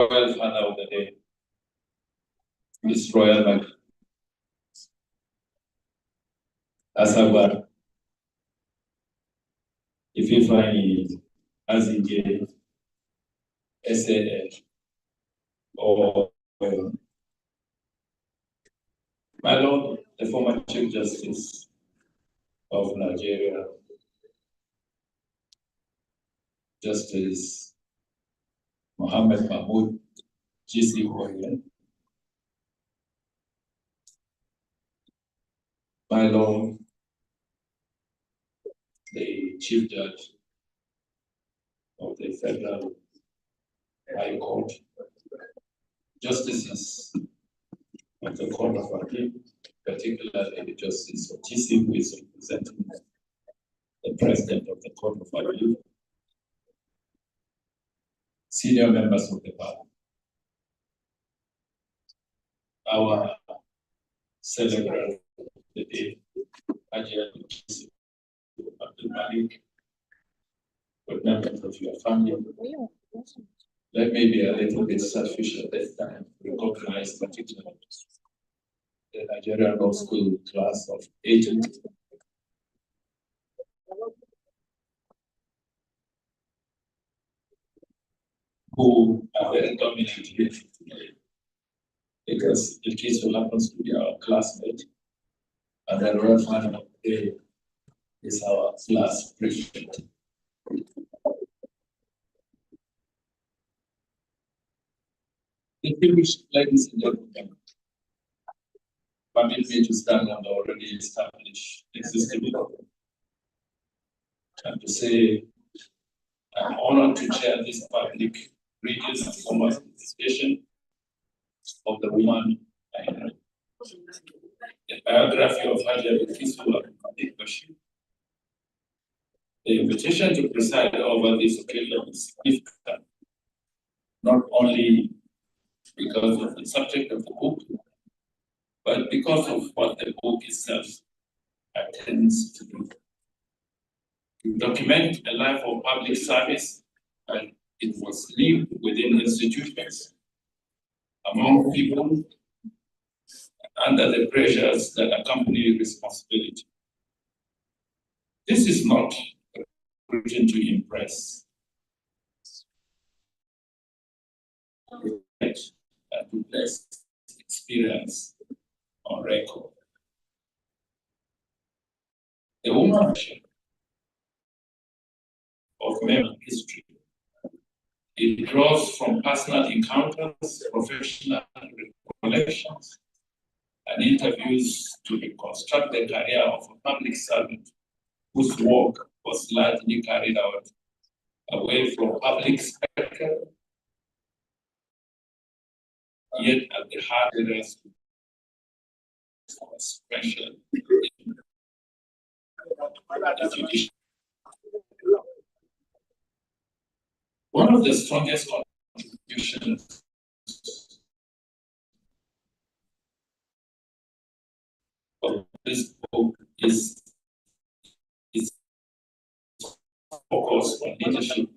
Royal Father of the Day, His Royal Majesty. Asaba, Ifeanyi Azike, SAN, or my Lord, the former Chief Justice of Nigeria, Justice Mohammed Mahmoud GC Koyen, my Lord, the Chief Judge of the Federal High Court, Justices of the Court of Appeal, particularly the Justice Otisi, who is representing the President of the Court of Appeal, senior members of the bar, our celebrant of the day, Hajia Abdul Malik, with members of your family. Let me be a little bit selfish at this time, recognize particularly the Nigerian Law School class of 80. Who are very dominant here today, because the case who happens to be our classmate, and the Royal Father of the Day is our class prefect. Distinguished ladies and gentlemen, permit me to stand on the already established existing law and to say I'm honored to chair this public reading and formal participation of the woman I know. The biography of Hajia Bilkisu Abdulmalik Bashir. The invitation to preside over this occasion is significant, not only because of the subject of the book, but because of what the book itself intends to do. To document a life of public service, and it was lived within institutions, among people, under the pressures that accompany responsibility. This is not written to impress, and to place experience on record. The woman of human history. It draws from personal encounters, professional recollections, and interviews to reconstruct the career of a public servant whose work was largely carried out away from public spectacle, yet at the heart of expression. One of the strongest contributions of this book is its focus on leadership.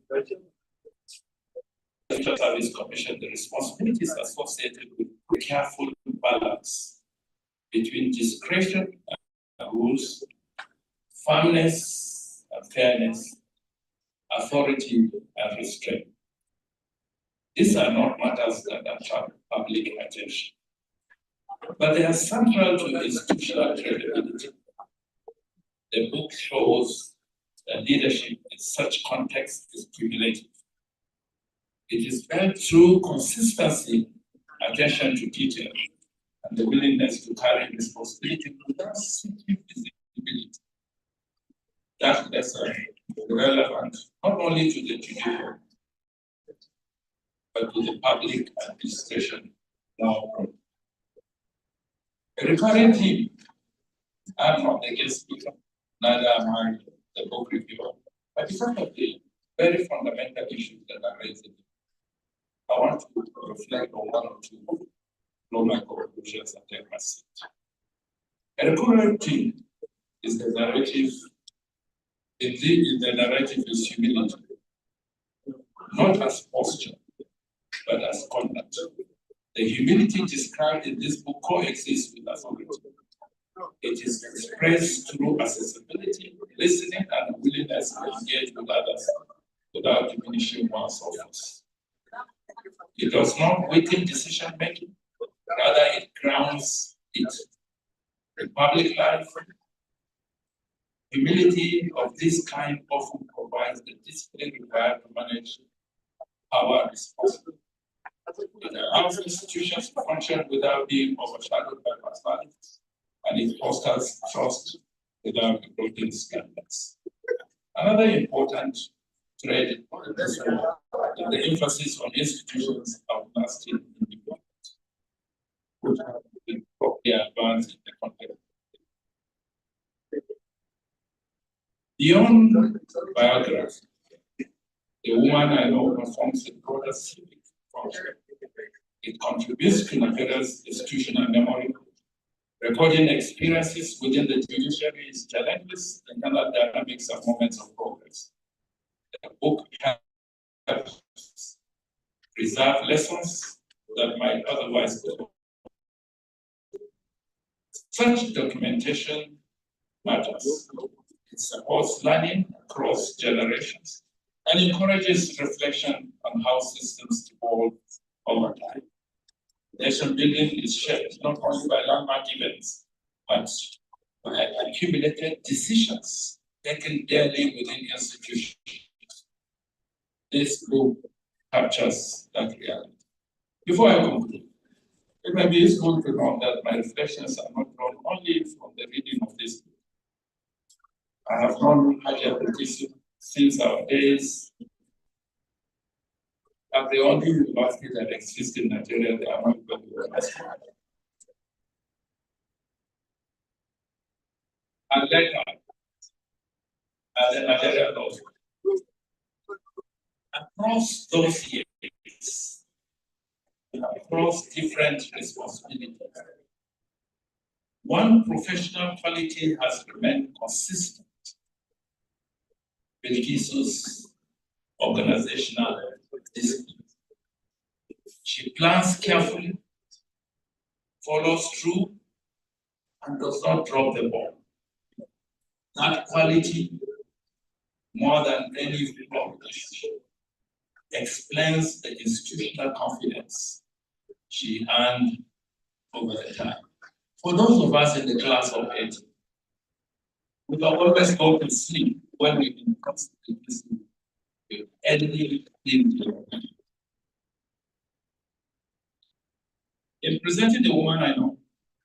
The Social Service Commission, the responsibilities associated with careful balance between discretion and rules, firmness and fairness, authority and restraint. These are not matters that attract public attention, but they are central to institutional credibility. The book shows that leadership in such context is cumulative. It is built through consistency, attention to detail, and the willingness to carry responsibility without seeking visibility. That lesson is relevant not only to the judiciary, but to the public administration now. A recurring theme, I'm not the guest speaker, neither am I the book reviewer, but because of the very fundamental issues that are raised, I want to reflect on one or two, draw my conclusions, and take my seat. A recurring theme is the narrative. The narrative is humility, not as posture, but as conduct. The humility described in this book coexists with authority. It is expressed through accessibility, listening, and willingness to engage with others without diminishing one's office. It does not weaken decision making, rather, it grounds it. In public life, humility of this kind often provides the discipline required to manage power responsibly. It allows institutions to function without being overshadowed by personalities, and it fosters trust without eroding standards. Another important thread in this work is the emphasis on institutions outlasting independence, which have been properly advanced in the context. Beyond biography, the woman I know performs a broader civic function. It contributes to Nigeria's institutional memory. Recording experiences within the judiciary is challenges, internal dynamics, and moments of progress. The book helps preserve lessons that might otherwise go. Such documentation matters. It supports learning across generations and encourages reflection on how systems evolve over time. Nation building is shaped not only by landmark events, but by accumulated decisions taken daily within institutions. This book captures that reality. Before I conclude, it may be useful to know that my reflections are not drawn only from the reading of this book. I have known Hagia Bukisu since our days at the only university that exists in Nigeria, the Ahmadu Bello University. And later, at the Nigeria Law School. Across those years, across different responsibilities, one professional quality has remained consistent: Bilkisu's organizational discipline. She plans carefully, follows through, and does not drop the ball. That quality, more than any flaw, explains the institutional confidence she earned over the time. For those of us in the class of 8, we can always go to sleep when we've been constantly listening to anything. In presenting the woman I know,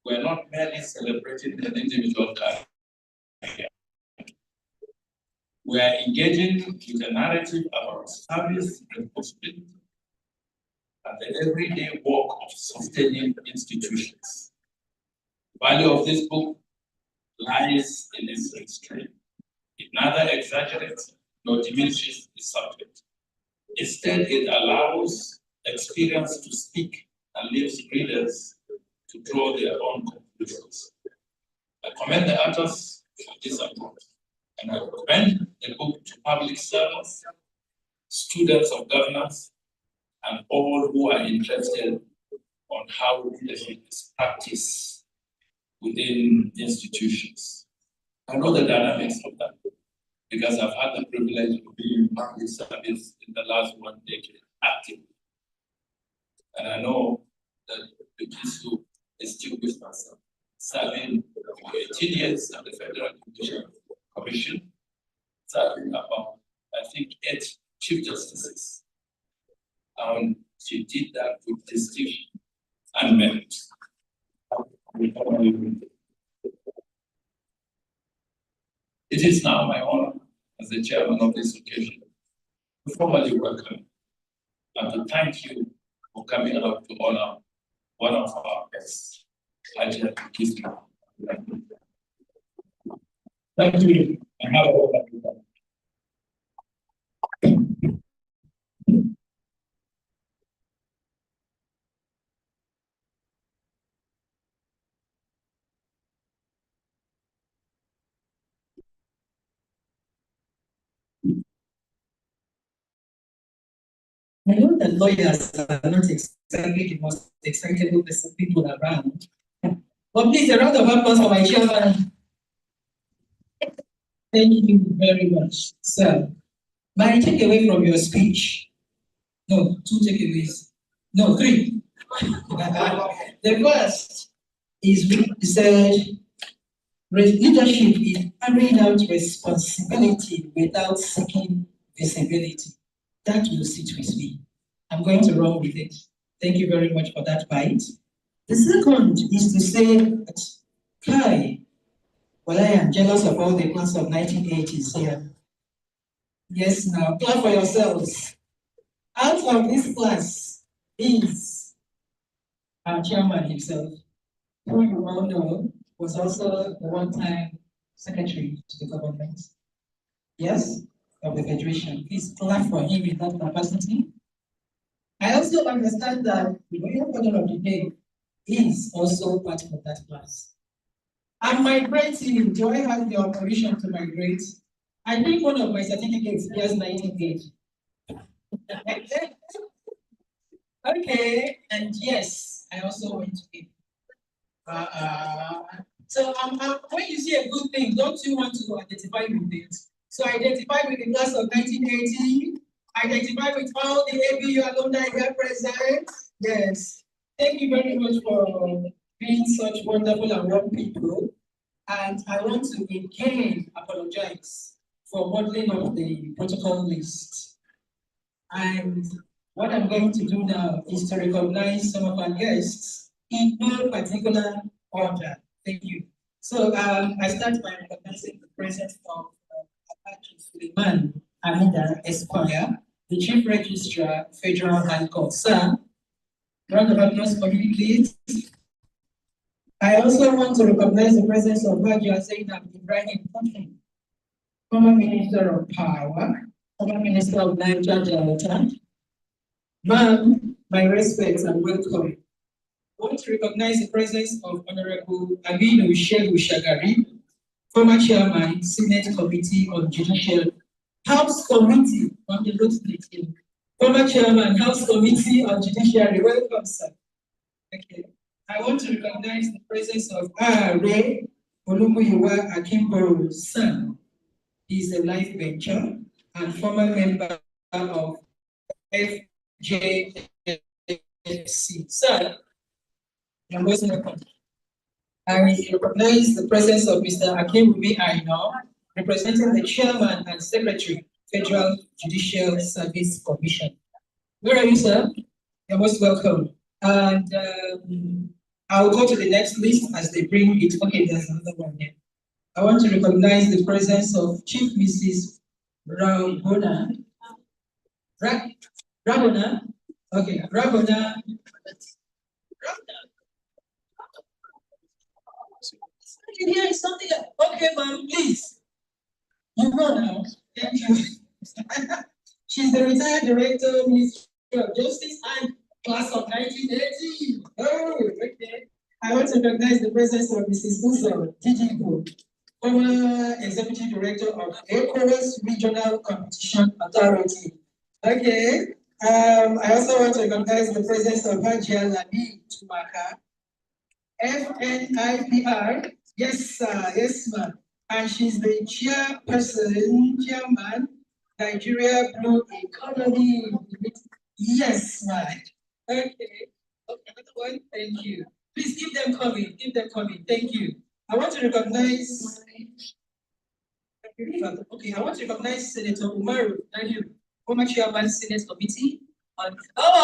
we're not merely celebrating an individual career. We are engaging with a narrative about service, responsibility, and the everyday work of sustaining institutions. The value of this book lies in its restraint. It neither exaggerates nor diminishes the subject. Instead, it allows experience to speak and leaves readers to draw their own conclusions. I commend the authors for this approach, and I recommend the book to public servants, students of governance, and all who are interested on how leadership is practiced within institutions. I know the dynamics of that because I've had the privilege of being in public service in the last 1 decade active. And I know that Bukisu is still with us, serving for 18 years at the Federal Judicial Commission, serving about, I think, 8 Chief Justices. And she did that with distinction and merit. It is now my honor as the chairman of this occasion to formally welcome and to thank you for coming out to honor one of our guests, Hagia Bukisu. Thank you, and have a wonderful day. I know that lawyers are not exactly the most excitable people around. But please, a round of applause for my chairman. Thank you very much. So, my takeaway from your speech, no, 2 takeaways, no, 3. The first is we said leadership is carrying out responsibility without seeking visibility. That will sit with me. I'm going to run with it. Thank you very much for that bite. The second is to say that, Kai, well, I am jealous of all the class of 1980s here. Yes, now, clap for yourselves. Out of this class is our chairman himself, who you all know was also the one-time secretary to the government. Yes, of the Federation. Please clap for him in that capacity. I also understand that the Royal Father of the Day is also part of that class. I'm migrating. Do I have your permission to migrate? I think one of my certificates bears 1980. Okay, and yes, I also went to it. So when you see a good thing, don't you want to identify with it? So identify with the class of 1980, identify with all the ABU alumni here present. Yes. Thank you very much for being such wonderful and warm people. And I want to again apologize for modeling up the protocol list. And what I'm going to do now is to recognize some of our guests in no particular order. Thank you. So I start by recognizing the presence of Suleiman Amida Esquire, the Chief Registrar, Federal High Court. Sir, round of applause for me, please. I also want to recognize the presence of Haji Zainab Ibrahim Kofi, former Minister of Power, former Minister of Niger Delta. Ma'am, my respects and welcome. I want to recognize the presence of Honorable Aminu Shehu Shagari, former Chairman, Senate Committee on Judicial, House Committee on the Notification, former Chairman, House Committee on Judiciary. Welcome, sir. Okay. I want to recognize the presence of Ray Olumuyiwa Akimbo son. He's a life venture and former member of FJC. Sir, you're most welcome. I recognize the presence of Mr. Akinwumi Aino, representing the Chairman and Secretary, Federal Judicial Service Commission. Where are you, sir? You're most welcome. And I'll go to the next list as they bring it. Okay, there's another one here. I want to recognize the presence of Chief Mrs. Rabona. Rabona? Okay, Rabona. Can hear something? Okay, ma'am, please. You know now. Thank you. She's the retired director, Ministry of Justice and class of 1980. Oh, okay. I want to recognize the presence of Mrs. Uzo Dijigo, former executive director of ECOWAS Regional Competition Authority. Okay. I also want to recognize the presence of Hajia Labi Tumaka, FNIPR. Yes, sir. Yes, ma'am. And she's the chairman, Nigeria Blue Economy. Yes, ma'am. Okay. Another one. Thank you. Please keep them coming. Keep them coming. Thank you. I want to recognize. Okay, I want to recognize Senator Umaru Daniel, former chairman, Senate Committee. I've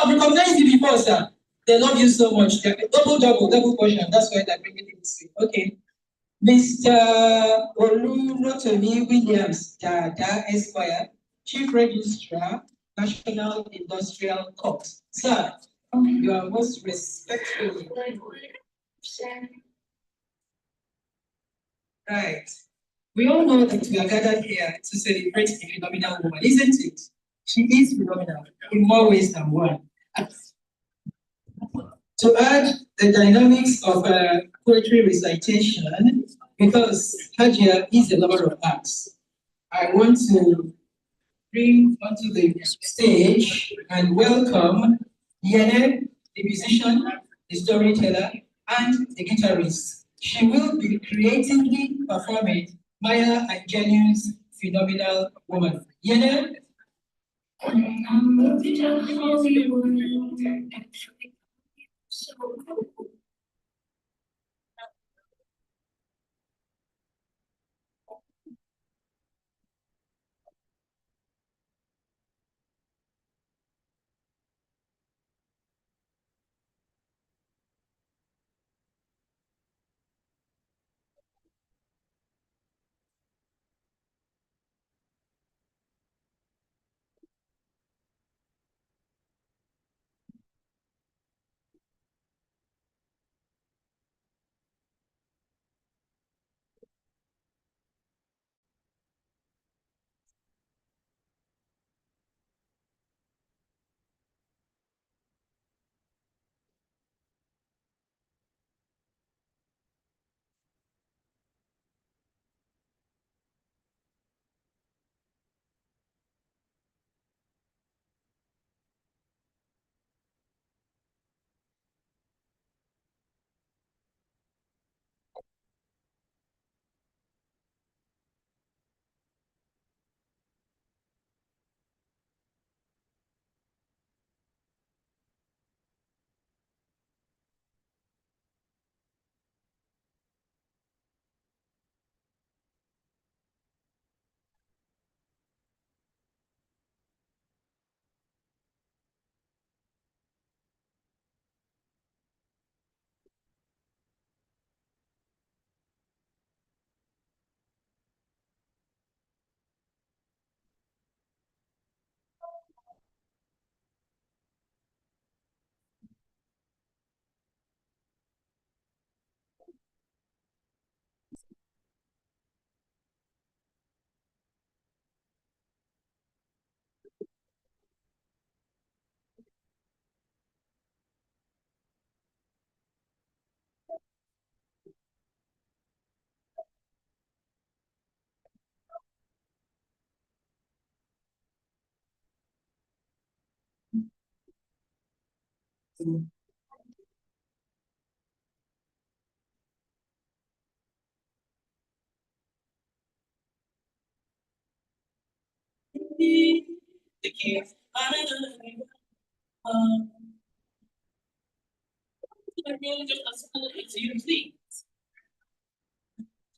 recognized you before, sir. They love you so much. Double portion. That's why they're bringing it this way. Okay. Mr. Olunotomi Williams Dada Esquire, Chief Registrar, National Industrial Court. Sir, you are most respectful. Right. We all know that we are gathered here to celebrate a phenomenal woman, isn't it? She is phenomenal in more ways than one. To add the dynamics of poetry recitation, because Hajia is a lover of arts, I want to bring onto the stage and welcome Yene, the musician, the storyteller, and the guitarist. She will be creatively performing Maya Angelou's Phenomenal Woman. Yene?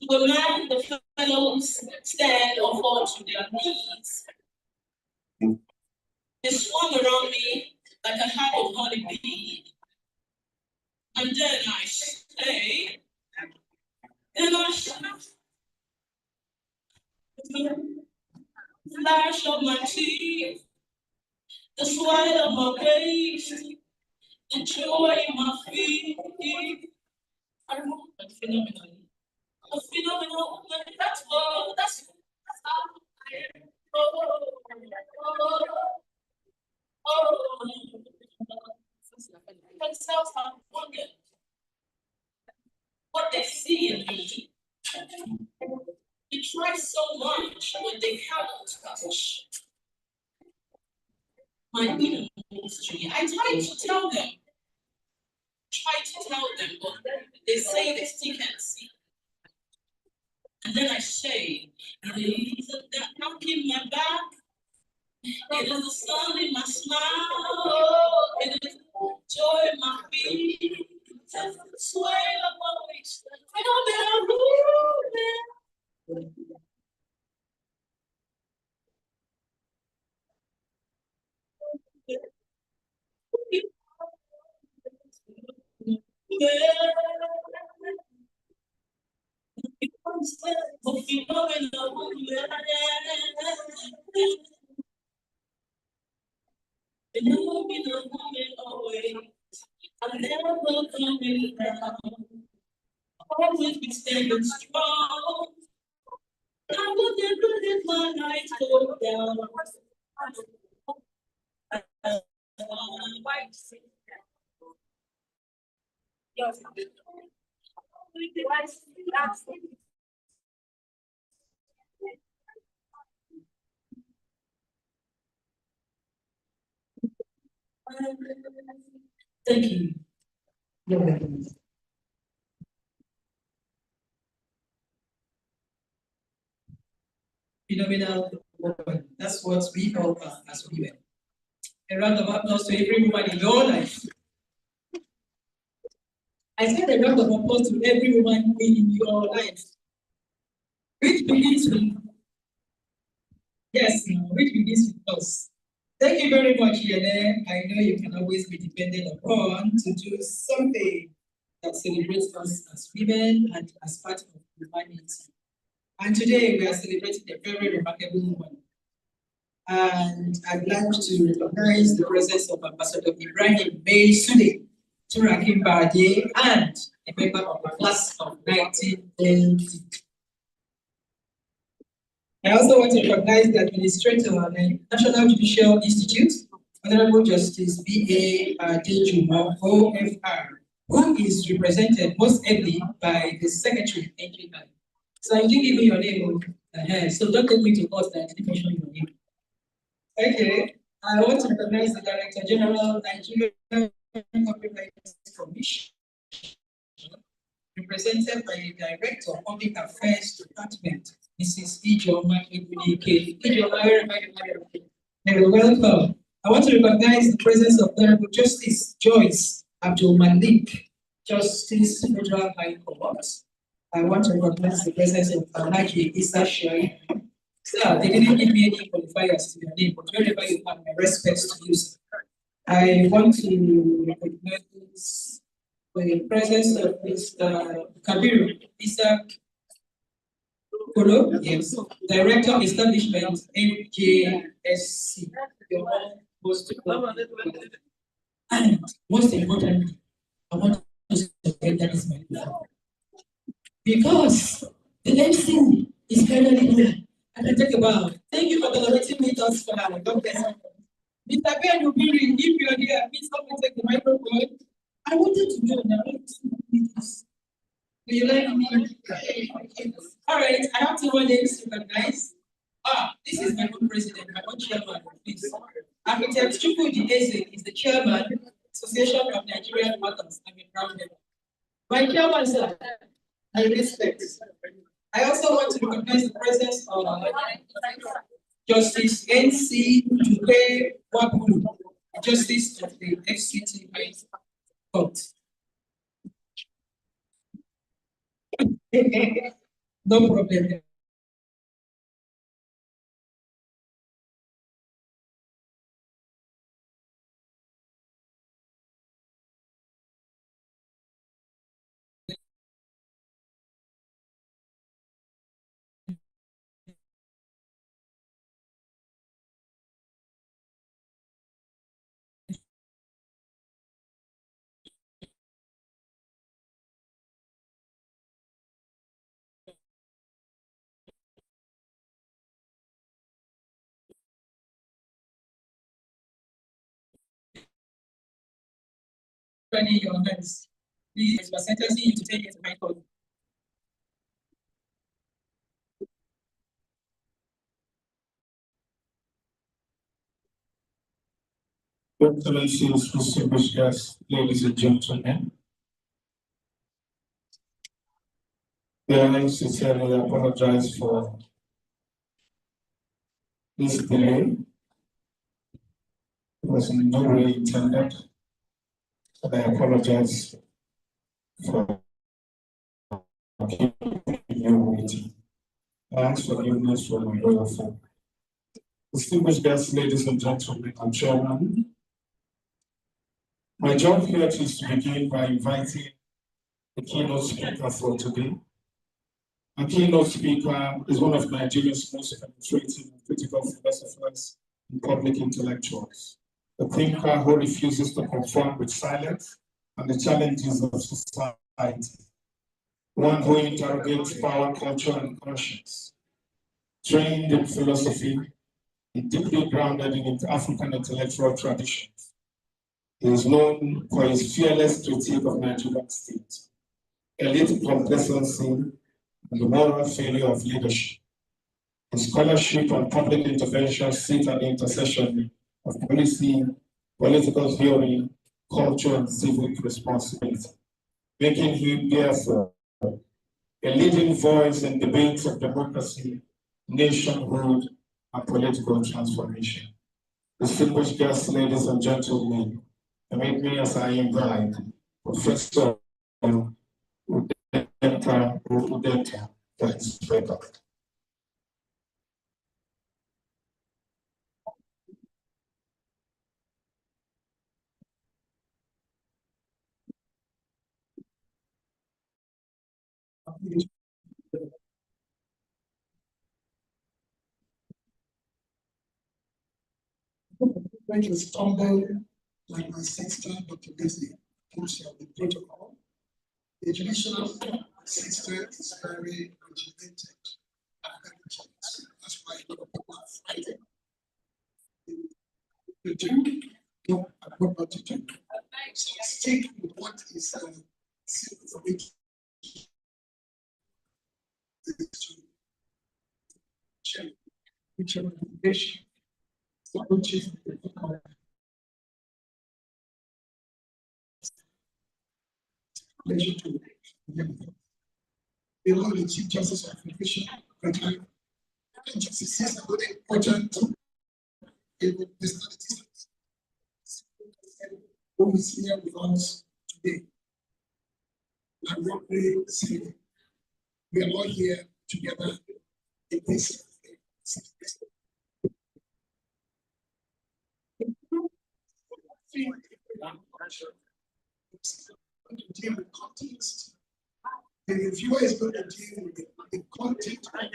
To command the fellows stand or fall to their knees. They swarm around me like a hive of honeybee. And then I say, then I shout, the flash of my teeth, the swell of my waist, the joy in my feet. I want a phenomenal. A phenomenal woman, that's all, that's how I am. Themselves have wondered what they see in me. They try so much, but they cannot touch my inner mystery. I try to tell them, but they say they still can't see. And then I say, it is that knock in my back, it is the sun in my smile, it is joy in my feet, it's the sway of my waist. I know that I'm moving. I'm never coming down. Always be standing strong. I will never let my light go down. Thank you. You're welcome. Phenomenal woman. That's what we all are as women. A round of applause to every woman in your life. I said a round of applause to every woman in your life. Which begins with, yes, which begins with us. Thank you very much, Yene. I know you can always be depended upon to do something that celebrates us as women and as part of humanity. And today we are celebrating a very remarkable woman. And I'd like to recognize the presence of Ambassador Ibrahim Bey Sude, Turakim Bade, and a member of the class of 1980. I also want to recognize the administrator of the National Judicial Institute, Honorable Justice B.A. Adejumo, OFR, who is represented most ably by the Secretary, NGI. So I didn't give me your name, so don't tell me to us that I didn't mention your name. Okay, I want to recognize the Director General, Nigerian Copyright Commission, represented by the Director of Public Affairs Department, Mrs. Ijoma Ibunike. You're welcome. I want to recognize the presence of Honorable Justice Joyce Abdul Malik, Justice Federal High Court. I want to recognize the presence of Alhaji Issa Shai. Sir, they didn't give me any qualifiers to your name, but wherever you have, my respects to you, sir. I want to recognize the presence of Mr. Kabiru Issa Kolo, yes, Director of Establishment, NJSC. And most importantly, I want to say that is my love. Because the MC is finally here. I can talk about. Thank you for tolerating me thus far. God bless you. Mr. Ben Ubiri, if you are here, please come and take the microphone. I wanted to know now. Do you like me? All right, I have two more names to recognize. This is my own president, my own chairman, please. Architect Chukwudi Eze is the chairman, Association of Nigerian Mothers. I'm a proud member. My chairman, sir, I respect. I also want to recognize the presence of Justice N.C. Dube Wabulu, Justice of the FCT High Court. No problem. In your hands. Please, we're sentencing you to take it to my court. Excellencies, distinguished guests, ladies and gentlemen. I sincerely apologize for this delay. It was in no way intended, and I apologize for keeping you waiting. I ask forgiveness for my royal fault. Distinguished guests, ladies and gentlemen, I'm chairman. My job here is to begin by inviting the keynote speaker for today. Our keynote speaker is one of Nigeria's most penetrating and critical philosophers and public intellectuals, a thinker who refuses to conform with silence and the challenges of society, one who interrogates power, culture, and conscience, trained in philosophy and deeply grounded in African intellectual traditions. He is known for his fearless critique of Nigerian state, elite complacency, and the moral failure of leadership. His scholarship on public intervention sits at the intersection of policy, political theory, culture, and civic responsibility, making him, therefore, a leading voice in debates of democracy, nationhood, and political transformation. Distinguished guests, ladies and gentlemen, permit me as I invite Professor Udenta for his paper. When you stumble like my sister, Dr. Leslie, gives you the protocol, the traditional sister is very regimented and energetic. That's why a lot of people are fighting. To do, no, I what not to do. So stick with what is simple for me to check which recommendation. Which is the pleasure to the law, the Chief Justice of Education, justice is very important. The statistics who is here with us today. And what they say, we are all here together in this. To deal with context. The reviewer is going to deal with the content. I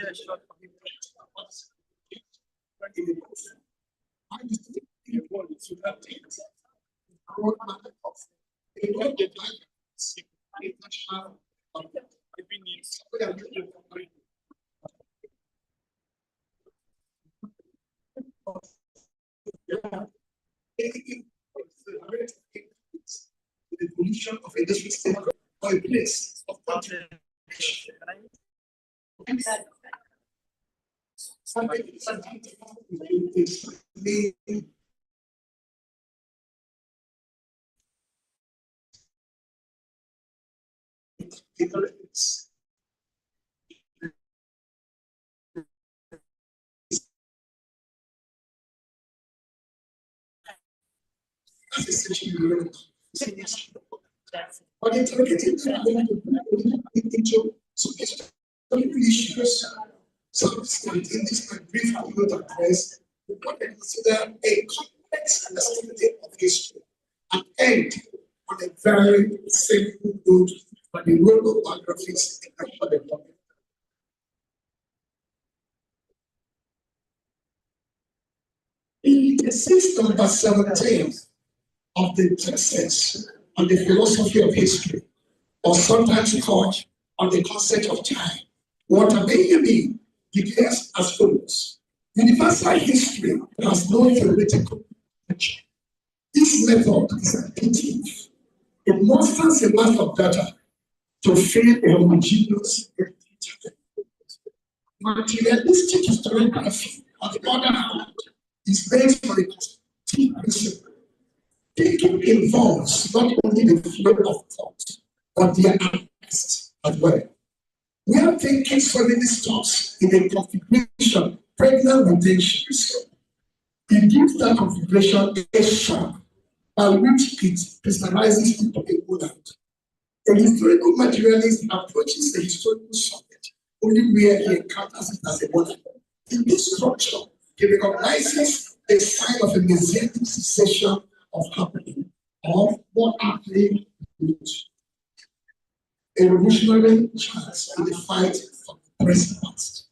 just think important to that text. What matter of the world of international the evolution of a district state or a place of country. But it's targeting into issues. Subsequent in this brief I will address what I consider a complex understanding of history and end on a very simple note for the role of biographies in national development. In thesis number 17 of the thesis on the philosophy of history, or sometimes called on the concept of time, Walter Benjamin declares as follows: universal history has no theoretical nature. This method is additive. It masters a mass of data to fill a homogeneous data. Materialistic historiography, on the other hand, is based on a key principle. Thinking involves not only the flow of thought, but their aspects as well. We are thinking solidly stops in a configuration pregnant with tensions. It gives that configuration a shape by which it crystallizes into a model. A historical materialist approaches the historical subject only where he encounters it as a model. In this structure, he recognizes a sign of a messianic cessation of happening, or more aptly, a revolutionary chance in the fight for the present past.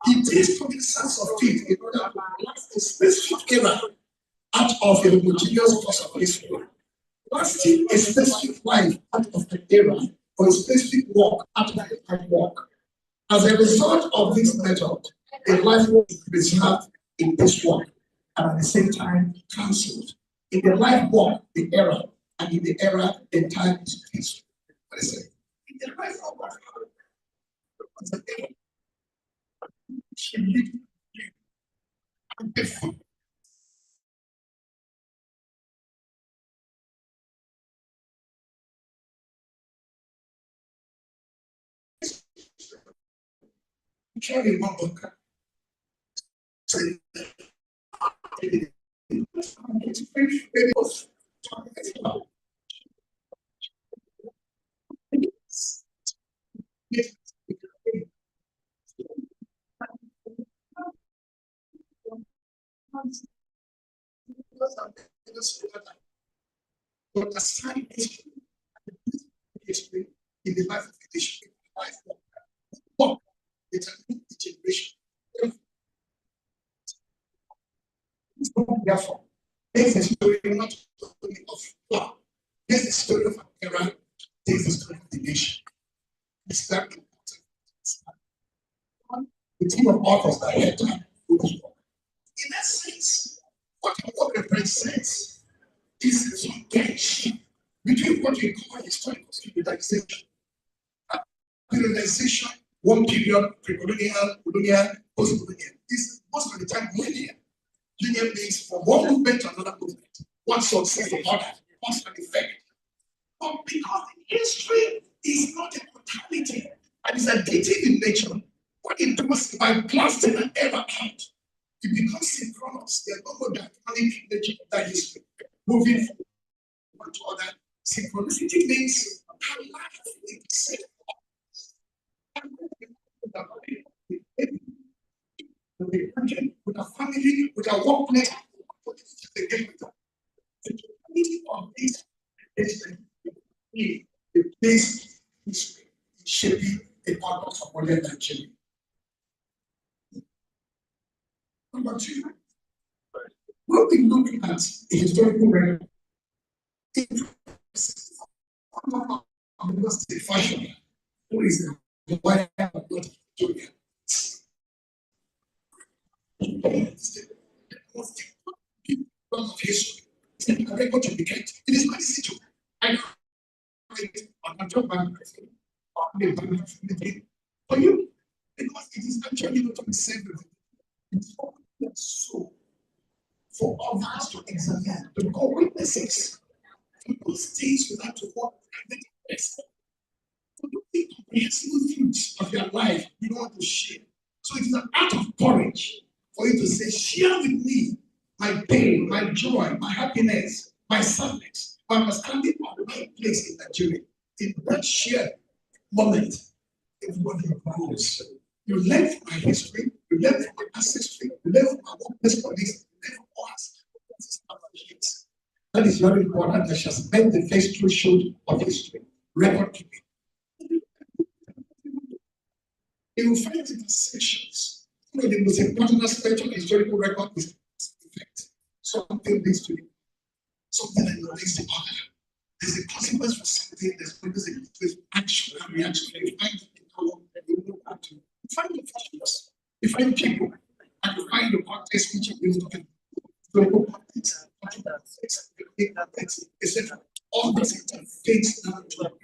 It takes cognizance of it in order to blast a specific era out of a homogeneous course of history, blasting a specific life out of an era or a specific work out of a time work. As a result of this method, a life is preserved in this work and at the same time cancelled. In the life work, the era, and in the era, the time is history. What is it? In the life work, she lived and before Carry one book. Say, but aside history in the life of the nation, life of what it's a new generation. Therefore, this is a story not only of love, this is a story of Iran, this is a story of the nation. It's very important. The team of authors that had time for this book. In that sense, what the book represents is a tension between what we call historical periodization. Periodization, one period, pre-colonial, colonial, post-colonial, is most of the time linear. Linear means from one movement to another movement, one success to another, one effect. But because the history is not a totality and is additive in nature, what it does by blasting an error out, it becomes synchronous. There's no more dynamic nature of that history. Moving from one to other, synchronicity means how life is set with a family, with a workplace, the unity of this is the place is shaping a part of modern Nigeria. Number two, when we look at the historical record, I'm going to say fashion. What is the why I'm not Victoria? Of history. It's a record to be kept. It is not easy to I talk about for you, because it is actually not to be saved. It's so for others to examine, to become witnesses, to those things without to walk to do the comprehensive fruits of your life you want to share. So it is an act of courage for you to say, share with me my pain, my joy, my happiness, my sadness, my understanding of my place in Nigeria. In that shared moment, everybody grows. You learn from my history, you learn from my ancestry, you learn from my workplace colleagues, you learn from us. That is very important. That shall make the face true should of history. Record keeping. You will find it in sections. You know, the most important aspect of historical record is effect. Something leads to it. Something that leads to other. There's a consequence for something, there's always action and reaction. You find it, you find the factors, you find people, and you find the context which you use to global context, etc. All this fits down to a total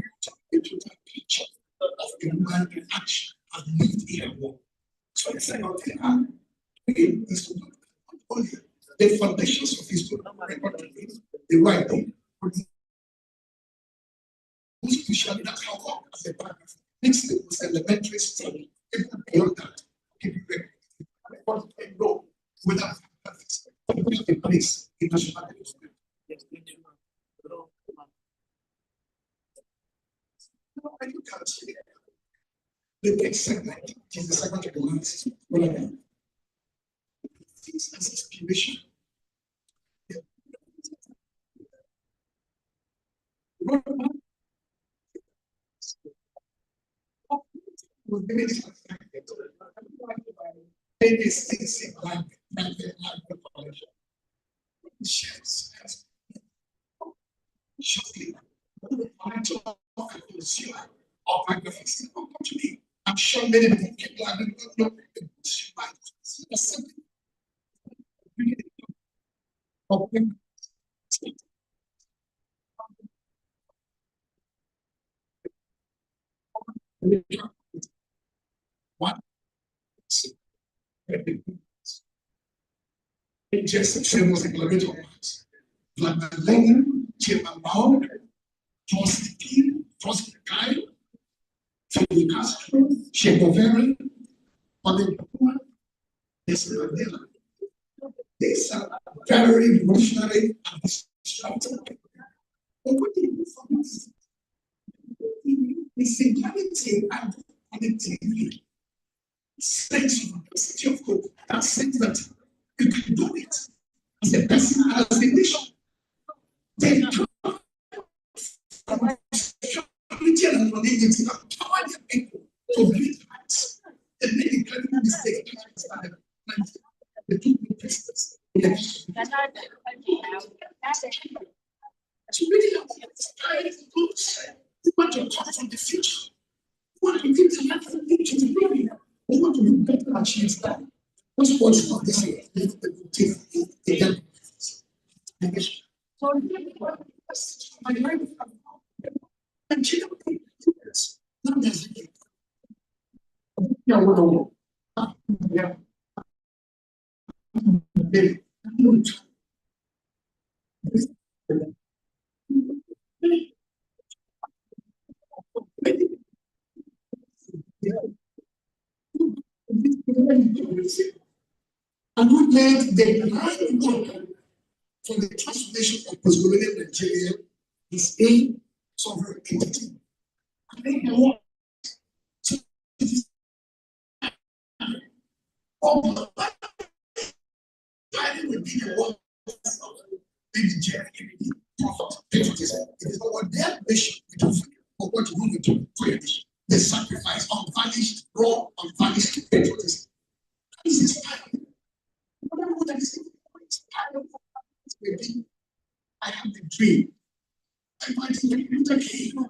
picture of human action and lived in a world. So the second thing again is to not only the foundations of history, the right thing. Usually that's how God as a paragraph. Next thing was elementary study. Even beyond that, people go without the place in national development. And you can see the next segment is the segment of the analysis. Things as inspiration. I'm sure many people don't know one. Just was implemented on Mars. Vladimir Lenin, Chairman Mao, Trotsky, Fidel Castro, Che Guevara, on the poor, this is these are very revolutionary and destructive. But what do you find the singularity and connectivity, sense of capacity of hope, that sense that you can do it as a person, as a nation. They come from security and anonymity and power their people to great heights. They make incredible mistakes. They took the business. So really, we want to talk from the future. We want to give the life from the future. We want to be better achieve that. What's what's not this year? My life and chill not as yeah, what yeah. And we made the groundwork for the transformation of post-colonial Nigeria is a sovereign entity. And then what? So it is all the time will be the one in Nigeria, prophet, patriotism. It is our their mission to for what we do for your mission. The sacrifice, unvarnished, raw, unvarnished patriotism. This is time. I have the dream. I want to be the king.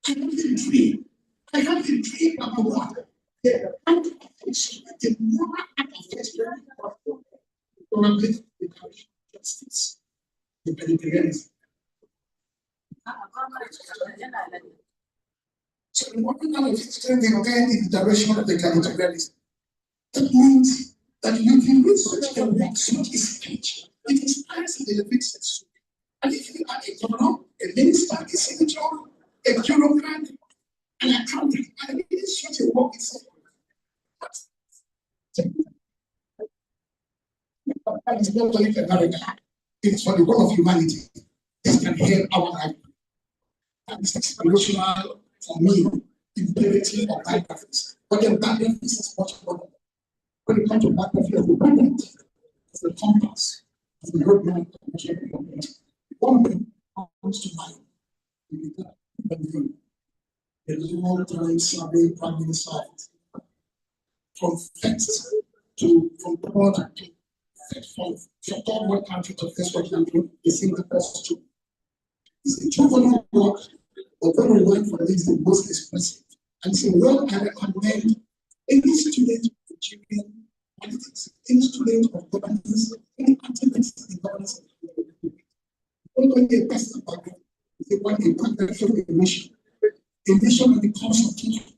I have the dream. I have the dream about what? The moral act of history probably the justice, the penitentiaries. So the moral act of history will guide in the direction of the penitentiaries. That means that you can read such a work, such a speech. It inspires and elevates the soul. And if you are a governor, a minister, a senator, a bureaucrat, an accountant, and it is such a work itself. That is not only for America, it is for the whole of humanity. This can help our life. And it's inspirational for me in brevity of biographies. But the biographies is much more. When it comes to biography of the president, of the compass, of the roadmap of the government, one thing comes to mind. The long-time survey prime minister from first to from third to from third world country to first world country is in the first two. It's a juvenile work, but very well for this the most expressive. And it's a work I recommend any student of Nigerian politics, any student of governance, any activist in governance. Not only a personal background, it's a background for a nation. A nation that becomes of people,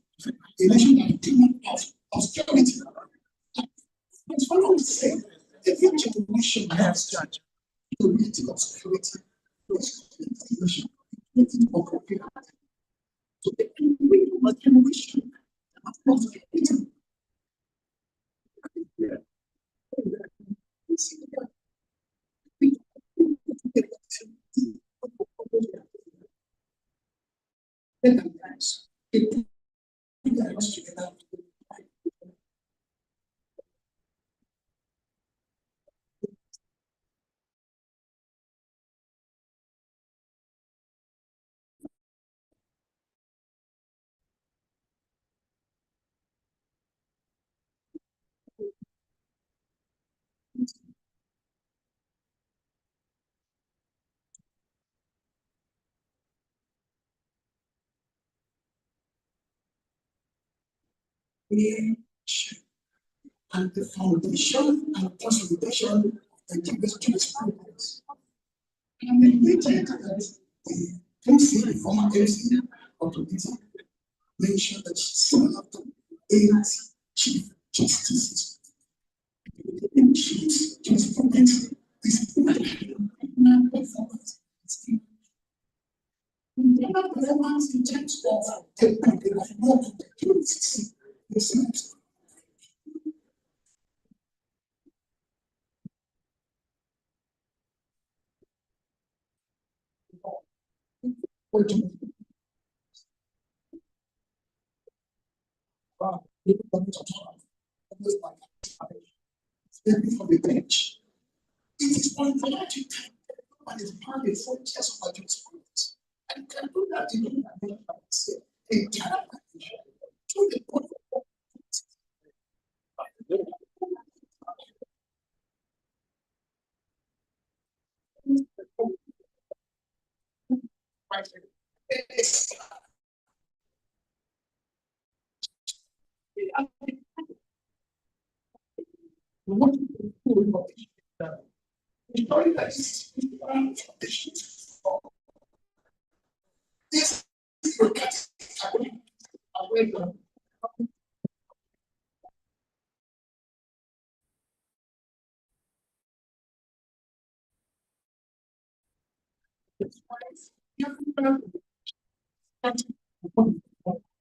a nation that becomes of austerity. As one would say, every generation has the ability of security, nation, of popularity. So every generation of security. And the foundation and consolidation of the Jewish progress. And they mentioned that the MC, the former MC of the meeting, mentioned that some of the 8 chief justices, the chief justice is performance. Their performance in terms of the work of the Maybe from the bench. It is ontological. And it's part of the frontiers of our jurisprudence. And you can do that in the entire to the point of what this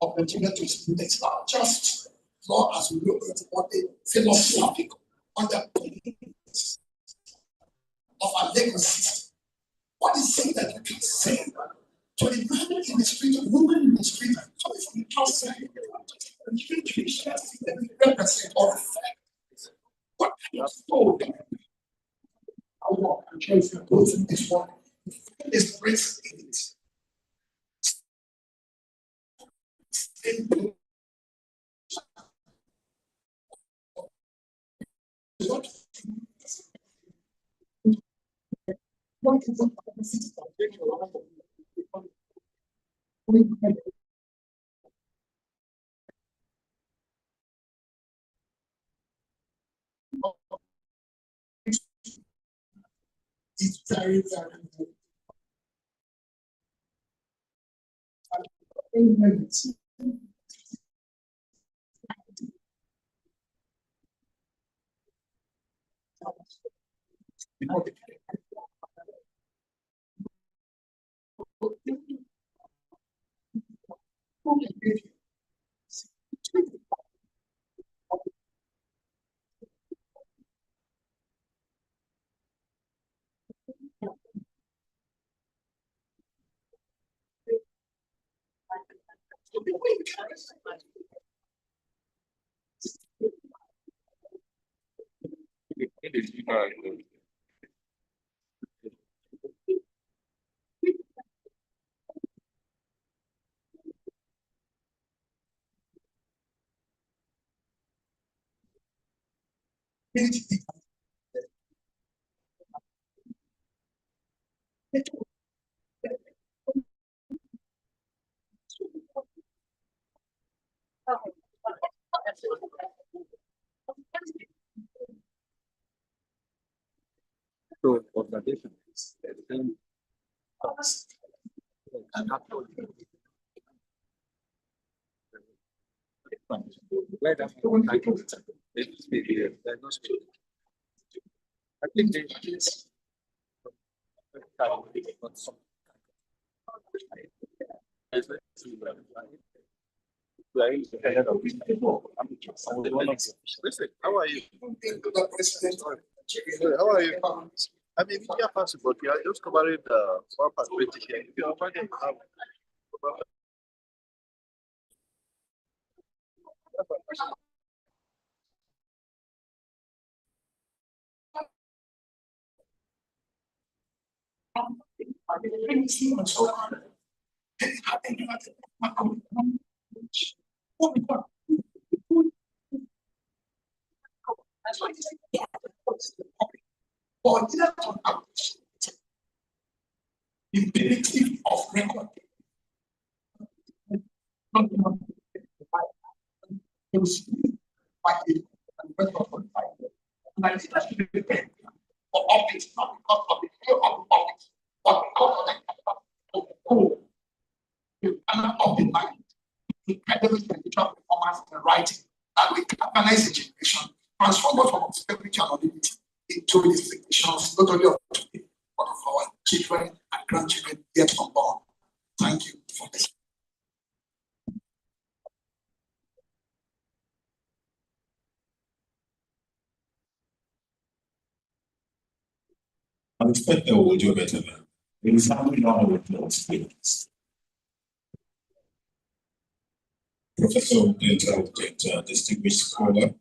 opportunity it's not just law as we look at what the philosophical underpinnings of our legal system. What is it that you can say to the man in the street, a woman in the street, coming from the outside, and you can just represent or reflect what you have told them. I walk and try to go through this one. This breaks in it. What is the opposite of it's very, very important. So, organization is I think they listen, how are you? How are you? I'm a media person, but we are just covering the one perspective here. If you find it, Imperative of record. For office, not because of the fear of office, but because of the goal. You cannot of the mind, incredible intellectual performance in writing, and we galvanize the generation, transform us from spiritual anonymity into the expectations not only of today, but of our children and grandchildren yet unborn. Thank you for this. I expect that we'll do better now. It is happening now with those things. Professor of the Intelligent, distinguished scholar,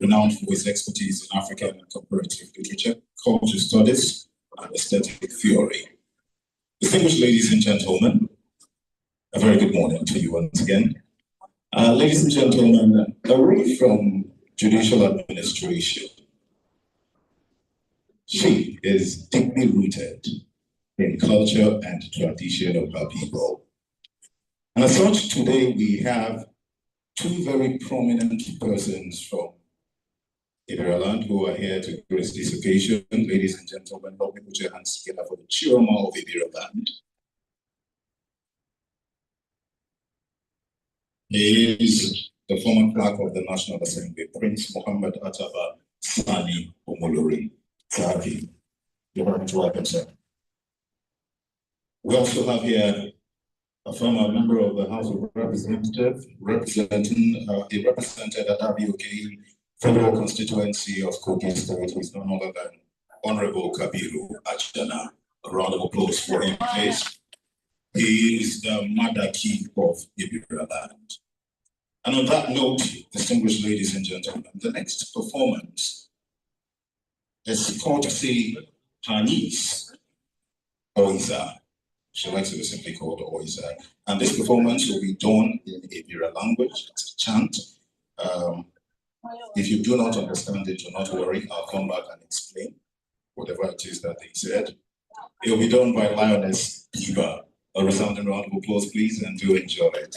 renowned for his expertise in African and comparative literature, culture studies, and aesthetic theory. Distinguished ladies and gentlemen, a very good morning to you once again. Ladies and gentlemen, away from judicial administration, she is deeply rooted in culture and tradition of her people. And as such, today we have two very prominent persons from Iberia who are here to grace this occasion. Ladies and gentlemen, help me put your hands together for the Chioma of Iberia. He is the former clerk of the National Assembly, Prince Mohammed Ataba Sani Omolori Saki. You're very much welcome, sir. We also have here a former member of the House of Representatives, represented at Abioke Federal Constituency of Kogi State, who is none other than Honorable Kabiru Ajana. A round of applause for him, please. He is the Madaki of Iberia land. And on that note, distinguished ladies and gentlemen, the next performance is courtesy her niece, Oiza. She likes to be simply called Oiza. And this performance will be done in Iberia language. It's a chant. If you do not understand it, do not worry. I'll come back and explain whatever it is that they said. It will be done by Lioness Eva. A resounding round of applause, please, and do enjoy it.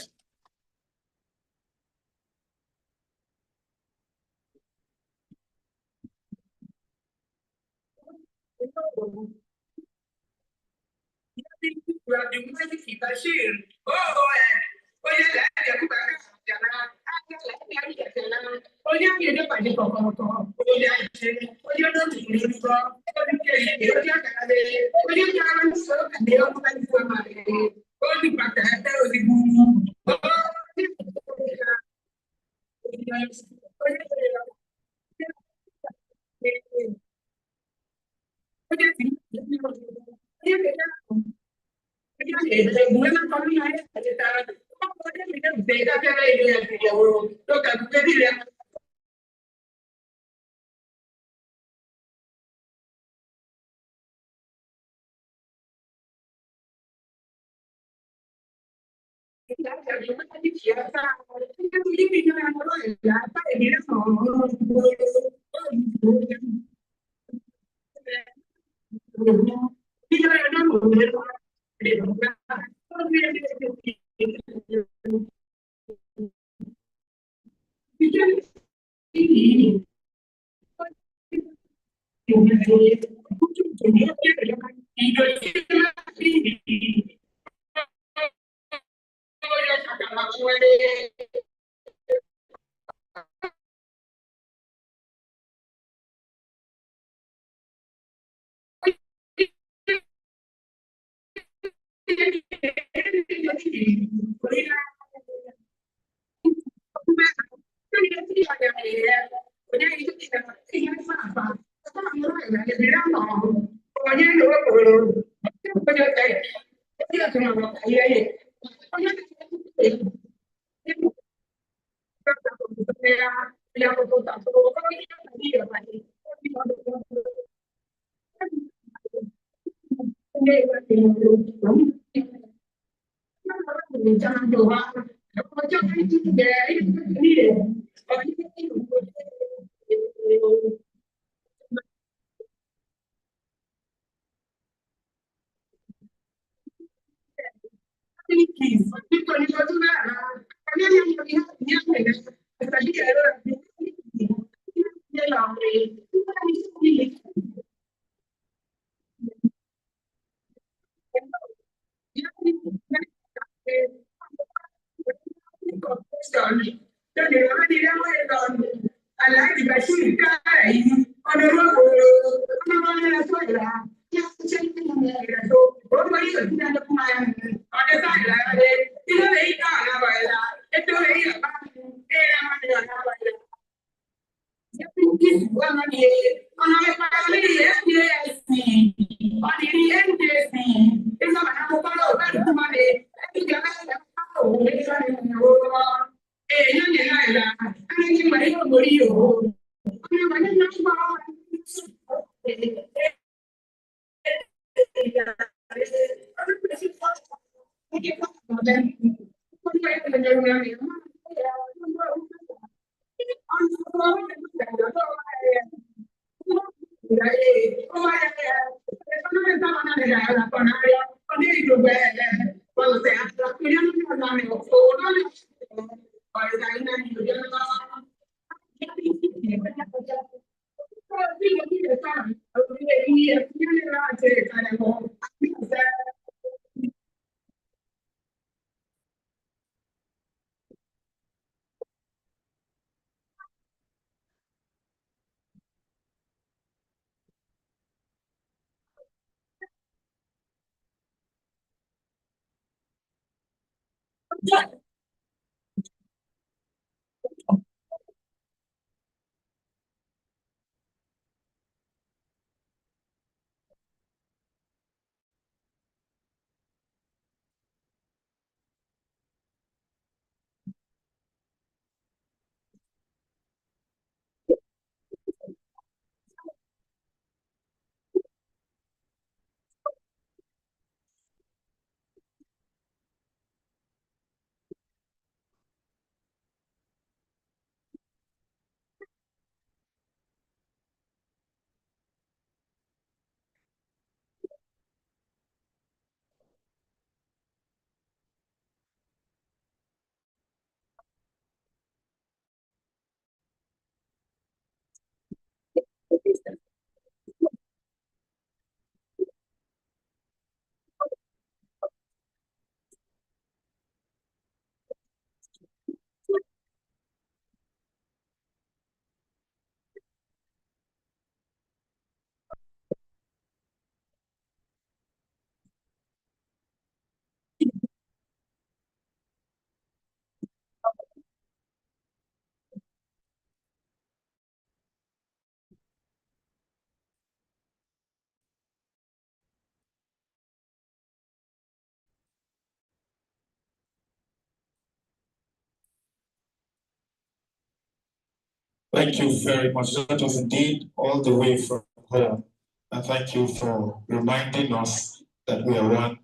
Thank you very much. That was indeed all the way from home. And thank you for reminding us that we are one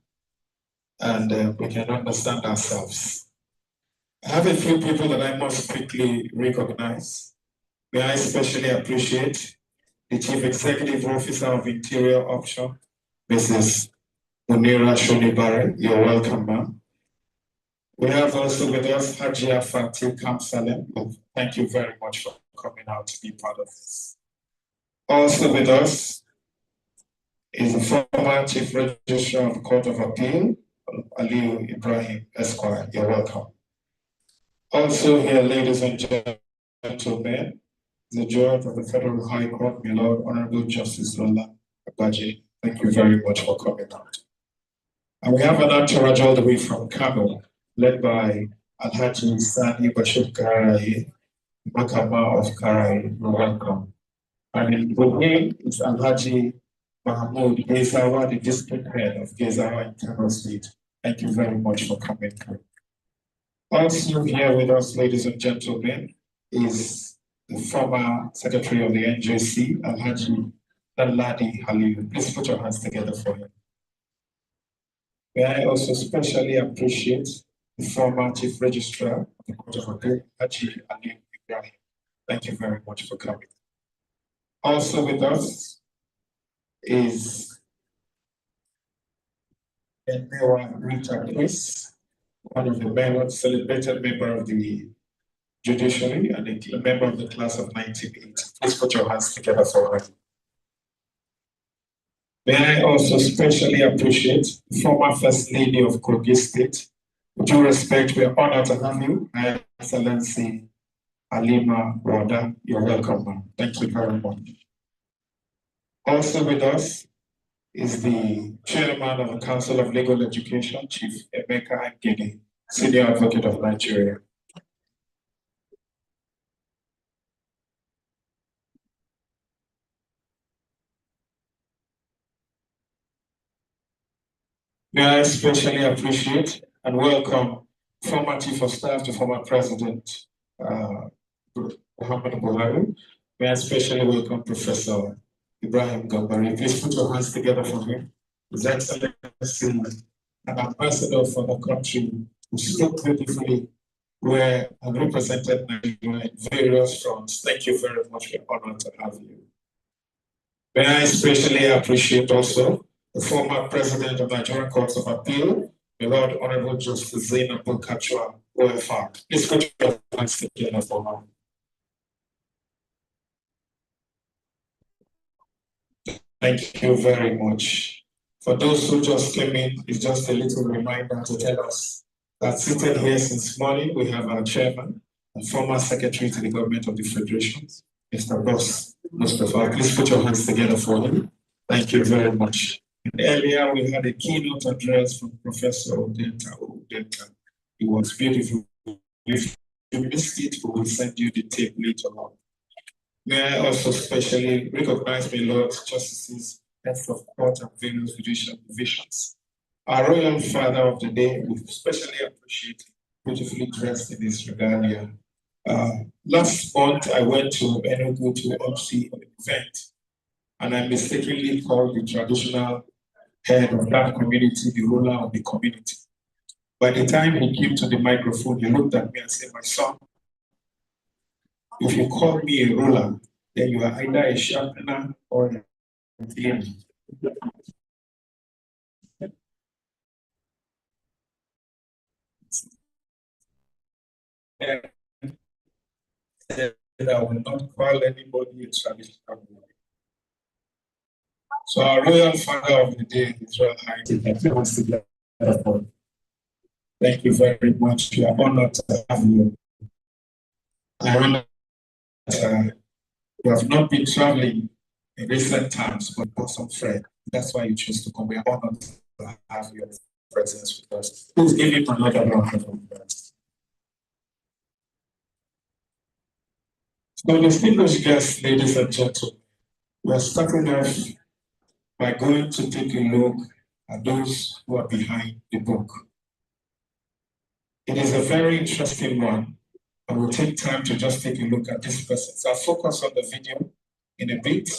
and we can understand ourselves. I have a few people that I must quickly recognize. May I especially appreciate the Chief Executive Officer of Interior Option, Mrs. Munira Shonibare. You're welcome, ma'am. We have also with us Hajia Fatih Kamsalem. Thank you very much for coming out to be part of this. Also with us is the former Chief Registrar of the Court of Appeal, Aliu Ibrahim Esquire. You're welcome. Also here, ladies and gentlemen, the Judge of the Federal High Court, my Lord, Honorable Justice Lola Abaji. Thank you very much for coming out. And we have an entourage all the way from Kano, led by Alhaji Sani Bashir Karai, Makama of Karai. You're welcome. And with him is Alhaji Mahmoud Gezawa, the district head of Gezawa in Kano State. Thank you very much for coming through. Also here with us, ladies and gentlemen, is the former secretary of the NJC, Alhaji Daladi Halil. Please put your hands together for him. May I also especially appreciate the former chief registrar of the Court of Appeal, Haji Ali Ibrahim. Thank you very much for coming. Also with us is Enewa Rita Chris, one of the most celebrated member of the judiciary and a member of the class of 1980. Please put your hands together for her. May I also especially appreciate the former First Lady of Kogi State. With due respect, we are honored to have you, Her Excellency Halima Wada. You're welcome, ma'am. Thank you very much. Also with us is the Chairman of the Council of Legal Education, Chief Emeka Ngede, Senior Advocate of Nigeria. May I especially appreciate and welcome former Chief of Staff to former President Muhammad Buhari. May I especially welcome Professor Ibrahim Gambari. Please put your hands together for him. His Excellency an ambassador for the country who spoke beautifully, where and represented Nigeria in various fronts. Thank you very much. We're honored to have you. May I especially appreciate also the former president of Nigerian Courts of Appeal, the Lord Honorable Justice Zainab Bulkachua, OFR. Please put your hands together for her. Thank you very much. For those who just came in, it's just a little reminder to tell us that seated here since morning, we have our chairman and former secretary to the government of the Federation, Mr. Boss Mustafa. Please put your hands together for him. Thank you very much. And earlier, we had a keynote address from Professor Odenta. It was beautiful. If you missed it, we will send you the tape later on. May I also specially recognize my Lord's Justices, heads of court and various judicial divisions. Our Royal Father of the Day, we especially appreciate beautifully dressed in his regalia. Last month, I went to Enugu to MC an event, and I mistakenly called the traditional head of that community the ruler of the community. By the time he came to the microphone, he looked at me and said, "My son, if you call me a ruler, then you are either a sharpener or a cleaner." I will not call anybody a traditional ruler. So our Royal Father of the Day, His Royal Highness, thank you very much. We are honored to have you. I honor that you have not been traveling in recent times, but got some friend. That's why you choose to come. We are honored to have your presence with us. Please give him another round of applause. So, distinguished guests, ladies and gentlemen, we are starting off by going to take a look at those who are behind the book. It is a very interesting one, and we'll take time to just take a look at this person. So I'll focus on the video in a bit.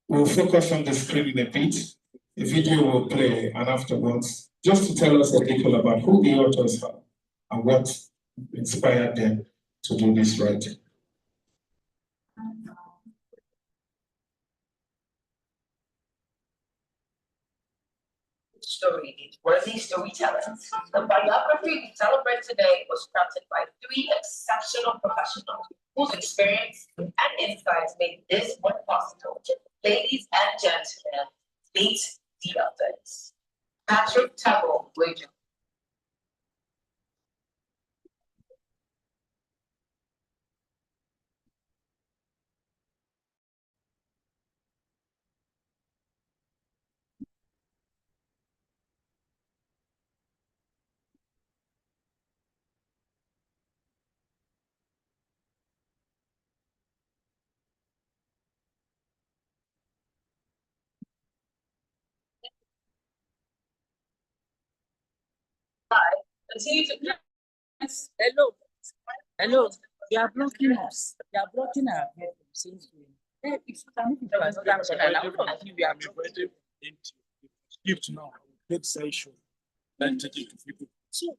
We'll focus on the screen in a bit. The video will play, and afterwards, just to tell us a little about who the authors are and what inspired them to do this writing. Story, worthy storytellers. The biography we celebrate today was crafted by 3 exceptional professionals whose experience and insights made this one possible. Ladies and gentlemen, meet the authors. Patrick Tabo Williams. Continue to Hello. Hello. You are blocking us. You are blocking our headphones. Hey, if you can move to another channel, I want to give you a Gift now, good session. Then take it to people. So,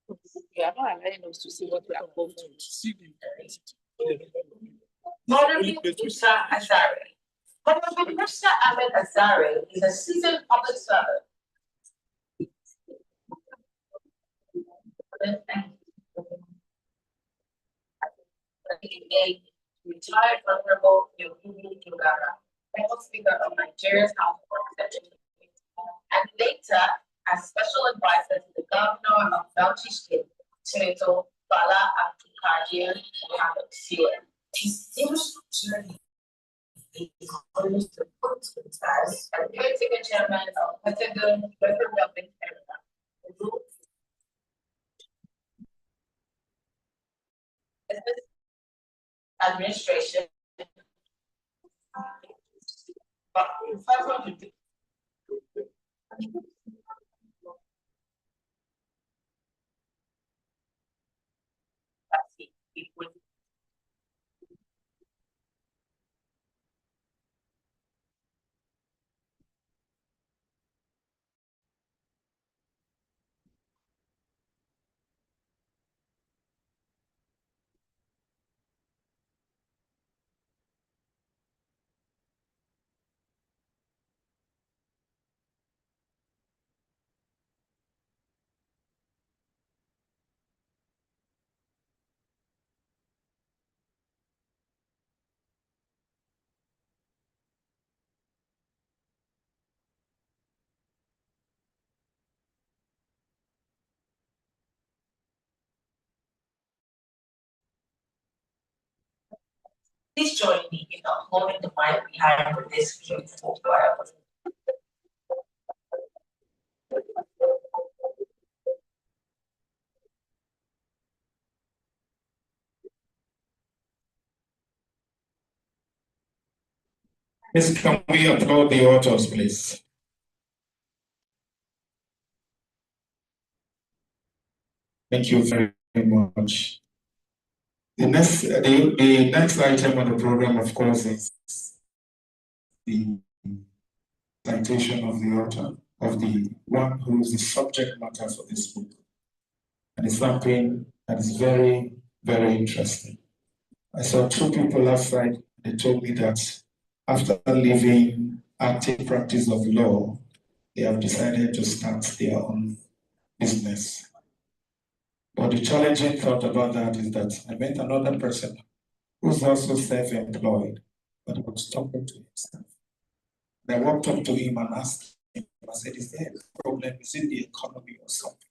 you are not allowing us to see what we are going to See the Honorable Musa Azare. Honorable Musa Ahmed Azare is a seasoned public servant. A retired Honorable Yohini Kingara, former Speaker of Nigeria's House of Representatives, and later as special advisor to the Governor of Bauchi State, Senator Bala Abdulkadir Mohammed Sire. Distinguished journey includes the as caretaker chairman of Pentagon Federal Government Canada. Administration. 500. Please join me in upholding the mind behind this beautiful choir. Please, can we applaud the authors, please? Thank you very much. The next item on the program, of course, is the citation of the author, of the one who is the subject matter for this book. And it's something that is very, very interesting. I saw two people outside. They told me that after leaving active practice of law, they have decided to start their own business. But the challenging thought about that is that I met another person who's also self-employed, but was talking to himself. And I walked up to him and asked him, I said, is there a problem? Is it the economy or something?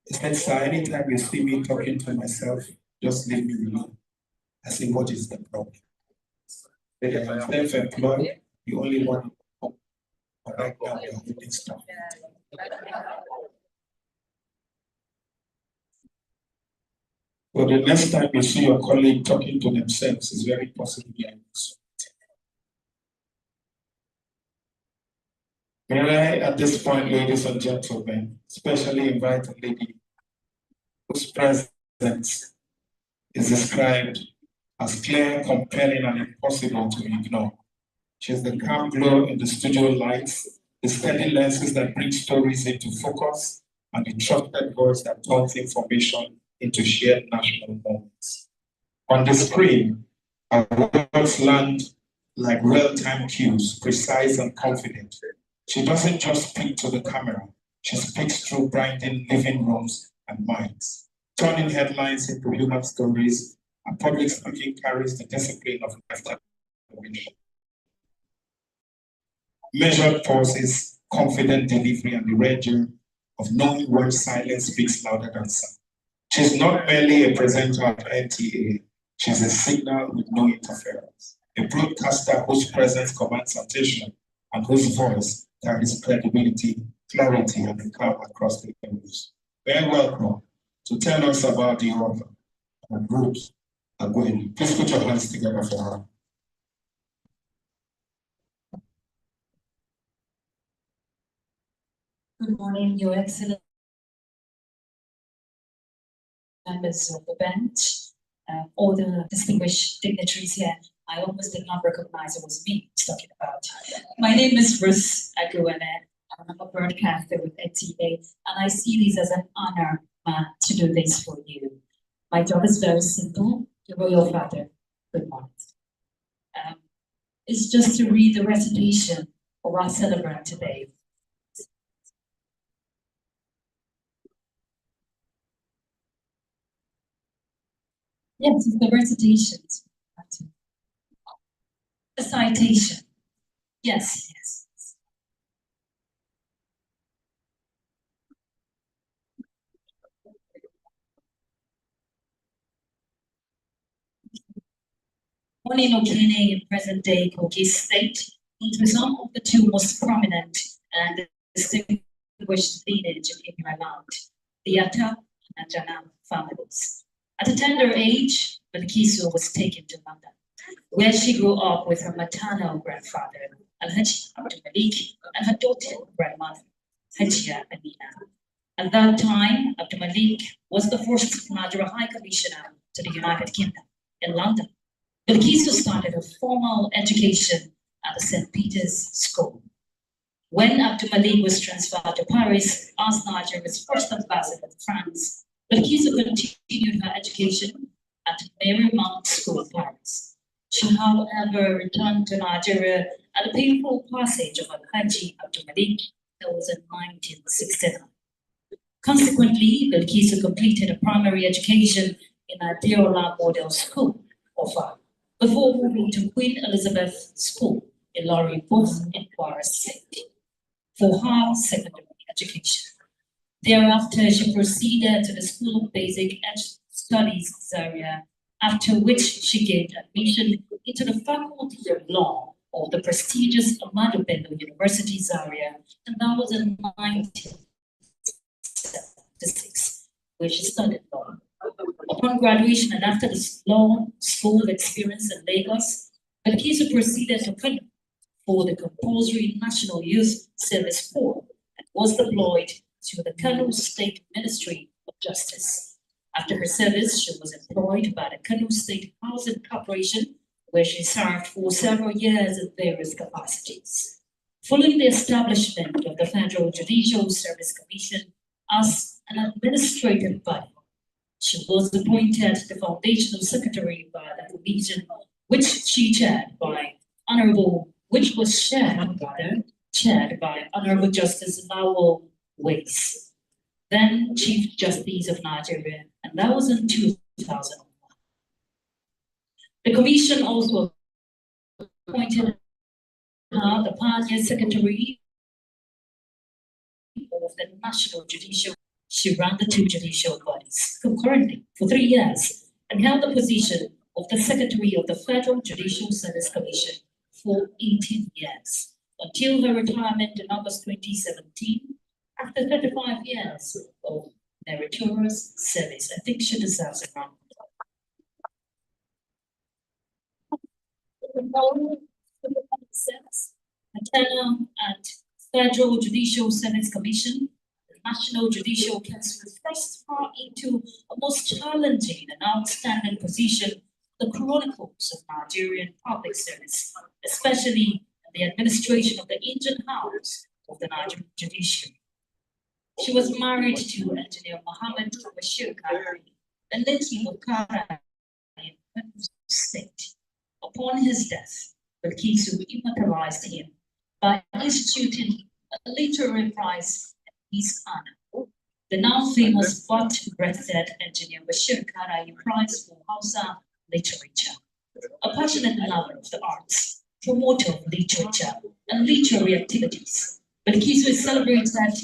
He said, sir, anytime you see me talking to myself, just leave me alone. I said, what is the problem? They are self-employed, the only one who but right now they are holding stuff. Well, the next time you see your colleague talking to themselves, it's very possible they are this. May I, at this point, ladies and gentlemen, especially invite a lady whose presence is described as clear, compelling, and impossible to ignore. She's the calm glow in the studio lights, the steady lenses that bring stories into focus, and the trusted voice that turns information into shared national moments. On the screen, our words land like real-time cues, precise and confident. She doesn't just speak to the camera, she speaks through blinding living rooms and minds, turning headlines into human stories, and public speaking carries the discipline of lifetime television. Measured pauses, confident delivery, and the rare joy of knowing when silence speaks louder than sound. She's not merely a presenter at NTA, she's a signal with no interference, a broadcaster whose presence commands attention and whose voice carries credibility, clarity, and calm across the campus. Very welcome to tell us about the author and groups are going. Please put your hands together for her. Good morning, Your Excellency, members of the bench, all the distinguished dignitaries here. I almost did not recognize it was me talking about. My name is Ruth Aguene. I'm a broadcaster with NTA, and I see this as an honor to do this for you. My job is very simple. Your Royal Father, good morning. It's just to read the recitation for our celebrant today. Yes, it's the recitations. The citation. Yes, yes. Born in Okene in present-day Kogi State, it was one of the two most prominent and distinguished lineage in my land, the Atta and Jana families. At a tender age, Bilkisu was taken to London, where she grew up with her maternal grandfather, Alhaji Abdul Malik, and her daughter grandmother, Hajia Amina. At that time, Abdul Malik was the first Nigeria High Commissioner to the United Kingdom in London. Bilkisu started a formal education at the St. Peter's School. When Abdul Malik was transferred to Paris as Nigeria's first ambassador to France, Bilkisu continued her education at Marymount School, Paris. She, however, returned to Nigeria at the painful passage of Alhaji Abdul Malik that was in 1969. Consequently, Bilkisu completed a primary education in Adeola Model School, Ofa, before moving to Queen Elizabeth School in Lorry, both in Kwara State, for her secondary education. Thereafter, she proceeded to the School of Basic Studies, Zaria, after which she gained admission into the Faculty of Law of the prestigious Ahmadu Bello University Zaria in 1996, where she studied law. Upon graduation and after the law school experience in Lagos, Bilkisu proceeded to Kano for the compulsory National Youth Service Corps and was deployed to the Kano State Ministry of Justice. After her service, she was employed by the Kano State Housing Corporation, where she served for several years in various capacities. Following the establishment of the Federal Judicial Service Commission as an administrative body, she was appointed the Foundational Secretary by the Commission, which was chaired by Honorable Justice Lawal Weiss, then Chief Justice of Nigeria, and that was in 2001. The Commission also appointed her the Pioneer Secretary of the National Judicial. She ran the two judicial bodies concurrently for 3 years and held the position of the Secretary of the Federal Judicial Service Commission for 18 years, until her retirement in August 2017, after 35 years of meritorious service. I think she deserves a round. The tenure at Federal Judicial Service Commission, the National Judicial Council thrust her into a most challenging and outstanding position, the chronicles of Nigerian public service, especially in the administration of the engine house of the Nigerian judiciary. She was married to Engineer Mohammed Bashir Kari, a native of Kara in Kano State. Upon his death, Bilkisu immortalized him by instituting a literary prize in his honor, the now famous but-breathed Engineer Bashir Kari Prize for Hausa Literature. A passionate lover of the arts, promoter of literature and literary activities, Bilkisu is celebrated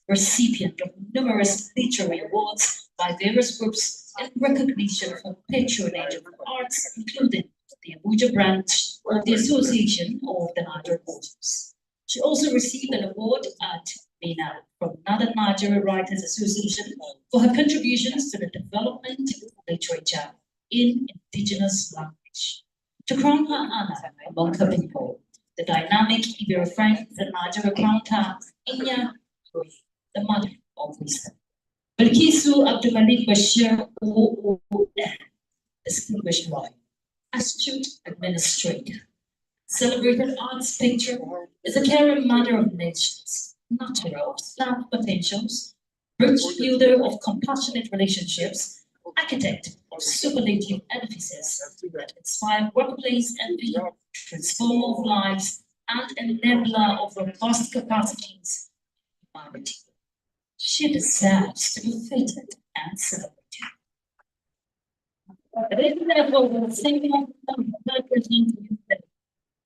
recipient of numerous literary awards by various groups in recognition for patronage of arts, including the Abuja branch of the Association of the Nigerian Authors. She also received an award at MENA from Northern Nigeria Writers Association for her contributions to the development of literature in indigenous language. To crown her honor among her people, the dynamic Ibero Frank the Nigeria crowned her Inya, the mother of wisdom. Bilkisu Abdulmalik Bashir OON, distinguished lawyer, astute administrator, celebrated arts painter, is a caring mother of nations, nurturer of staff potentials, bridge builder of compassionate relationships, architect of superlative edifices that inspire workplace envy, transformer of lives, and enabler of robust capacities in humanity. She deserves to be feted and celebrated. This level will single represent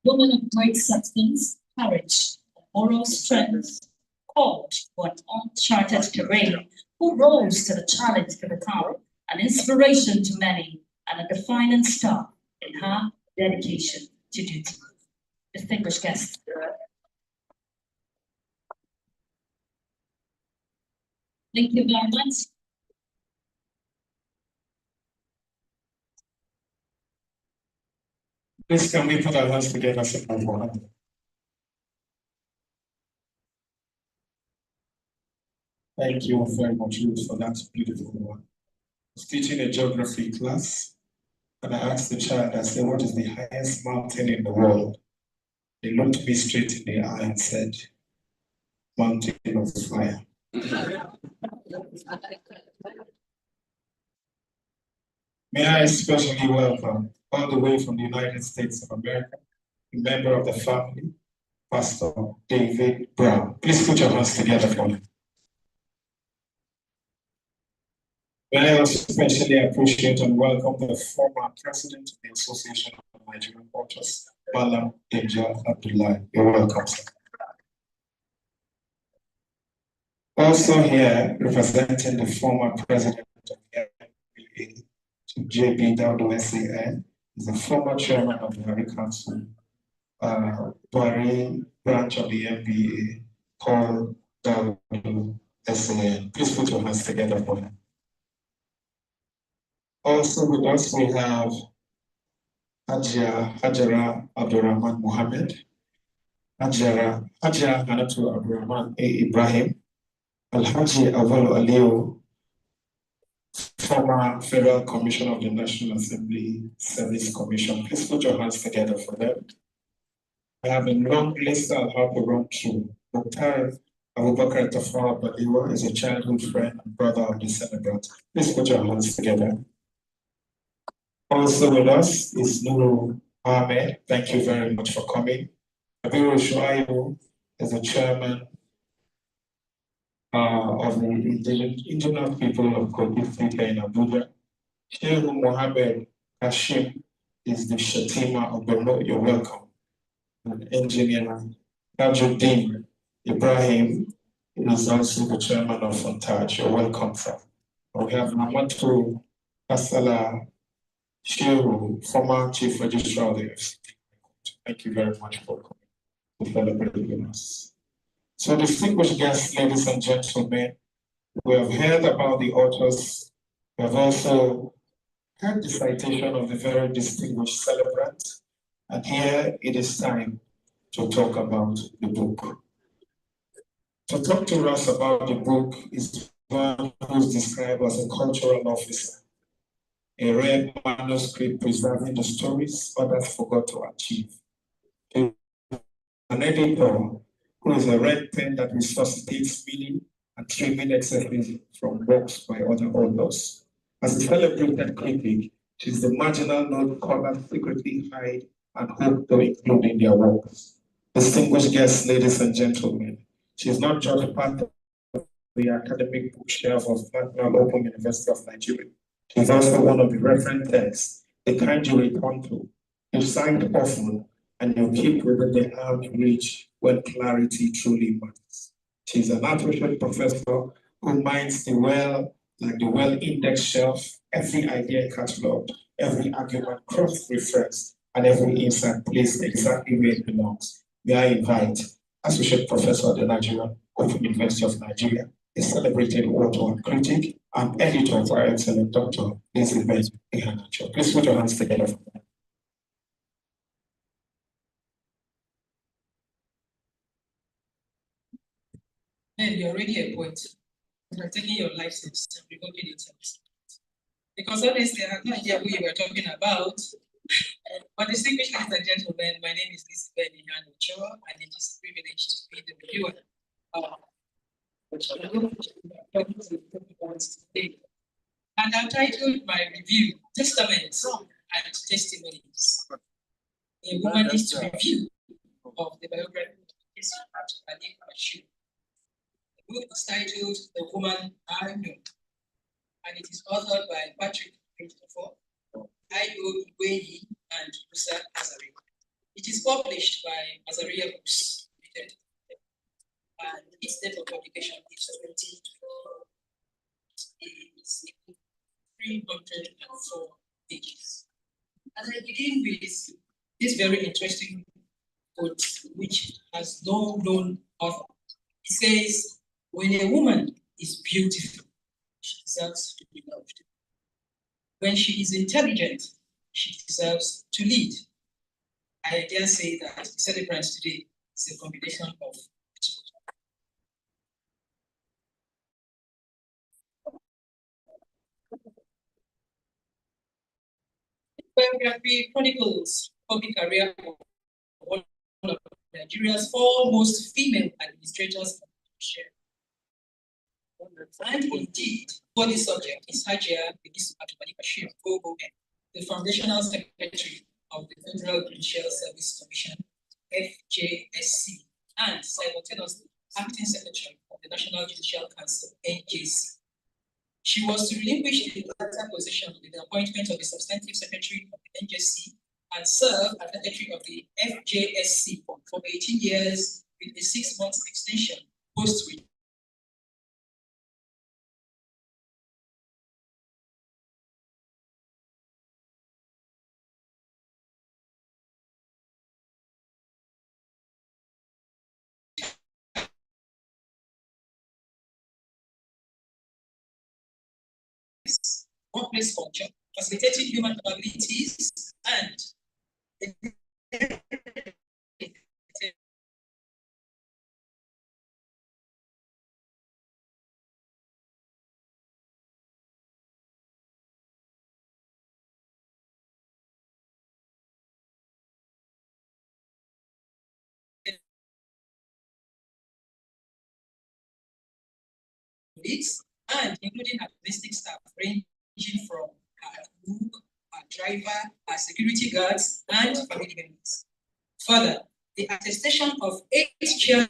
woman of great substance, courage, moral strength, called for an uncharted terrain, who rose to the challenge to become an inspiration to many and a defining star in her dedication to duty. Distinguished guests. Thank you very much. Please can we put our hands together for one? Thank you very much, Ruth, for that beautiful one. I was teaching a geography class, and I asked the child, I said, what is the highest mountain in the world? They looked me straight in the eye and said, Mountain of Fire. May I especially welcome, all the way from the United States of America, a member of the family, Pastor David Brown. Please put your hands together for me. May I also especially appreciate and welcome the former president of the Association of Nigerian Authors, Malam Deja Abdullahi. You're welcome, sir. Also here, representing the former president of the NBA, JB Daudu SAN. He's a former chairman of the Buhari Council, Buhari branch of the MBA, Paul Daudu SAN. Please put your hands together for him. Also with us, we have Hajara Abdurrahman Mohammed, Hajara Hanatu Abdurrahman A. Ibrahim, Alhaji Avalo Aliyu, former Federal Commissioner of the National Assembly Service Commission. Please put your hands together for them. I have a long list I'll have to run through. Mukhtar Abubakar Tafawa Baliwa is a childhood friend and brother of the celebrant. Please put your hands together. Also with us is Nuru Ahmed. Thank you very much for coming. Abiru Shuaibu is the chairman of the indigenous people of Kogi State in Abuja. Sheikh Mohammed Hashim is the Shatima of Borno. You're welcome. And engineer Tajuddin Ibrahim is also the chairman of Fontage. You're welcome, sir. We have Ramatu Kasala Shehu, former chief registrar of the FCT. Thank you very much for coming to celebrate with us. So, distinguished guests, ladies and gentlemen, we have heard about the authors. We have also heard the citation of the very distinguished celebrant. And here it is time to talk about the book. To talk to us about the book is one who is described as a cultural officer, a rare manuscript preserving the stories others forgot to achieve. An editor who is a red pen that resuscitates meaning and trimming excesses from works by other authors. As a celebrated critic, she is the marginal note scholars secretly hide and hope to include in their works. Distinguished guests, ladies and gentlemen, she is not just part of the academic bookshelf of National Open University of Nigeria. She is also one of the reference texts, the kind you return to. You cite often, and you keep within the arm's reach when clarity truly matters. She's an associate professor who minds the well, like the well-indexed shelf, every idea cataloged, every argument cross-referenced, and every insight placed exactly where it belongs. May I invite Associate Professor of the Nigerian Open University of Nigeria, a celebrated author and critic, and editor of our excellent Dr. Elizabeth Ihanacho. Please put your hands together for that. And you're already a poet. You're taking your license and revoking it. Because honestly, I have no idea who you were talking about. But distinguished ladies and gentlemen, my name is Elizabeth Ihanacho, and it is a privilege to be the reviewer. And I've titled my review Testaments and Testimonies, a womanist review of the biography of Adi Ashu. The book is titled The Woman I Know, and it is authored by Patrick Christopher, Ayo Igweyi, and Musa Azaria. It is published by Azaria Books Limited, and its date of publication is 2024. It's 304 pages. As I begin with this very interesting quote, which has no known author, it says, "When a woman is beautiful, she deserves to be loved. When she is intelligent, she deserves to lead." I dare say that the celebrant today is a combination of two. Biography chronicles public career of one of Nigeria's foremost female administrators. And indeed, for this subject is Hajia Bashir, the foundational secretary of the Federal Judicial Service Commission, FJSC, and simultaneously acting secretary of the National Judicial Council, NJC. She was to relinquish the latter position with the appointment of the substantive secretary of the NJC and serve as secretary of the FJSC for 18 years with a 6-month extension post awareness, workplace culture, facilitating human capabilities, and colleagues, and including artistic staff ranging from cook, driver, security guards, and family members. Further, the attestation of 8 chairmen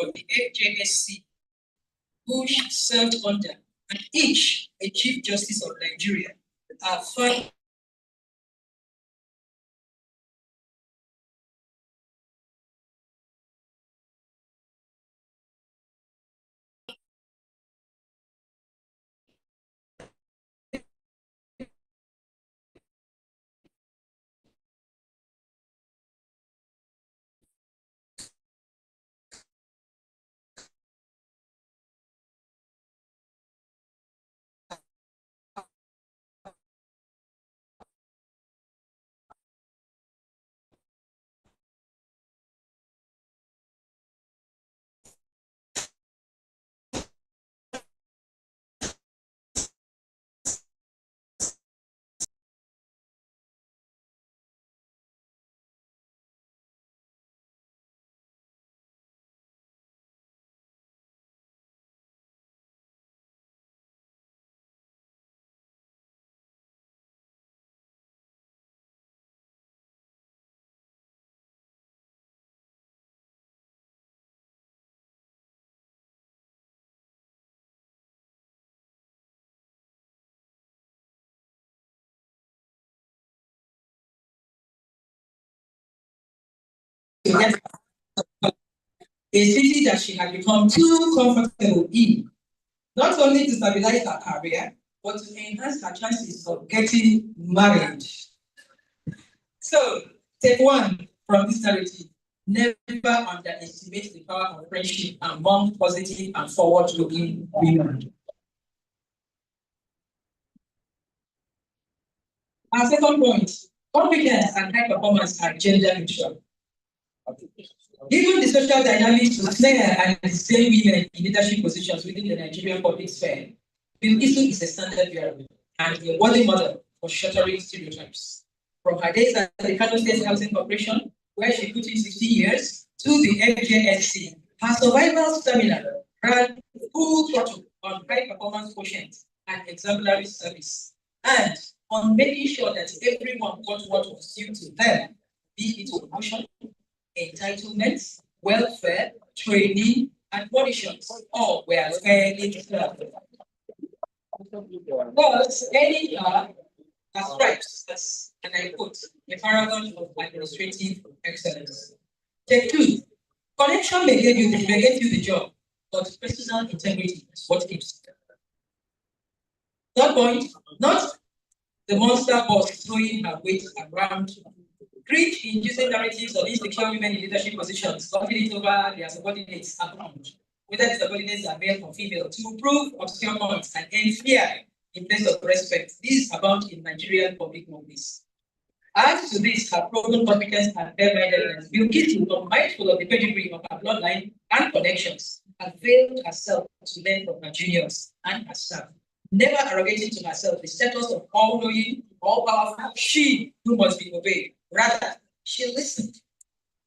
of the FJSC, who served under, and each a Chief Justice of Nigeria, are further a city that she had become too comfortable in, not only to stabilize her career, but to enhance her chances of getting married. So, take one from this narrative: never underestimate the power of friendship among positive and forward-looking women. Our second point: competence and high performance are gender neutral. Given the social dynamics to snare and display women in leadership positions within the Nigerian public sphere, Bilkisu is a standard bearer and a worthy model for shattering stereotypes. From her days at the Kano State Housing Corporation, where she put in 60 years, to the FJSC, her survival stamina ran full throttle on high performance quotient and exemplary service, and on making sure that everyone got what was due to them, be it promotion, entitlements, welfare, training, and conditions, all were fairly deserved. Thus, any ascribes as, and I quote, a paragon of administrative excellence. Take 2. Connection may get you the job, but personal integrity is what keeps it. Third point: not the monster boss throwing her weight around, rich in using narratives of insecure women in leadership positions, lording it over their subordinates around, whether the subordinates are male or female, to prove obscure points and end fear in place of respect. These abound in Nigerian public movies. Add to this her proven competence and fair-mindedness, Bilkisu, mindful of the pedigree of her bloodline and connections, availed herself to learn from her juniors and her staff, never arrogating to herself the status of all-knowing, all-powerful, she who must be obeyed. Rather, she listened,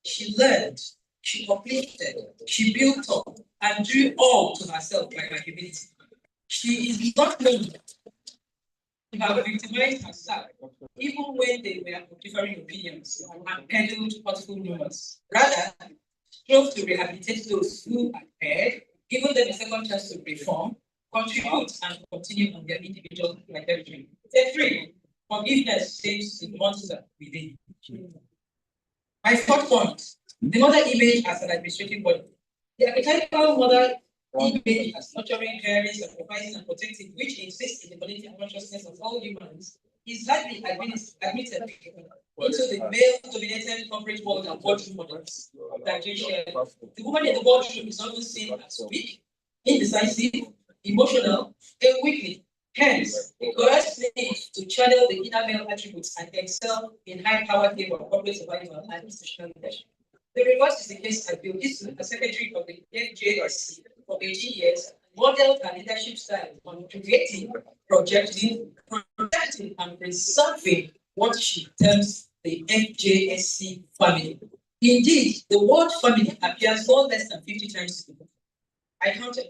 she learned, she uplifted, she built up, and drew all to herself by her humility. She is not known to have victimized herself, even when they were of differing opinions and peddled hurtful rumors. Rather, strove to rehabilitate those who had erred, giving them a second chance to reform, contribute, and continue on their individual trajectory. Step 3. Forgiveness saves the monster within. My fourth point: the mother image as an administrative body. The archetypal mother image as nurturing, caring, sacrificing, and protecting, which exists in the collective consciousness of all humans, is likely admitted into the male-dominated corporate world and boardroom models that Jane shared. The woman in the boardroom is often seen as weak, indecisive, emotional, and weakly, Hence, the courage need to channel the inner male attributes and excel in high-powered labor, corporate survival, and institutional leadership. The reverse is the case at Bill Gibson, a secretary of the FJSC for 18 years, modeled her leadership style on creating, projecting, and preserving what she terms the FJSC family. Indeed, the word family appears no less than 50 times in the book. I counted.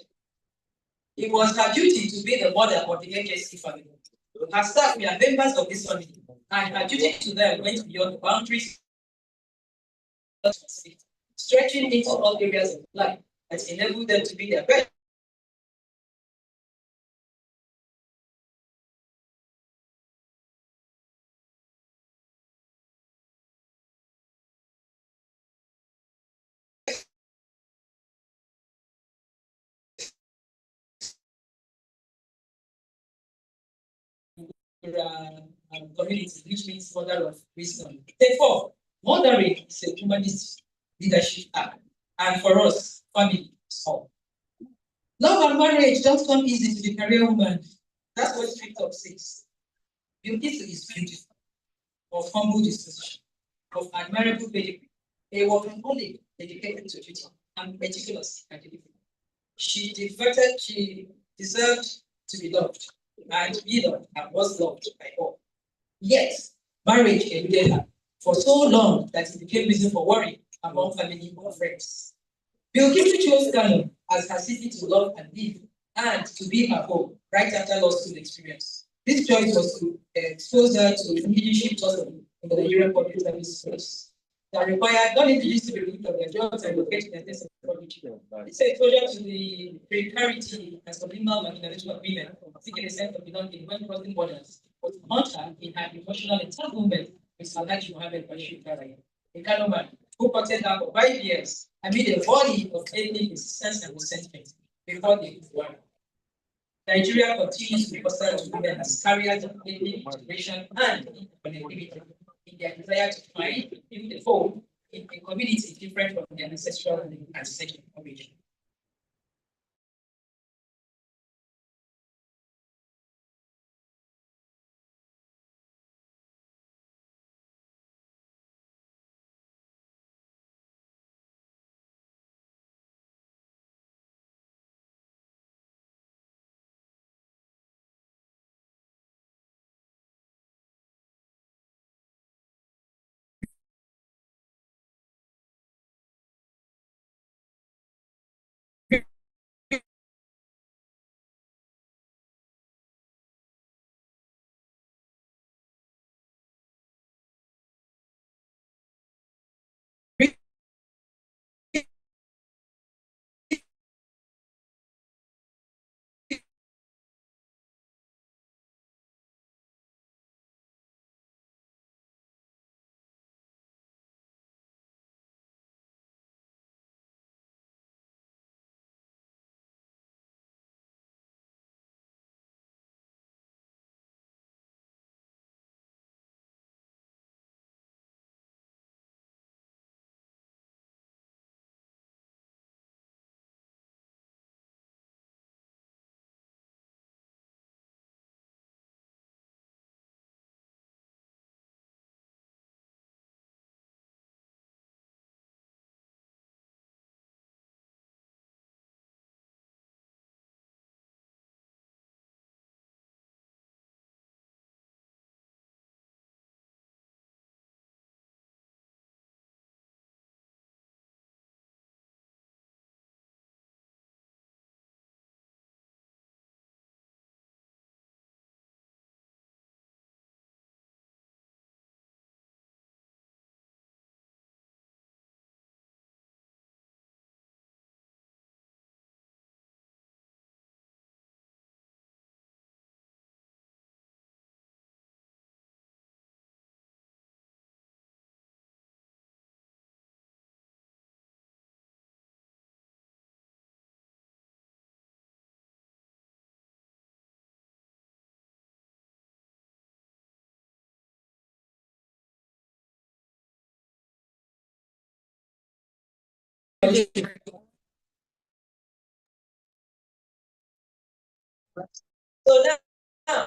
It was her duty to be the mother of the FJSC family. Her staff were members of this family, and her duty to them went beyond the boundaries, stretching into all areas of life that enabled them to be their best. Community, which means mother of wisdom. Therefore, mothering is a humanist leadership act, and for us, family is all. Love and marriage don't come easy to the career woman. That's what Street Talk says. Beautiful is beautiful, of humble disposition, of admirable pedigree, a workaholic dedicated to duty, and meticulous and delivery. She deserved to be loved, and be loved, and was loved by all. Yet, marriage eluded her for so long that it became reason for worry among family or friends. Bill Gibson chose Kano as her city to love and live, and to be her home right after law school experience. This choice was to expose her to leadership tussle in the Nigerian public service space that required non-indigenous to be relieved of their jobs and locate their test technology. This exposure to the precarity and subliminal marginalization of women seeking a sense of belonging when crossing borders was haunted in her emotional entanglement with Alhaji Mohammed Bashir Karaye, a Kano man who protected her for 5 years amid a volley of ethnic resistance and resentment before the war. Nigeria continues to be hostile to women as carriers of ethnic integration and connectivity in their desire to find even a home in a community different from their ancestral and sexual origin. So Society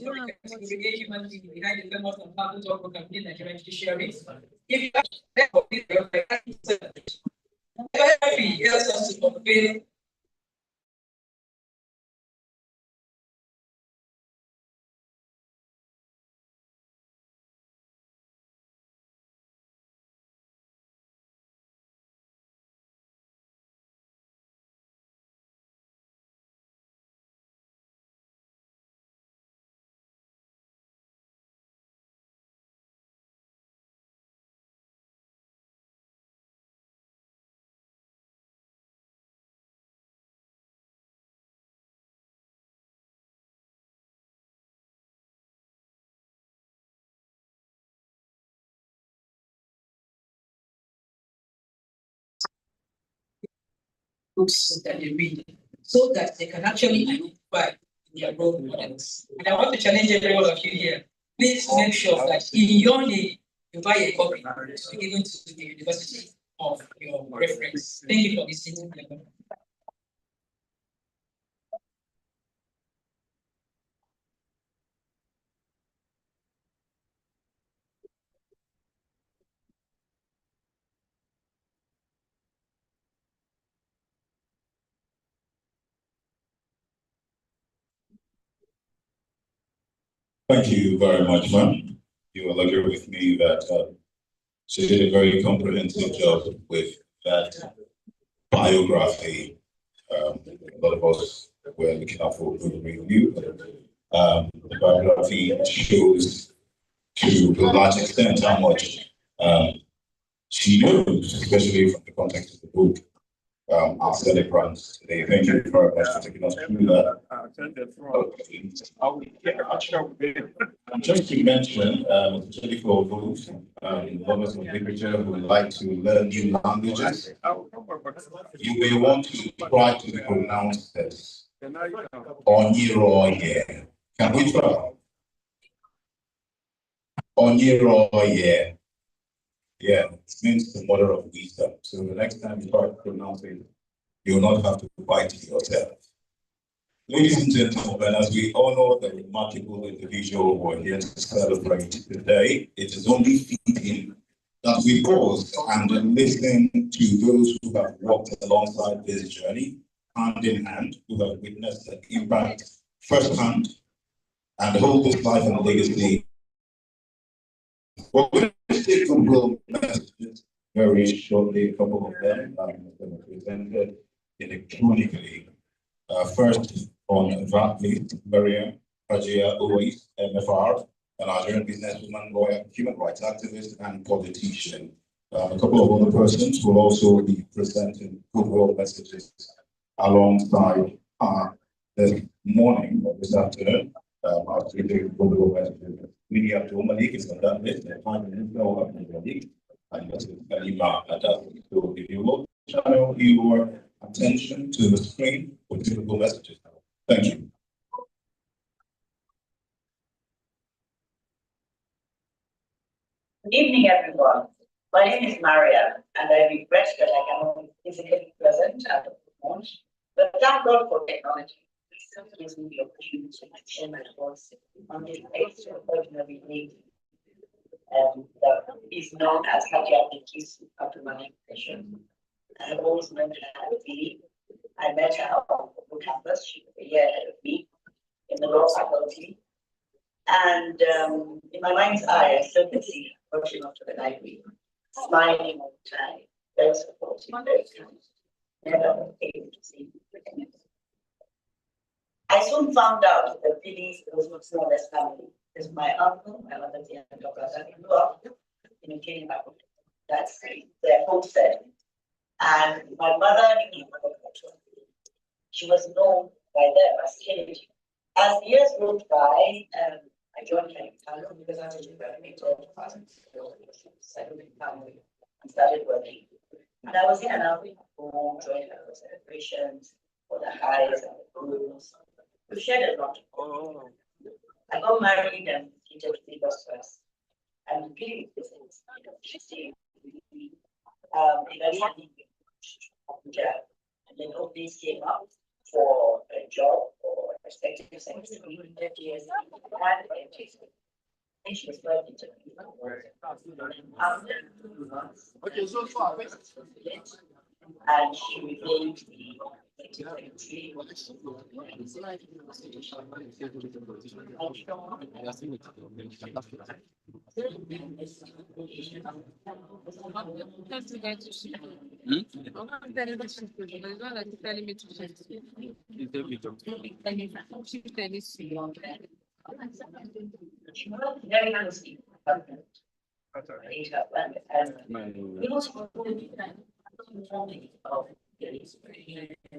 for segregate human beings behind the framework of Bible talk for campaign Nigerian judiciary. If you have every else has to fulfill books that they read so that they can actually identify their role models. And I want to challenge every one of you here. Please make sure that in your name you buy a copy to be given to the university of your reference. Thank you for listening. Thank you very much, ma'am. You will agree with me that she did a very comprehensive job with that biography. A lot of us were looking out for a good review. The biography shows to a large extent how much she knows, especially from the context of the book. Our celebrants today. Thank you very much for taking us through that. Just to mention, especially for those lovers of literature who would like to learn new languages, you may want to try to pronounce this. Onyiroye. Can we try? Onyiroye. Yeah, it means the mother of wisdom. So the next time you try to pronounce it, you will not have to bite it yourself. Ladies and gentlemen, as we honor the remarkable individual who are here to celebrate today, it is only fitting that we pause and listen to those who have walked alongside this journey, hand in hand, who have witnessed the impact firsthand, and hold this life and legacy. We're going to take goodwill messages very shortly, a couple of them are presented electronically. First, on that list, Maria Hajia Owais, MFR, an Nigerian businesswoman, lawyer, human rights activist, and politician. A couple of other persons will also be presenting goodwill messages alongside this morning or this afternoon. I'll take goodwill messages. Winnie Abdul Malik is on that list, and Prime Minister Abdul Malik, and Mrs. Kalima Adasi. So if you will channel your attention to the screen for goodwill messages. Thank you. Good evening, everyone. My name is Maria, and I regret that I cannot be physically present at the launch, but thank God for technology. This gives me the opportunity to share my thoughts on this extraordinary lady that is known as Hajia Abdul session. I have always known her as Lee. I met her on the campus. She was a year ahead of me in the law faculty. And in my mind's eye, I still can see her rushing up to the library, smiling all the time, very supportive, very kind, never able to see me. I soon found out that Billy was not more or less family. Because my uncle, my mother's young daughter, grew up in Kenya. That's their homestead. And my mother knew she was known by them as Kennedy. As the years went by, I joined Kennedy because I was very family and started working. And I was in and out home, joined her celebrations for the highs and the lows. We shared a lot. I got married and he took the bus first. And really, she stayed with me eventually Abuja, and then all these came up for a job or respective sectors. And she was working to Okay, so far. and she remained the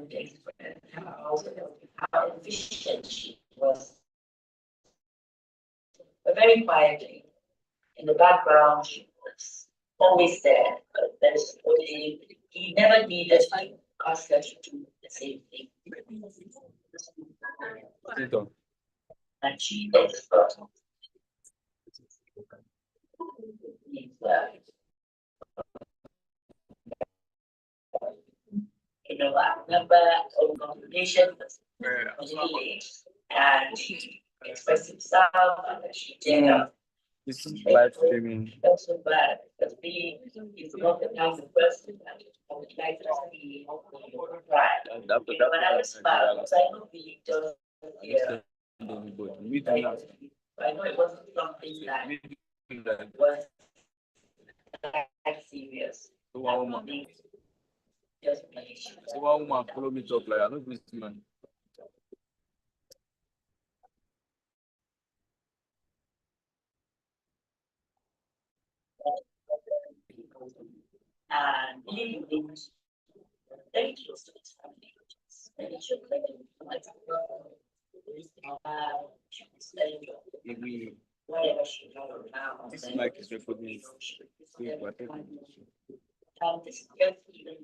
very closely. How efficient she was. But very quietly, in the background, she was always there. But there's only, he never needed to ask her to do the same thing. And she is I remember a conversation was a little late and he expressed himself and she did this is live streaming. felt so bad because me is not the kind of person that I would like to see cry. When I was smart, because I know the does here. I know it wasn't something that was that serious. Just So one woman follow me top like I don't this man. and living things very close to his family. And it should let him Maybe whatever she knows now. this mic is recording. This is just even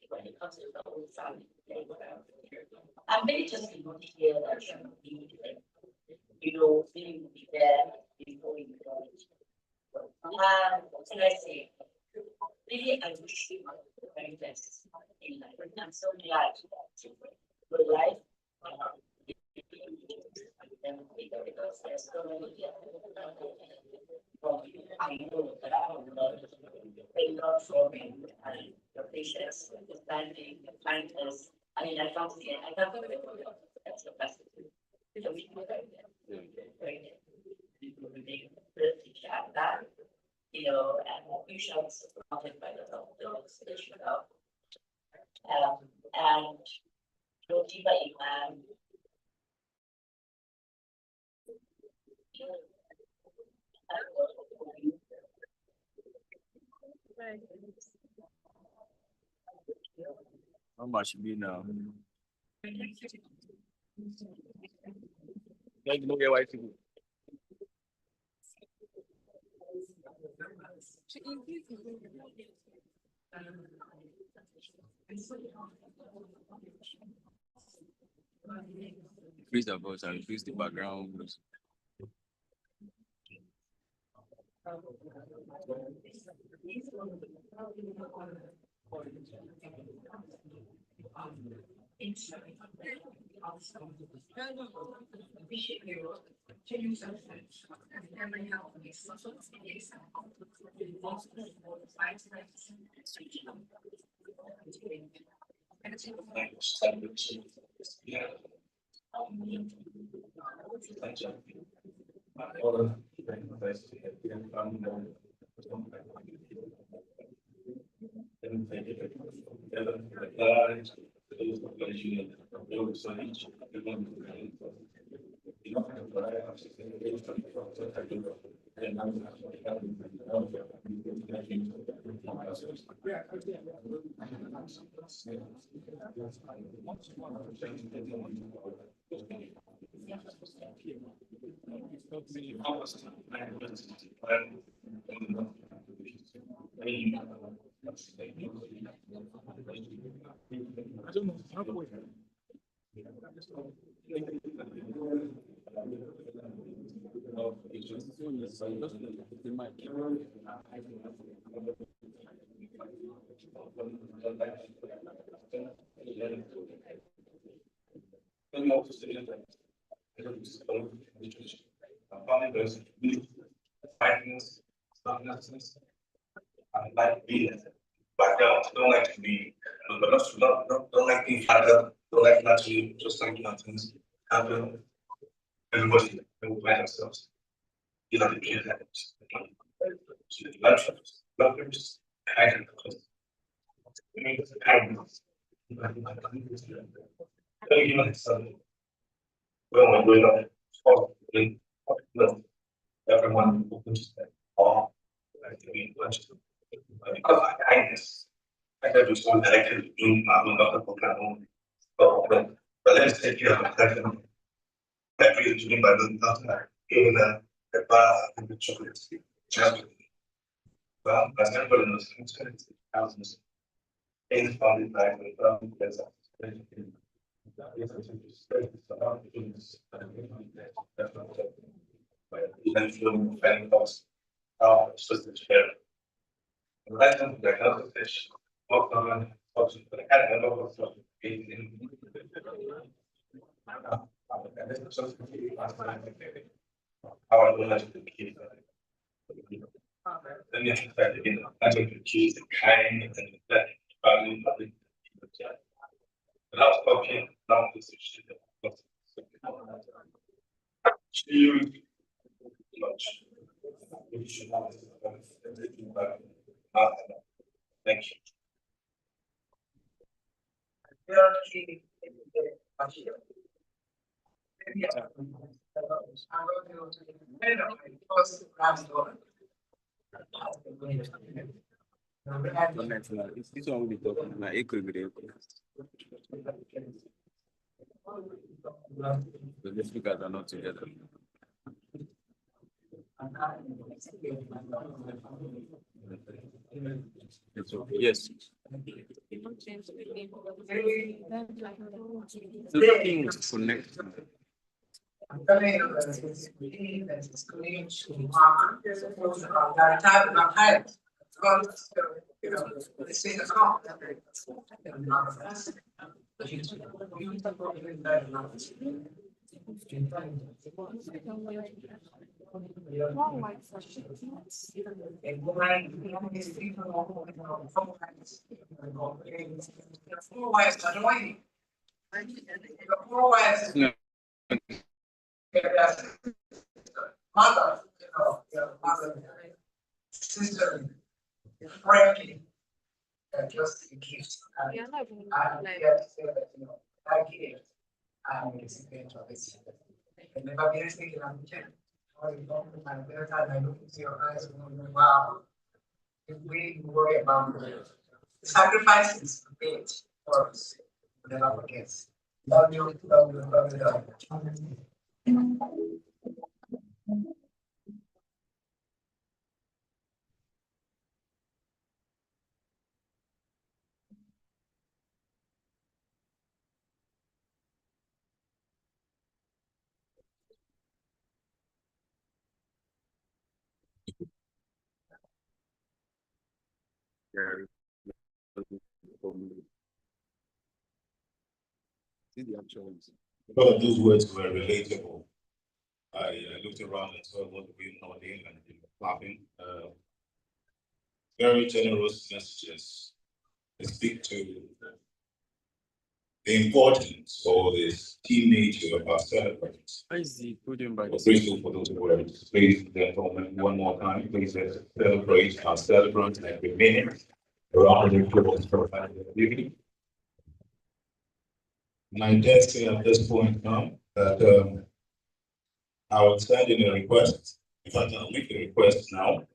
when it comes to the whole family. I'm very just to hear that she would be, being there before you go. What can I say? Really, I wish you the very best in life. I'm so glad that your life, because there's so many I know that I will love thank God for me and your patience, understanding, your kindness. I mean, I can't see it. I can't believe it. That's the best. That, and you shall be surrounded by the love of those that you love. And Roti by Imam. How much be now? Like no get white people. Increase the voice and increase the background. I like being background, don't like to be, but don't like being harder, don't like not to just like nothing's happen. Everybody will find themselves. You know, the kid happens. Lovers, I can well, we're not, everyone will just all, I think, because I kindness. I have to start that I could do my own own. But let's take care of that. That reason to by the doctor, even the bar and the chocolates. Just well, I never in those thousands. Things founded by the there's supposed to share. The right hand, the other fish, walk on, function for the cat, and over from how I will let you keep then you have to, I think the keys, the kind and that value of the without copying, now this is thank you. This one will be talking about equal. The speakers are not together. Yes. The thing is connect. Mother, mother, sister, friend, just a gift. And here to say that, that gift, I'm a recipient of it. And never be anything in a or you don't put my better time, I look into your eyes and go, wow. If we worry about the sacrifices made for us, we'll never forget. Love you, love you, love you, love you. All of those words were relatable. I looked around and saw what we were nodding and clapping. Very generous messages. They speak to the importance or this team nature of our celebrations. Why is the podium by the grateful for those words. Ladies and gentlemen, one more time, please let's celebrate our celebrants every minute. Around the applause for activity. And I dare say at this point now that I will send in a request. In fact, I'll make a request now.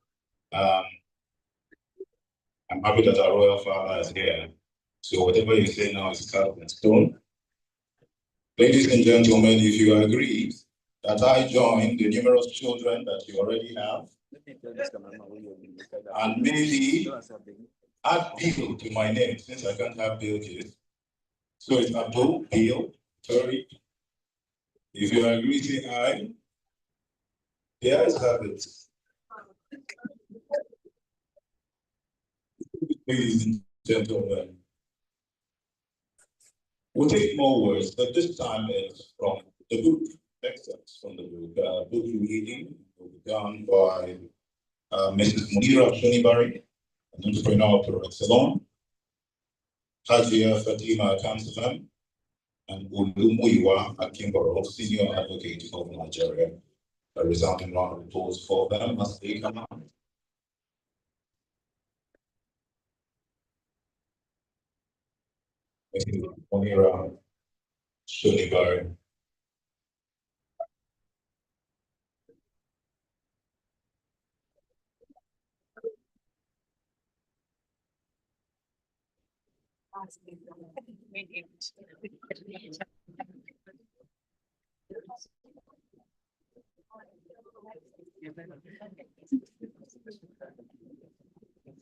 I'm happy that our royal father is here. So whatever you say now is carved in stone. Ladies and gentlemen, if you agree that I join the numerous children that you already have, and maybe add Bill to my name since I can't have Bill kids. So it's Abdul, Bill, Tori. If you agree, say aye. The ayes have it. Ladies and gentlemen, we'll take more words, but this time it's from the book, excerpts from the book reading will be done by Mrs. Munira Shonibari, an entrepreneur par excellence, Hajia Fatima Kansalam, and Olumuyiwa Akimboro, senior advocate of Nigeria. A resounding round of applause for them as they come out. Munira Shonibari.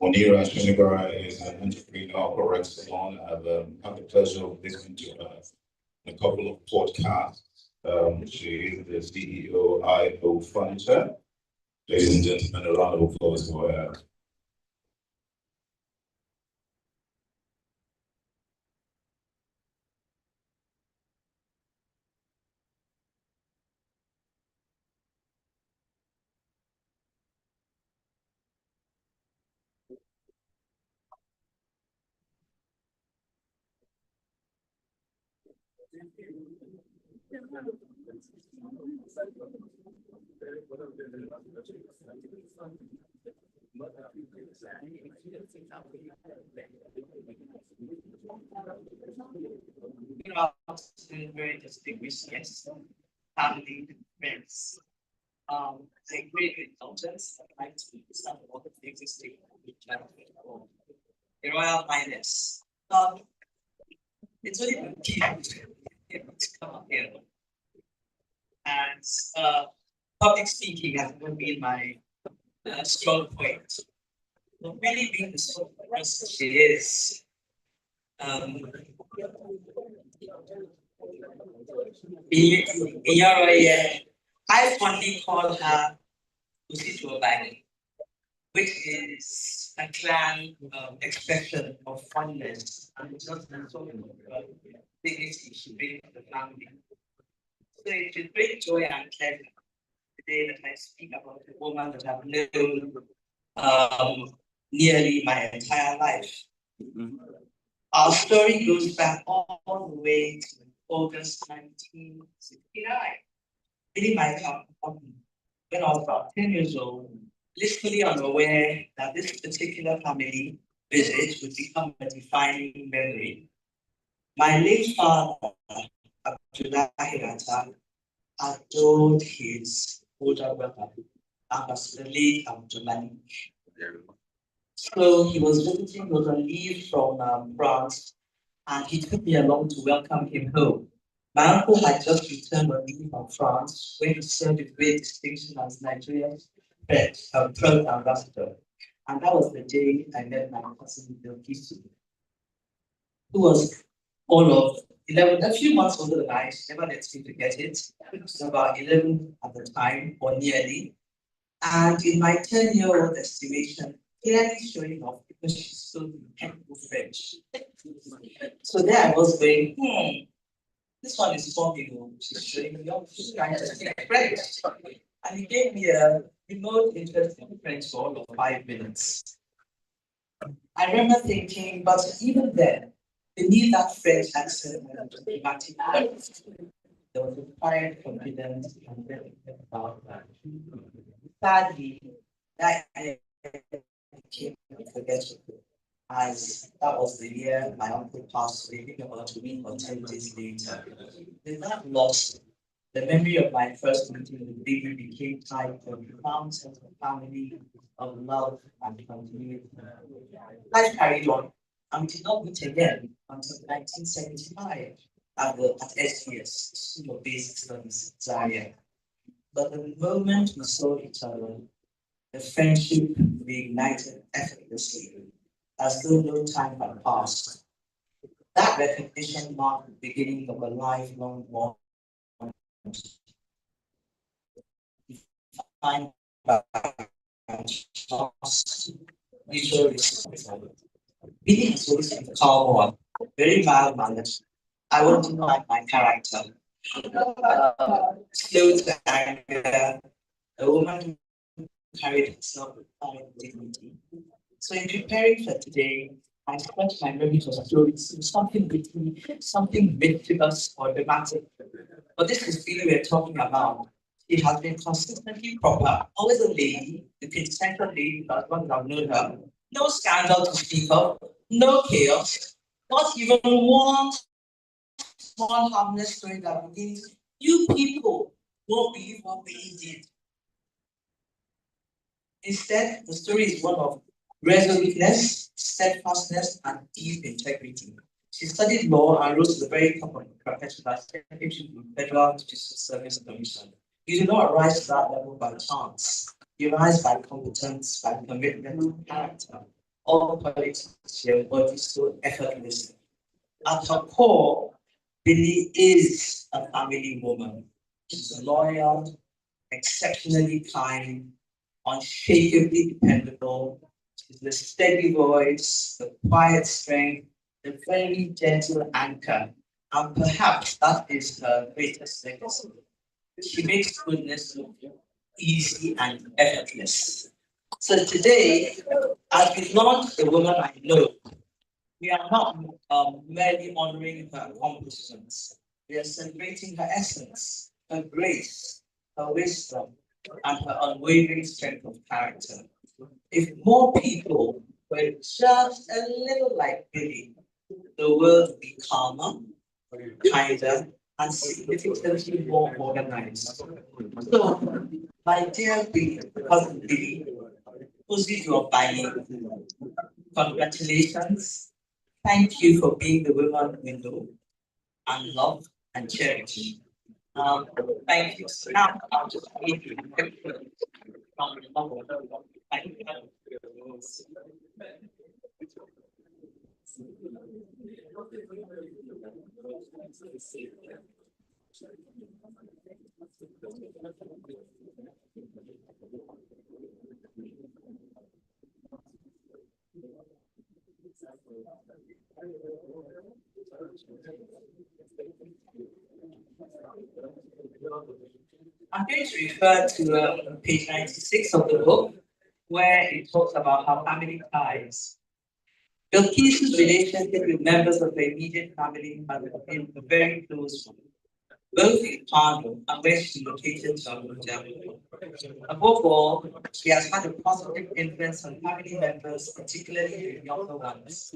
Munira Shonibari is an entrepreneur par excellence. I've had the pleasure of listening to her in a couple of podcasts. She is the CEO of IO Furniture. Ladies and gentlemen, a round of applause for her. Very distinguished guests, family, friends. A great indulgence. I'd like to start all the existing Your Royal Highness. It's really been key to come up here. And public speaking has never been my strong point. But really being the sort of person she is. I fondly call her Usito Bani, which is a clan expression of fondness and just sort of dignity she brings to the family. So it's with great joy and pleasure today that I speak about a woman that I've known nearly my entire life. Our story goes back all the way to August 1969. Really my child, when I was about 10 years old, blissfully unaware that this particular family visit would become a defining memory. My late father, Abdullah Hirata, adored his older brother, Ambassador Late Abdullah. So he was visiting, he was on leave from France, and he took me along to welcome him home. My uncle had just returned on leave from France, where he served with great distinction as Nigeria's third ambassador. And that was the day I met my cousin Bilkisu, who was all of 11, a few months older than I. She never lets me forget it. She was about 11 at the time, or nearly. And in my 10-year-old estimation, clearly showing off because she spoke impeccable French. So there I was going, this one is formidable. She's showing me off. She's trying to speak French. And he gave me a remote interest in French for all of 5 minutes. I remember thinking, but even then, beneath that French accent and dramatic voice, there was a quiet confidence and very about that. Sadly, that became unforgettable, as that was the year my uncle passed away, about a week or 10 days later. With that loss, the memory of my first meeting with baby became tied to a profound sense of family, of love, and continuity. Life carried on, and we did not meet again until 1975 at SGS, School of Basic Studies, Zaria. But the moment we saw each other, the friendship reignited effortlessly, as though no time had passed. That recognition marked the beginning of a lifelong bond. Defined by trust, mutual respect, Billy has always been a calm one, very mild mannered. I wouldn't like my character. Slow to anger, a woman who carried herself with pride and dignity. So in preparing for today, I scratched my memory for stories, something witty, something mischievous or dramatic. But this is really we're talking about. She has been consistently proper, always a lady, the quintessential lady that one have known her. No scandal to speak of, no chaos, not even one small harmless story that begins, you people won't believe what we did. Instead, the story is one of resoluteness, steadfastness, and deep integrity. She studied law and rose to the very top of the profession as secretary to the Federal Judicial Service Commission. You do not rise to that level by chance. You rise by competence, by commitment, and character. All qualities she embodies so effortlessly. At her core, Billy is a family woman. She's loyal, exceptionally kind, unshakably dependable. She's the steady voice, the quiet strength, the very gentle anchor. And perhaps that is her greatest legacy. She makes goodness look easy and effortless. So today, as we launch The Woman I Know, we are not merely honoring her accomplishments. We are celebrating her essence, her grace, her wisdom, and her unwavering strength of character. If more people were just a little like Billy, the world would be calmer, kinder, and significantly more organized. So, my dear Billy, cousin Billy, who's your buying? Congratulations. Thank you for being the woman we know and love and cherish. Thank you. So now I'll just read you a quick quote from the novel. Thank you. I'm going to refer to page 96 of the book, where it talks about how family ties. Bilquis's relationship with members of her immediate family has been a very close one, both in Kano and where she located to Abuja. Above all, she has had a positive influence on family members, particularly the younger ones.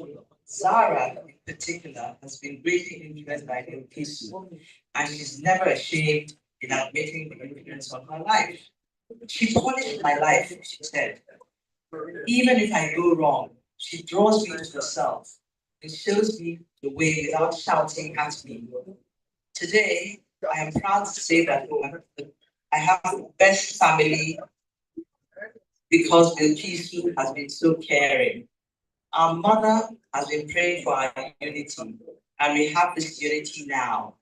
Zara, in particular, has been greatly influenced by Bilquisu, and she's never ashamed in admitting the influence on her life. She polished my life, she said. Even if I go wrong, she draws me to herself and shows me the way without shouting at me. Today, I am proud to say that I have the best family because Bilquisu has been so caring. Our mother has been praying for our unity, and we have this unity now.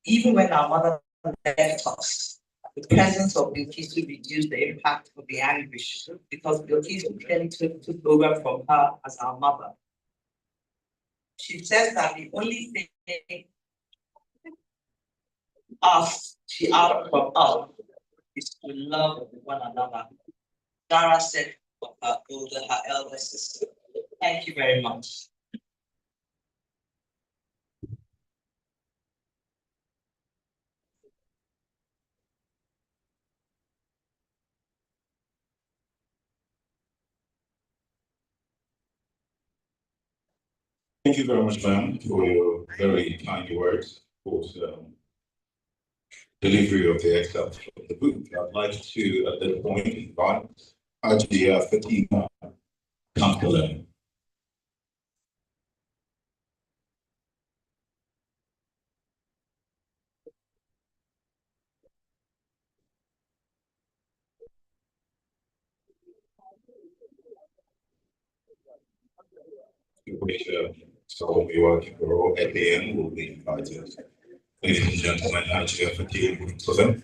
Even when our mother left us, the presence of Bilquisu reduced the impact of the anguish because Bilquisu clearly took over from her as our mother. She says that the only thing she asked from us is to love one another. Dara said of her elder sister. Thank you very much. Thank you very much, ma'am, for your very kind words, for delivery of the excerpt from the book. I'd like to, at this point, invite Ajia Fatima Kamkalan. Which so we working for at the end will be invited. Ladies and gentlemen, Ajia Fatima Kamkalan.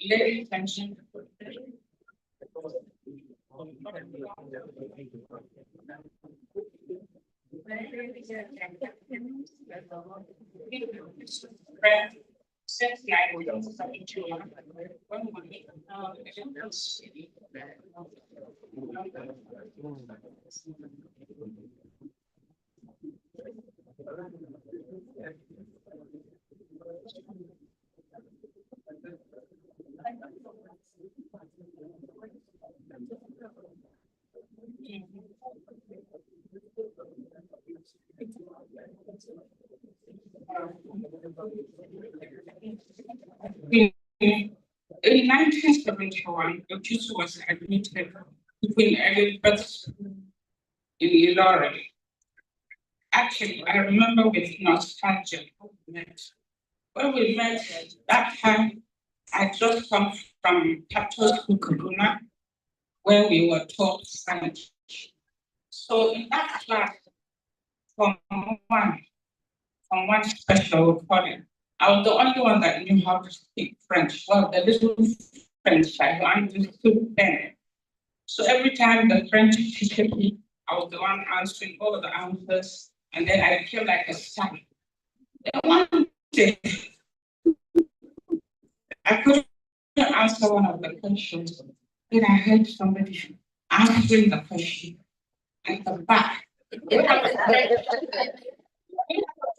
Ladies and gentlemen. Since I was something to in 1971, the truth was admitted between Elizabeth in Ilori. Actually, I remember with nostalgia when we met that time. I just come from Capital School Kaduna, where we were taught French. So in that class, from one special recording, I was the only one that knew how to speak French. Well, the little French I understood then. So every time the French teacher me, I was the one answering all of the answers, and then I became like a star. Then one day, I couldn't answer one of the questions. Then I heard somebody answering the question at the back.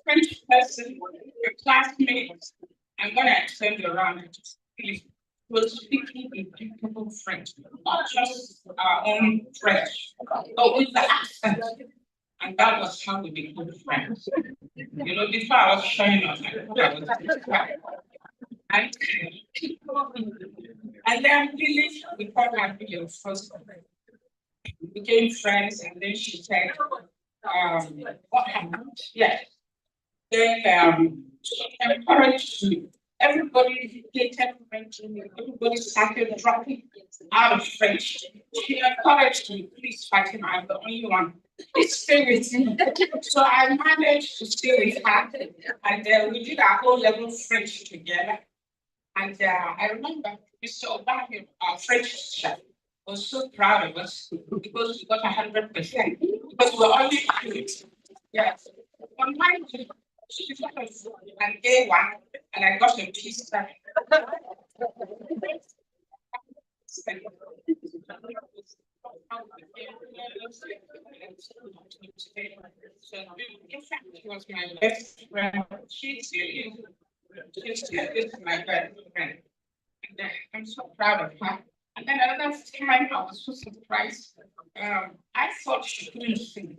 French person, a classmate, and when I turned around, he was speaking in beautiful French, not just our own French, but with the accent. And that was how we became friends. You know, before I was showing up, I thought I was and then really, we thought I'd be your first. We became friends, and then she said, what happened? Yes. Then she encouraged me. Everybody hated French, everybody started dropping out of French. She encouraged me, please, Fatima, I'm the only one. Please stay with me. So I managed to stay with her, and we did our whole level of French together. And I remember Mr. Obama, our French teacher, was so proud of us because we got 100%. Because we're only kids. Yes. On my she got an A1 and I got a P star. So in fact, she was my best friend. She's my best friend. And I'm so proud of her. And then another time I was so surprised. I thought she couldn't sing.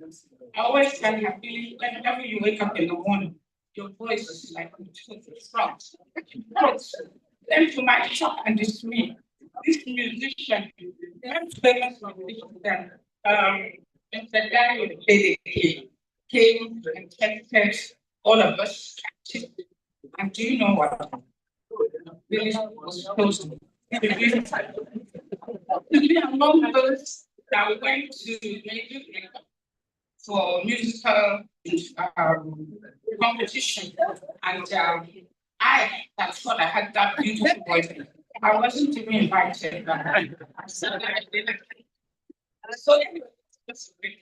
I always tell her, Billy, whenever you wake up in the morning, your voice is like to the front. Then to my shock and dismay, this musician, very famous musician, Mr. Daniel Bede came and tested all of us. And do you know what? Billy was supposed to be among those that went to Nigeria for musical competition. And I thought I had that beautiful voice. I wasn't even invited. So anyway, just and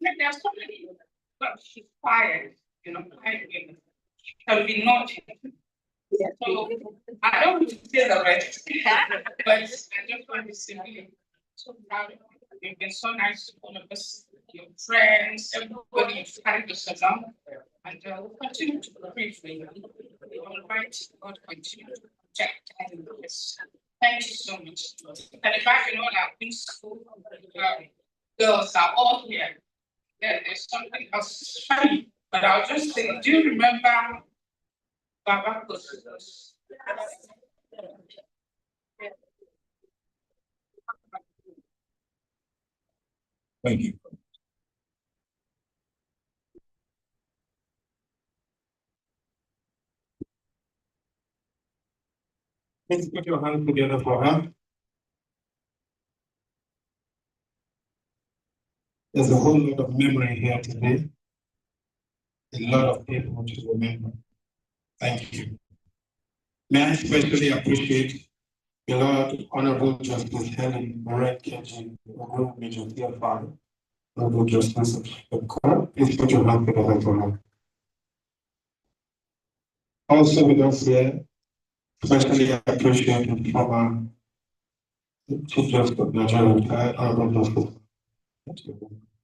then there are so many, but she's quiet, you know, quiet women. She can be naughty. So I don't want to say the rest, but I just want to say so proud of you. You've been so nice to all of us, your friends, everybody you've carried us along, and we'll continue to pray for you. We will invite God continue to protect and bless. Thank you so much. And if I can all our school girls are all here, there's something else funny, but I'll just say, do you remember Baba Kosudos? Thank you. Please put your hands together for her. There's a whole lot of memory here today. A lot of people to remember. Thank you. May I especially appreciate the Lord Honorable Justice Helen Moran Keji, Major TFR, Honorable Justice of the Court. Please put your hand together for her. Also with us here, especially appreciate former Chief Justice of Nigeria, retired Honorable Justice.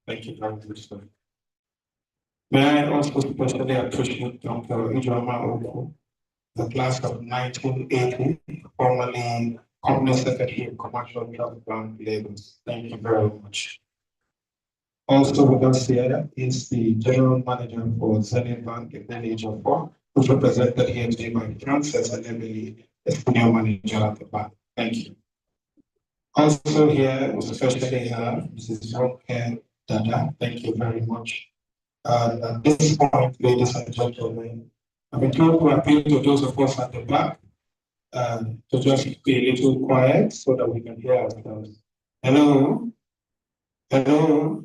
Thank you very much, sir. May I also especially appreciate Dr. Ijoma Oko, the class of 1980, formerly Company Secretary of Commercial Trust Bank, Lagos. Thank you very much. Also with us here is the General Manager for Zenith Bank in the age of 4, who's represented here today by Francis and Emily, the Senior Manager at the bank. Thank you. Also here, especially her, Mrs. Ronke Dada. Thank you very much. At this point, ladies and gentlemen, I've been told to appeal to those of us at the back to just be a little quiet so that we can hear ourselves. Hello? Hello?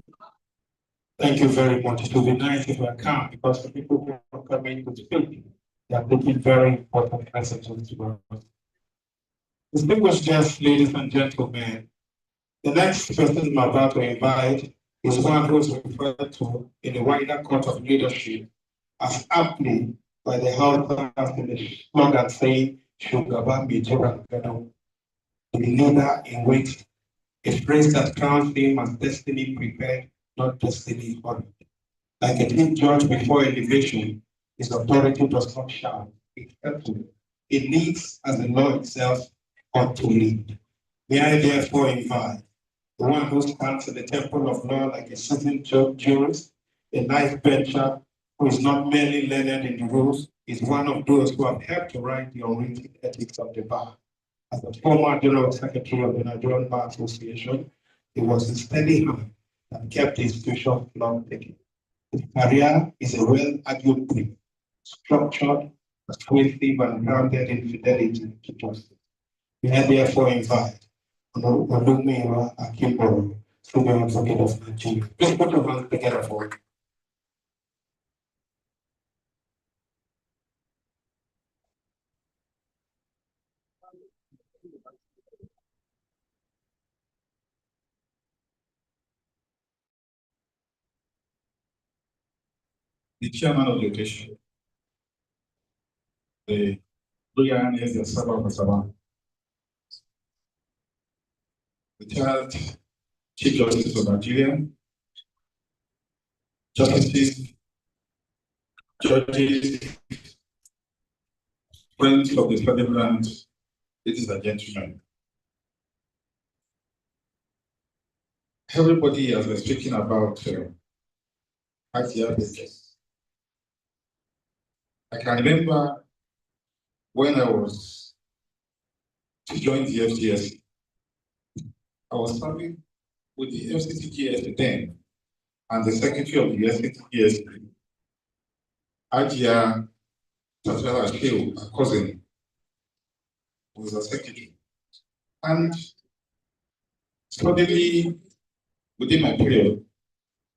Thank you very much. It would be nice if we are calm because the people who are coming to speak, they are taking very important messages to us. Distinguished guests, ladies and gentlemen, the next person I'm about to invite is one who is referred to in the wider court of leadership as aptly by the House in the slogan saying, Shugaba Mijora, the leader in waiting, a phrase that crowns him as destiny prepared, not destiny honored. Like a king judge before elevation, his authority does not shout, it leads as the law itself ought to lead. May I therefore invite the one who stands in the temple of law like a seasoned jurist, a nice bencher who is not merely learned in the rules, is one of those who have helped to write the unwritten ethics of the bar. As the former General Secretary of the Nigerian Bar Association, he was a steady hand that kept the institution long taking. His career is a well-argued brief, structured, persuasive, and grounded in fidelity to justice. May I therefore invite Olumiwa Akimboro, Senior Advocate of Nigeria. Please put your hands together for it. The chairman of the occasion, the Luyan is the Sabah of Sabah, the third Chief Justice of Nigeria, Justices, Judges, friends of the celebrant, ladies and gentlemen. Everybody has been speaking about ICR. I can remember when I was to join the FGS, I was serving with the FCTGS then, and the secretary of the FCTGS, Ajia Tatara Sheu, a cousin, was a secretary. And suddenly, within my period,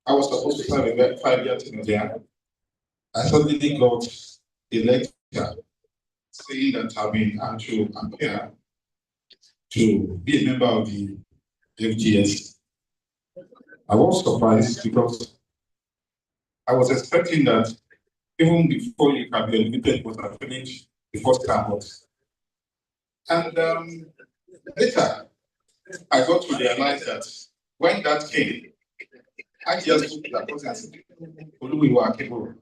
I was supposed to serve a 5-year tenure there. I suddenly got a letter saying that I've been asked to appear to be a member of the FGS. I was surprised because I was expecting that even before you can be admitted, was I finished the first campus. And later, I got to realize that when that came, I just looked at the person and said, Olumiwa Akimboro.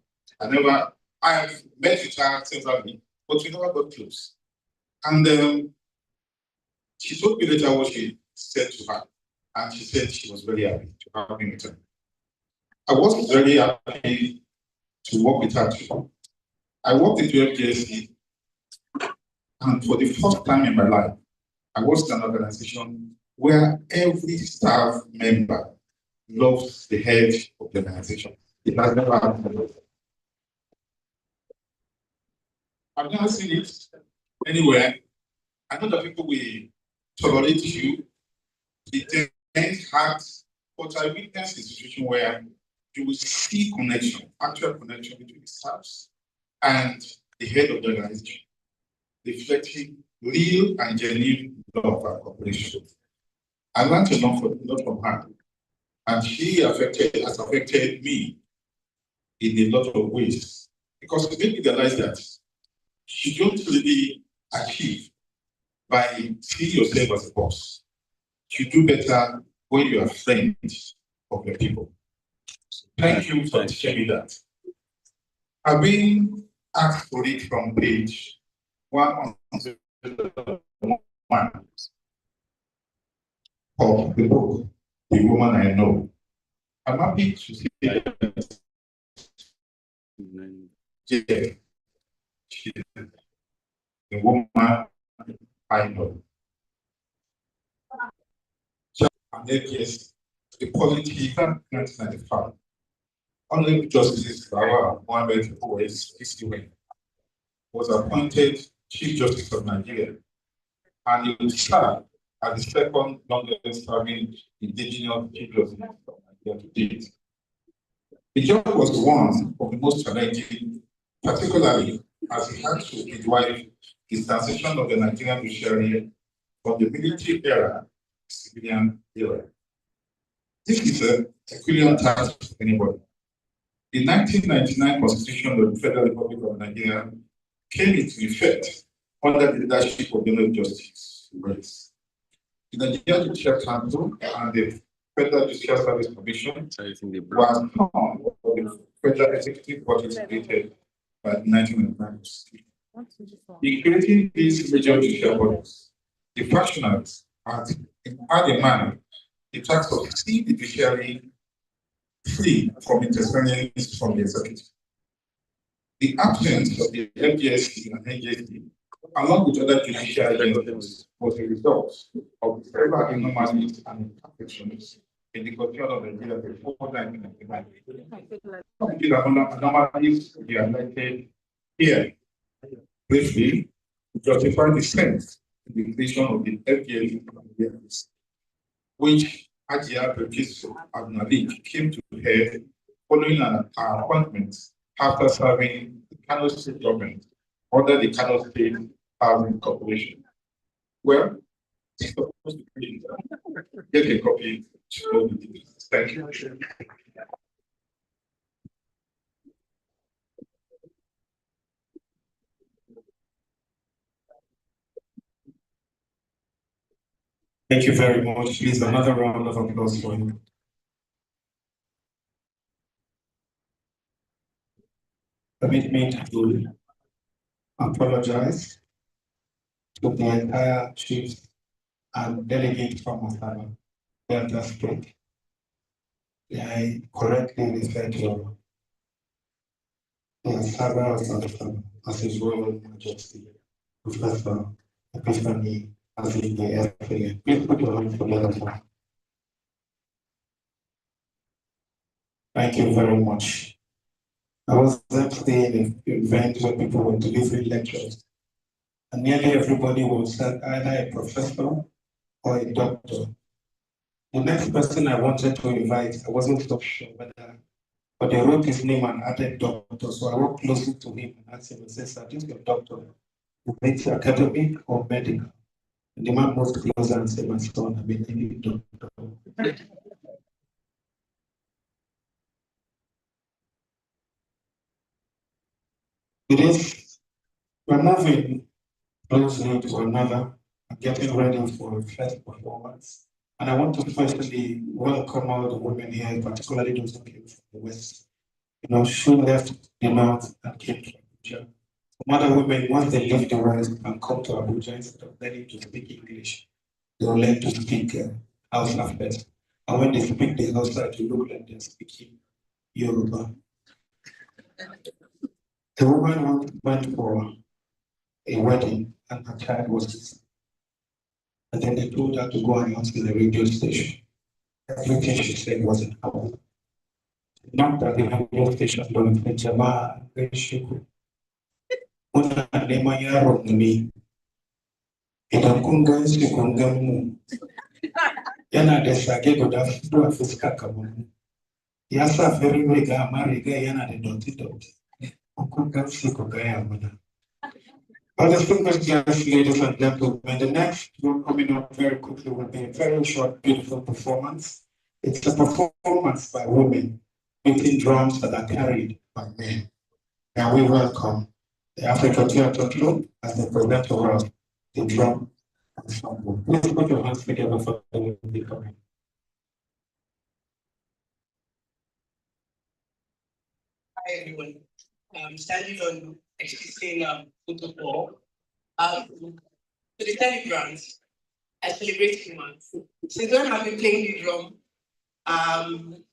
I have met with her severally, but we never got close. And she told me later what she said to her, and she said she was very happy to have me with her. I was very happy to work with her too. I worked into FGSC, and for the first time in my life, I worked in an organization where every staff member loves the head of the organization. It has never happened. I've never seen it anywhere. I know that people will tolerate you, the tense heart But I witnessed a situation where you will see connection, actual connection between the staffs and the head of the organization, reflecting real and genuine love for cooperation. I learned a lot from her, and she has affected me in a lot of ways, because it made me realize that you don't really achieve by seeing yourself as a boss. You do better when you are friends of the people. Thank you for teaching me that. I've been asked to read from page 101 of the book, The Woman I Know. I'm happy to see that. Yeah, she's the woman I know. And then, yes, the quality of 1995. Honorable Justice Lawa Mohammed Owais was appointed Chief Justice of Nigeria, and he will serve as the second longest serving indigenous Chief Justice of Nigeria to date. The job was one of the most challenging, particularly as he had to midwife the transition of the Nigerian judiciary from the military era to the civilian era. This is a Herculean task for anybody. The 1999 Constitution of the Federal Republic of Nigeria came into effect under the leadership of General Justice Grace. The Nigerian Judicial Council and the Federal Judicial Service Commission was formed of the Federal Executive Body created by the 1999 Constitution. In creating these major judicial bodies, the functionaries had in mind the task of seeing the judiciary free from interference from the executive. The absence of the FGSC and NJC, along with other judicial agencies, was a result of several anomalies and imperfections in the control of Nigeria before 1999. These anomalies we are highlighted here briefly to justify the sense in the creation of the FGSC, which Ajia Bekiso Abnalik came to head following an appointment after serving the Kano State government under the Kano State Housing Corporation. Well, it's supposed to be get a copy. Thank you. Thank you very much. Please, another round of applause for him. Permit me to apologize to the entire chiefs and delegates from Asaba, Delta State. I correctly refer to Asaba as His Royal Majesty, Professor Epiphany as in the FA. Please put your hands together. Thank you very much. I was actually in an event where people were delivering lectures, and nearly everybody was either a professor or a doctor. The next person I wanted to invite, I wasn't so sure whether, but they wrote his name and added doctor, so I walked closely to him and asked him, and said, "Sir, this is your doctor, is it academic or medical?" And the man moved closer and said, "My son, I'm a native doctor." It is, we're moving closely to another, getting ready for a first performance. And I want to firstly welcome all the women here, particularly those who came from the West. You know, she left the North and came to Abuja. Some other women, once they leave the West and come to Abuja, instead of learning to speak English, they will learn to speak Hausa first. And when they speak the Hausa, it will look like they're speaking Yoruba. The woman went for a wedding and her child was missing. And then they told her to go and announce in the radio station. Everything she said wasn't happening. Not that the radio station don't think Jama and Shiku. Una nema yaro me. Itakunga sikungamu. Yana da sage guda hudu a fuska kamar mu. Ya sa farin riga amma riga yana da doti. Kun gan shi ku gaya mana. Other distinguished guests, ladies and gentlemen, the next one coming up very quickly will be a very short, beautiful performance. It's a performance by women beating drums that are carried by men. Now we welcome the African Theatre Troupe as they present to us the drum ensemble. Please put your hands together for the coming. Hi everyone. I'm standing on existing protocol. To the celebrants, I celebrate humans. Since when I've been playing the drum, I'm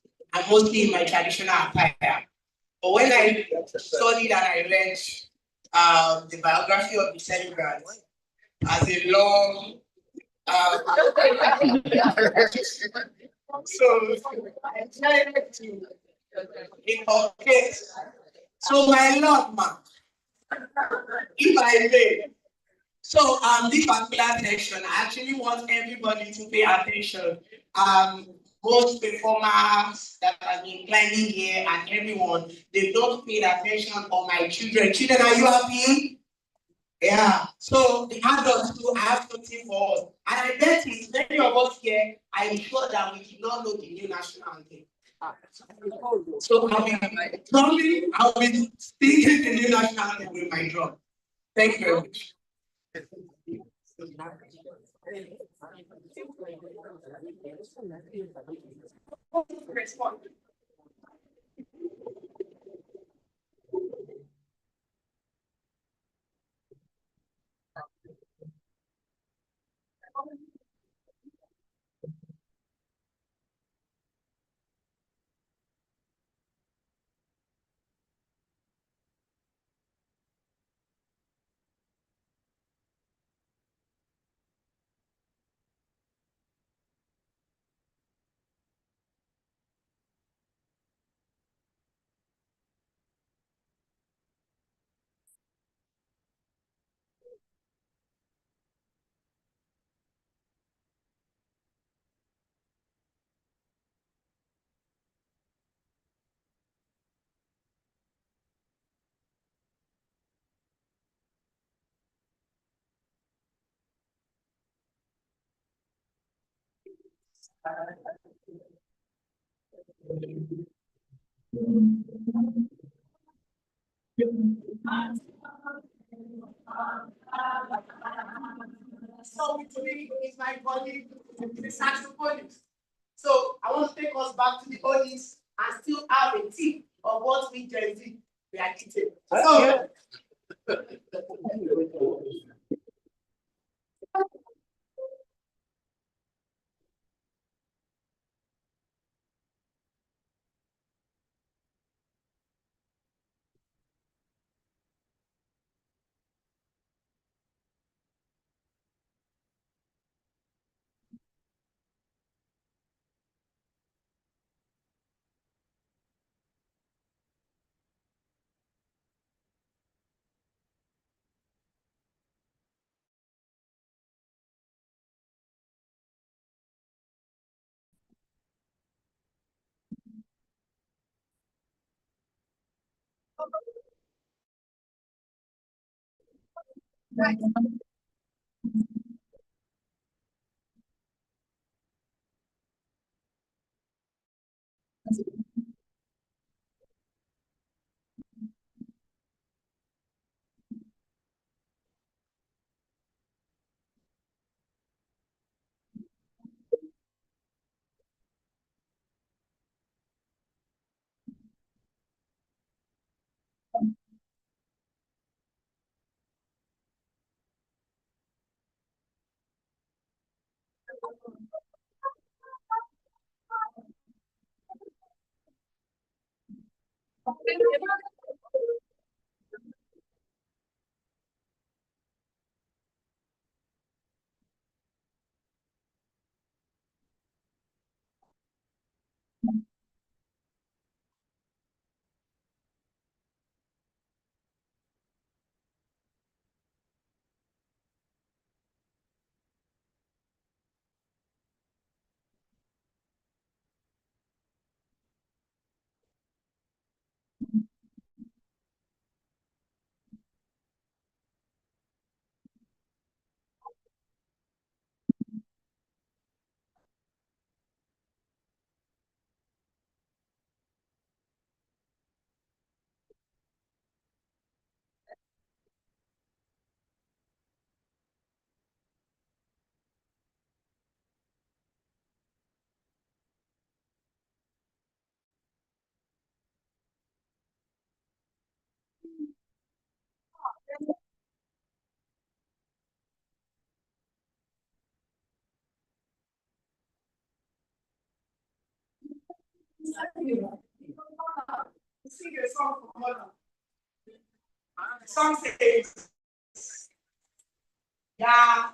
mostly in my traditional attire. But when I studied and I read the biography of the celebrants as a long so I tried to inculcate. So my Lord, man, if I may. So this particular section, I actually want everybody to pay attention. Both performers that have been climbing here and everyone, they've not paid attention on my children. Children, are you happy? Yeah. So the adults too have something for us. And I bet it's many of us here, I'm sure that we did not know the new national anthem. So I'll be singing the new national anthem with my drum. Thank you very much. So today is my colleague, the saxophonist. So I want to take us back to the oldies and still have a tip of what we Gen Z we are eating. So Sing a song for mother. The song says, yeah,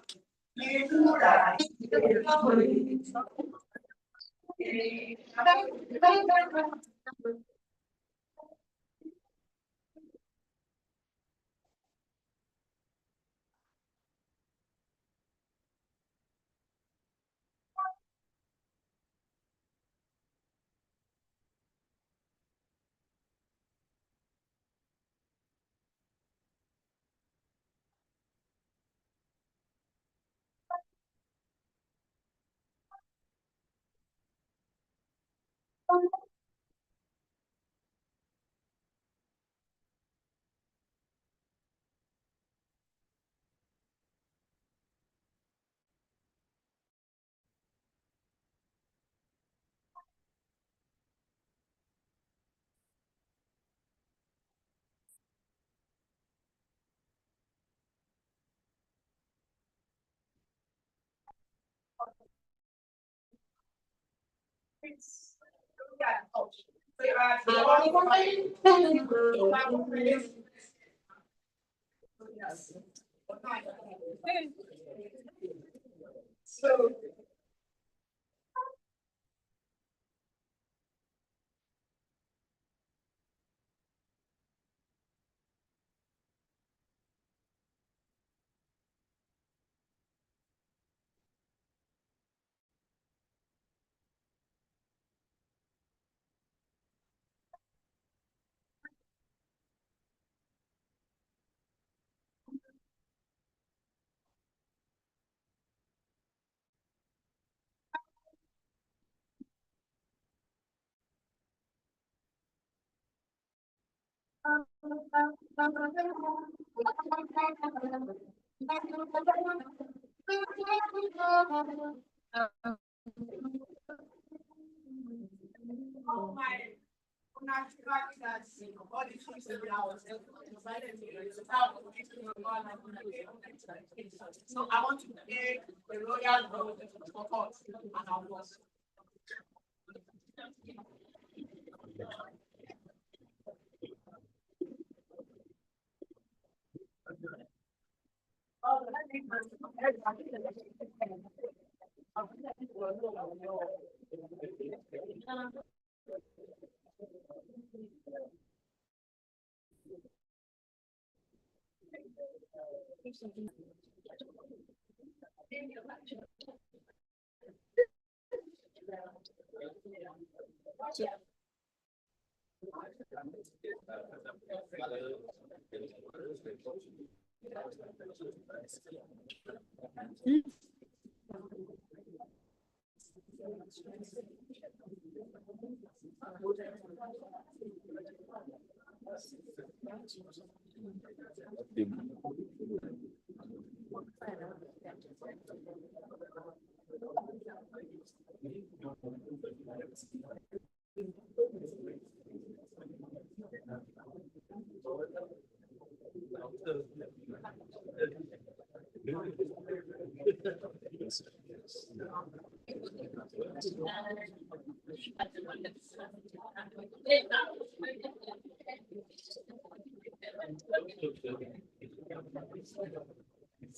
So So I want to make the royal road for us and our boss.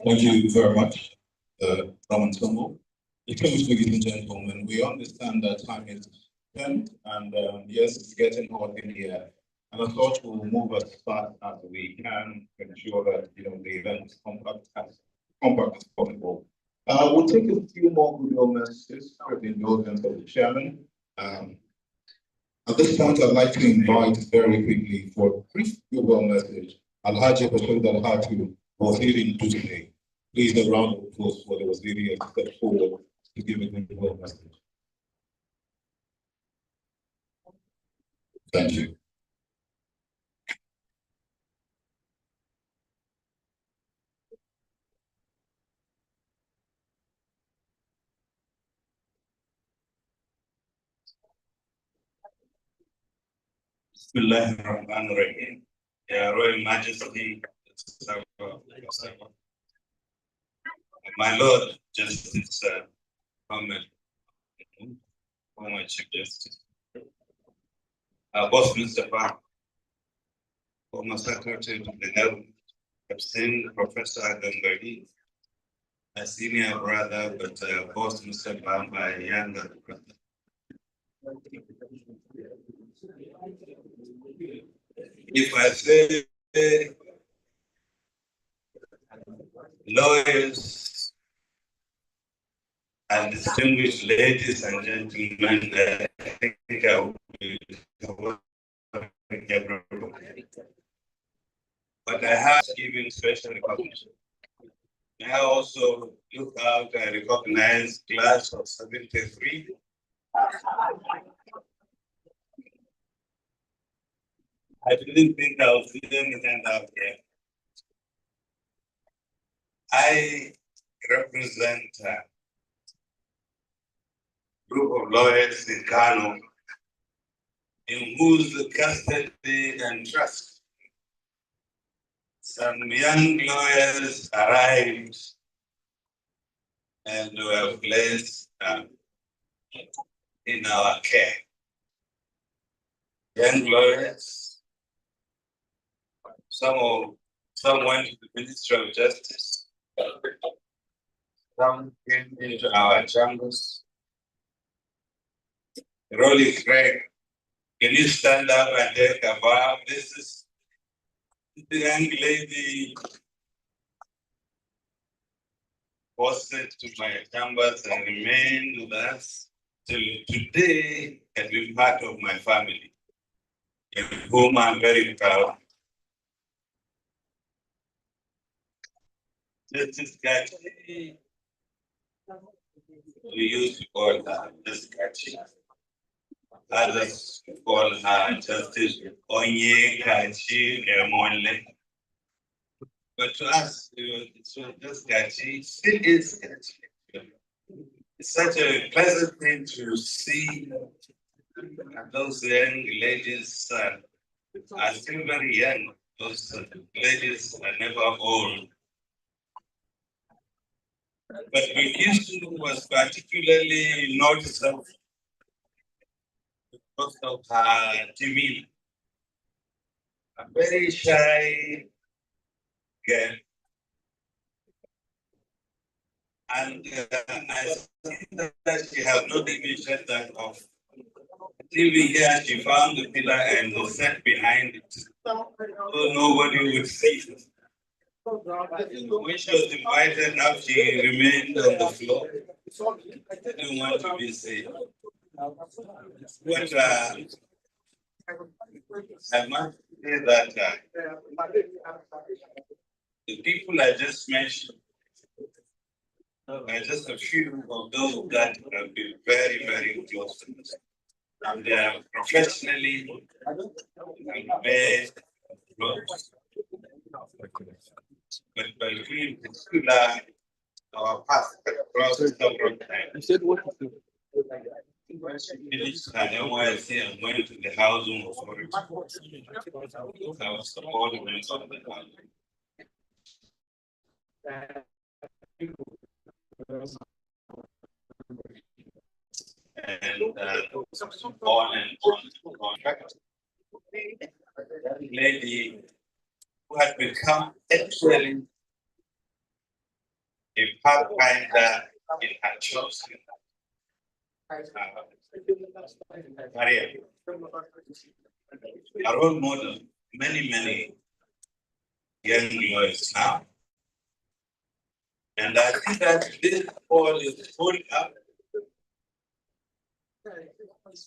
Thank you very much, Roman Tumbo. Ladies and gentlemen, we understand that time is spent, and yes, it's getting hot in here. And I thought we'll move as fast as we can to ensure that the event is compact as possible. We'll take a few more goodwill messages with the indulgence of the chairman. At this point, I'd like to invite very quickly for a brief goodwill message Alhaji Bashir Dalhatu, Waziri in Tuesday. Please, a round of applause for the Waziri as he step forward to give a goodwill message. Thank you. Bismillahirrahmanirrahim. Your Royal Majesty, my Lord Justice Ahmed, former Chief Justice, Boss Mr. Bam, former secretary to the government. I've seen Professor Gangadi, a senior brother, but Boss Mr. Bam, a younger brother. If I say lawyers and distinguished ladies and gentlemen, I think I will be but I have given special recognition. I also look out and recognize class of 73. I didn't think I was doing anything out here. I represent a group of lawyers in Kano in whose custody and trust some young lawyers arrived and were placed in our care. Young lawyers, some went to the Ministry of Justice, some came into our chambers. Rolly Craig, can you stand up and take a bow? This is the young lady posted to my chambers and remained with us till today has been part of my family, in whom I'm very proud. Justice Gachi, we used to call her Justice Gachi. Others call her Justice Onye Gachi Emonle. But to us, it was just Gachi, still is Gachi. It's such a pleasant thing to see those young ladies are still very young. Those ladies are never old. But Bilkisu was particularly noticeable because of her demeanor. A very shy girl. And I think that she has not even shut that off. Till we hear she found the pillar and was set behind it. So nobody would see her. When she was invited up, she remained on the floor. Didn't want to be seen. But I must say that the people I just mentioned are just a few of those that have been very, very close to us. And they are professionally very close. But in particular, our past across several times. When she finished her NYSC and went to the housing authority, I was supporting them on the housing. And on and on contract. That lady who had become actually a pathfinder in her chosen career. A role model, many young lawyers now. And I think that this all is full up.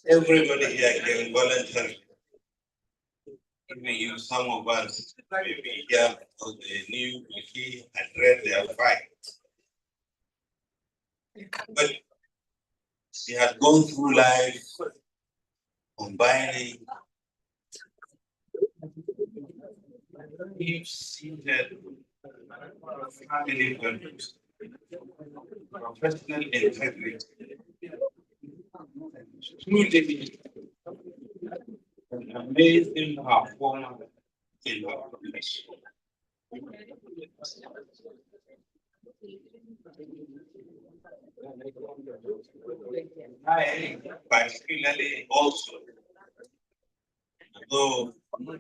Everybody here can volunteer. Even you, some of us may be here because they knew he had read their fight. But she had gone through life combining deep-seated family values, professional integrity, truly an amazing performance in her profession. I particularly also though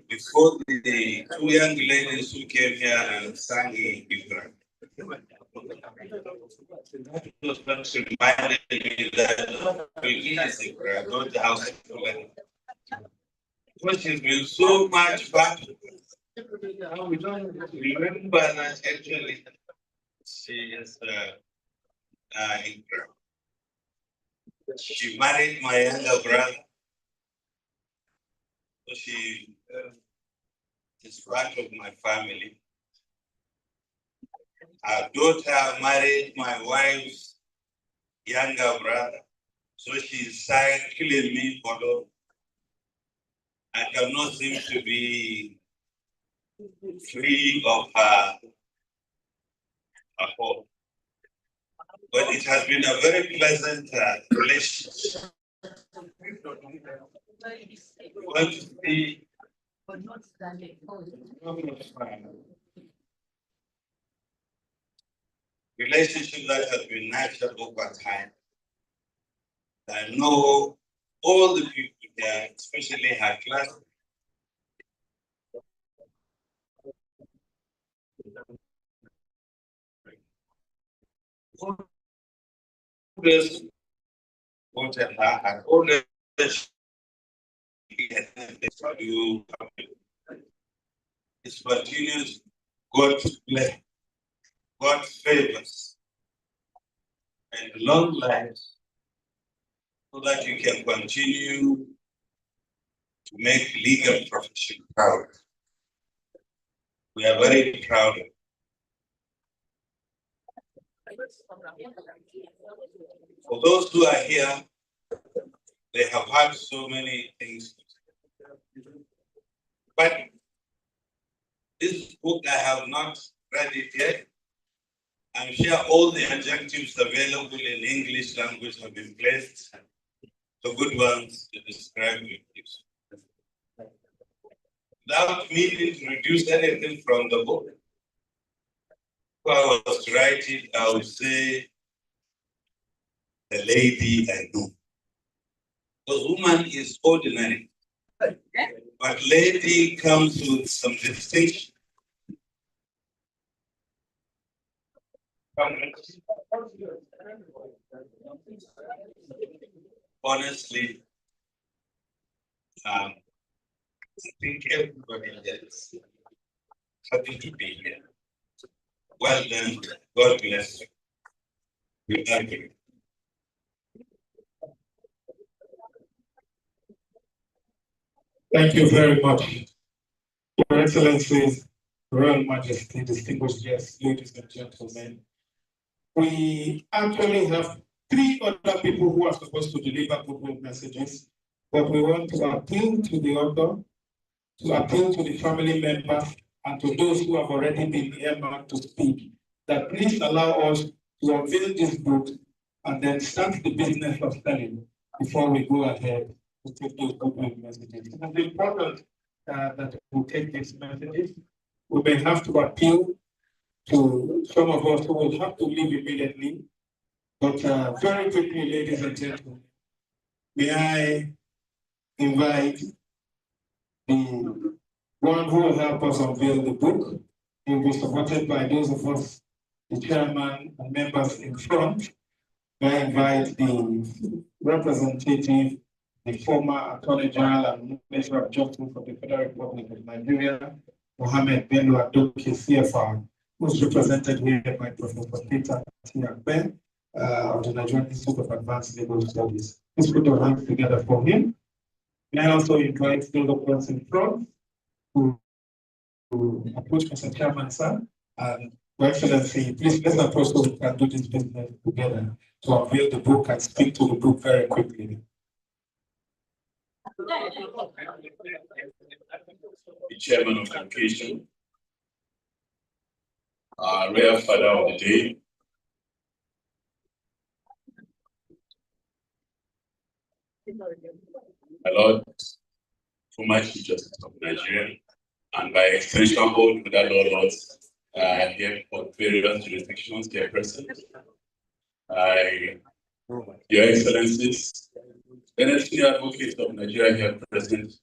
before the two young ladies who came here and sang in Hebrew. Those ones reminded me that Bilgi is Hebrew, not the house of Fulani. Because she's been so much back. We don't remember that actually she is Hebrew. She married my younger brother. So she is part of my family. Her daughter married my wife's younger brother. So she's cycling me for love. I cannot seem to be free of her home. But it has been a very pleasant relationship. We want to see relationship that has been nurtured over time. I know all the people there, especially her class. Always wanted her and always you. It's continuous God's blessing, God's favors, and long lives, so that you can continue to make legal profession proud. We are very proud of it. For those who are here, they have had so many things. But this book, I have not read it yet. I'm sure all the adjectives available in English language have been placed, the good ones to describe it. Without meaning to reduce anything from the book, if I was to write it, I would say, the lady I know. Because woman is ordinary, but lady comes with some distinction. Honestly, I think everybody is happy to be here. Well done. God bless you. We thank you. Thank you very much. Your Excellencies, Royal Majesty, distinguished guests, ladies and gentlemen. We actually have 3 other people who are supposed to deliver good messages, but we want to appeal to the author, to appeal to the family members, and to those who have already been earmarked to speak, that please allow us to unveil this book and then start the business of selling before we go ahead to take those good messages. It is important that we take these messages. We may have to appeal to some of us who will have to leave immediately, but very quickly, ladies and gentlemen, may I invite the one who will help us unveil the book. He will be supported by those of us, the chairman and members in front. May I invite the representative, the former Attorney General and Minister of Justice of the Federal Republic of Nigeria, Mohammed Bello Adoke, CFR, who is represented here by Professor Peter Tiakbe of the Nigerian Institute of Advanced Legal Studies. Please put your hands together for him. May I also invite the doctors in front to approach Mr. Chairman, sir, and Your Excellency, please let's approach so we can do this business together to unveil the book and speak to the book very quickly. The chairman of the occasion, our rare father of the day, my Lord, former Chief Justice of Nigeria, and by extension, all other lords here for various jurisdictions here present. Your Excellencies, the Senior Advocate of Nigeria here present,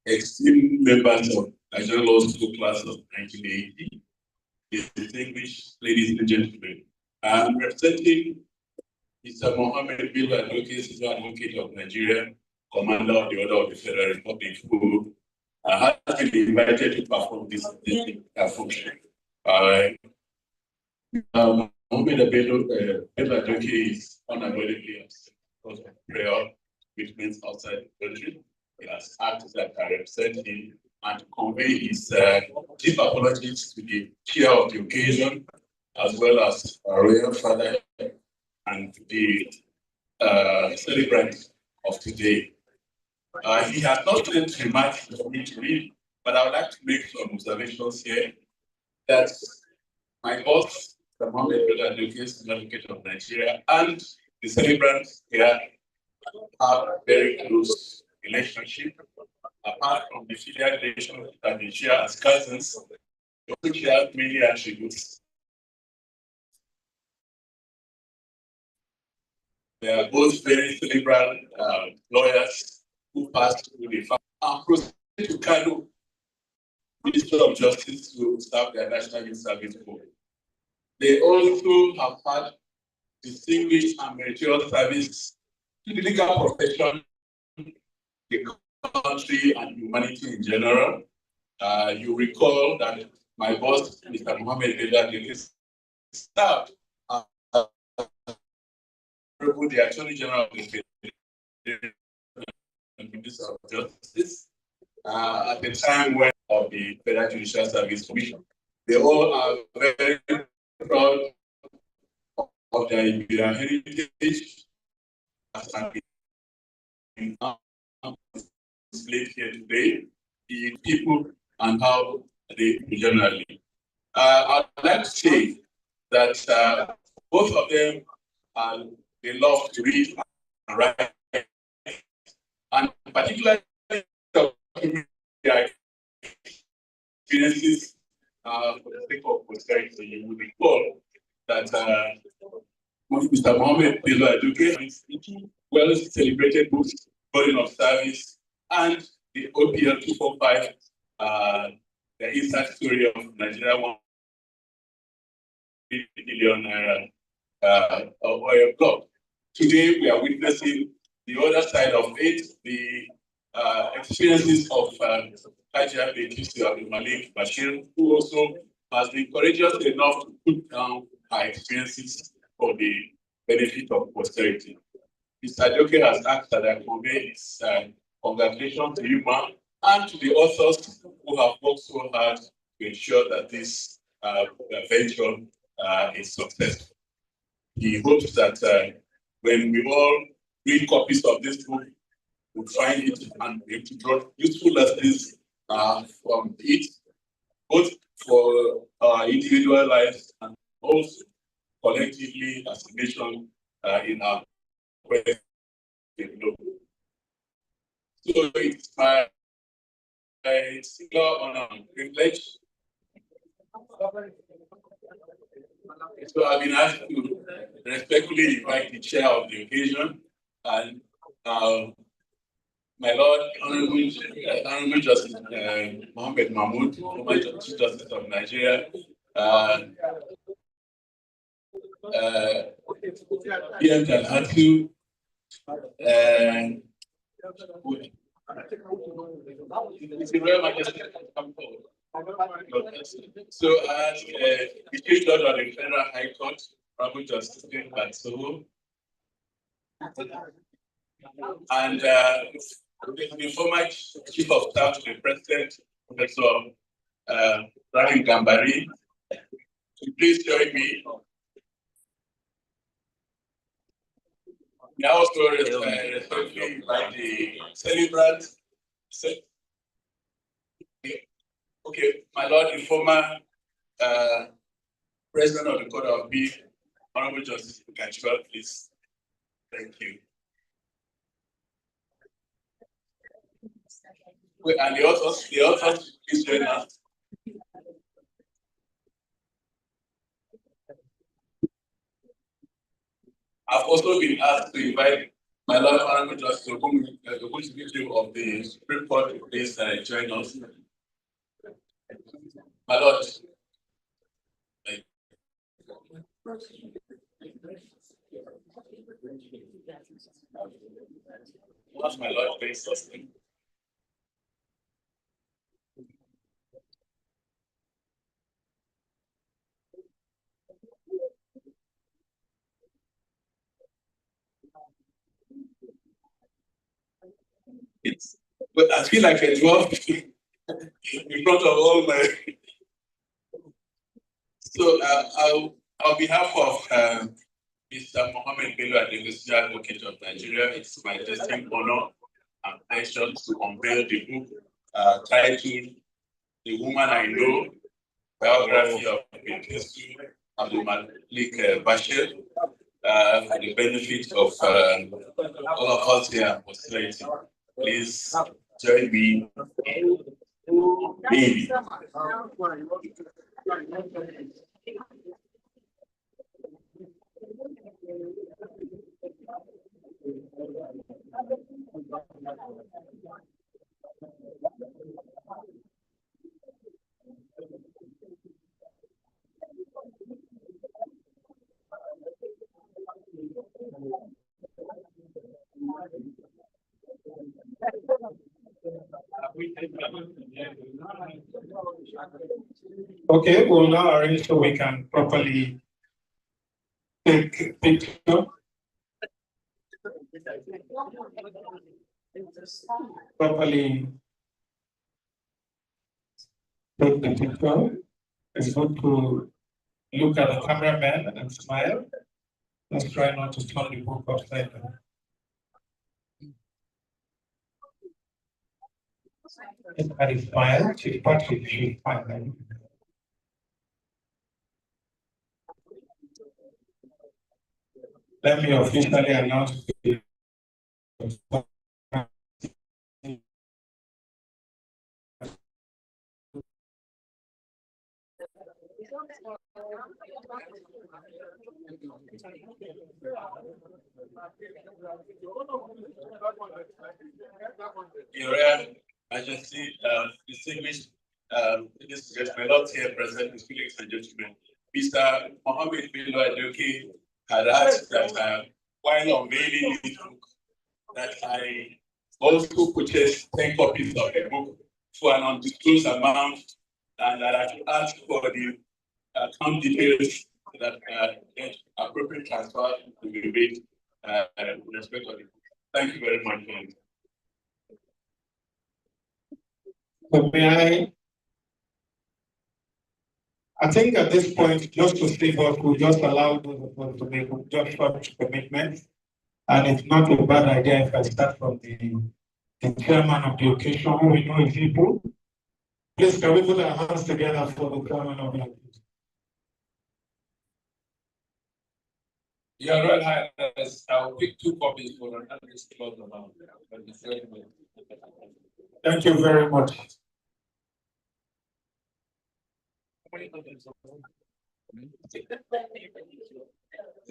esteemed members of Nigerian Law School class of 1980, distinguished ladies and gentlemen, I'm representing Mr. Mohammed Bello Adoke, Senior Advocate of Nigeria, Commander of the Order of the Federal Republic, who has been invited to perform this function. Mohammed Bello Adoke is unavoidably absent because of prayer commitments outside the country. He has acted as a representative and to convey his deep apologies to the chair of the occasion, as well as our royal father and the celebrant of today. He has not sent remarks for me to read, but I would like to make some observations here that my boss, the Mohammed Bello Adoke, Advocate of Nigeria, and the celebrant here have a very close relationship. Apart from the filial relation that they share as cousins, they also share many attributes. They are both very cerebral lawyers who passed through the family and proceeded to Kano Ministry of Justice to serve their National Youth Service Corps. They also have had distinguished and meritorious service to the legal profession, the country, and humanity in general. You recall that my boss, Mr. Mohammed Bello Adoke, served the Attorney General of the Minister of Justice at the time when of the Federal Judicial Service Commission. They all are very proud of their Iberian heritage as displayed here today, the people and how they generally. I'd like to say that both of them they love to read and write, and particularly their experiences for the sake of posterity. You will recall that Mr. Mohammed Bello Adoke is well celebrated books, Burden of Service, and the OPL 245, the inside story of Nigeria 1 billion oil block. Today, we are witnessing the other side of it, the experiences of Hajia Abdul Malik Bashir, who also has been courageous enough to put down her experiences for the benefit of posterity. Mr. Adoke has asked that I convey his congratulations to you, ma'am, and to the authors who have worked so hard to ensure that this venture is successful. He hopes that when we all read copies of this book, we'll find it and be able to draw useful lessons from it, both for our individual lives and also collectively as a nation in our quest. So it's my singular honor and privilege. So I've been asked to respectfully invite the chair of the occasion and my Lord, Honorable Justice Mohammed Mahmoud, former Chief Justice of Nigeria, PM Dalhatu, His Royal Majesty come forward. So the Chief Judge of the Federal High Court, Honorable Justice Batso, and the former Chief of Staff to the President, Professor Rahim Gambari, please join me. We also respectfully invite the celebrant. Okay, my Lord, the former President of the Court of Appeal, Honorable Justice Bukachua, please. Thank you. And the authors, please join us. I've also been asked to invite My Lord, Honorable Justice, the Constitution of the Supreme Court, please join us. My Lord. What's my Lord, please sustain. But I feel like a dwarf in front of all my. So on behalf of Mr. Mohammed Bello Adegosi, Advocate of Nigeria, it's my distinct honor and pleasure to unveil the book titled The Woman I Know, Biography of Bilkisu Abdulmalik Bashir, for the benefit of all of us here. Please join me in. Okay, we'll now arrange so we can properly take a picture. Properly take the picture. It's good to look at the cameraman and smile. Let's try not to turn the book upside down. Everybody smile. She's Patrick. She's fine. Let me officially announce the Your Royal Majesty, distinguished my Lord here present, ladies and gentlemen, Mr. Mohammed Bello Adegosi had asked that while unveiling this book, that I also purchased 10 copies of the book for an undisclosed amount, and that I should ask for the account details so that appropriate transfer to be made in respect of the book. Thank you very much. So may I think at this point, just to save us, we'll just allow those of us to make just such commitments. And it's not a bad idea if I start from the chairman of the occasion, who we know is people. Please, can we put our hands together for the chairman of the occasion? Your Royal Highness, I'll pick 2 copies for an undisclosed amount. Thank you very much.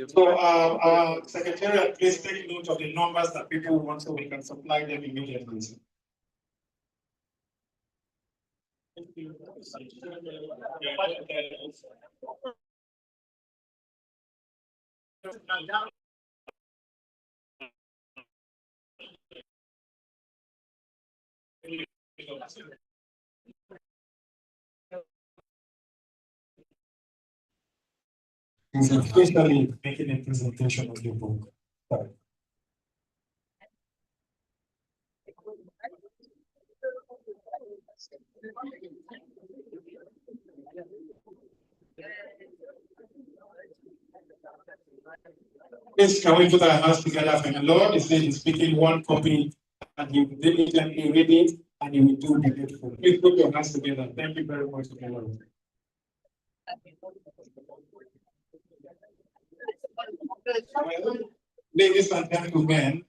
So, Secretary, please take note of the numbers that people want so we can supply them immediately. He's officially making a presentation of the book. Sorry. Please, can we put our hands together for the Lord? He said he's speaking 1 copy and he will diligently read it and he will do the needful. Please put your hands together. Thank you very much, my Lord. Ladies and gentlemen,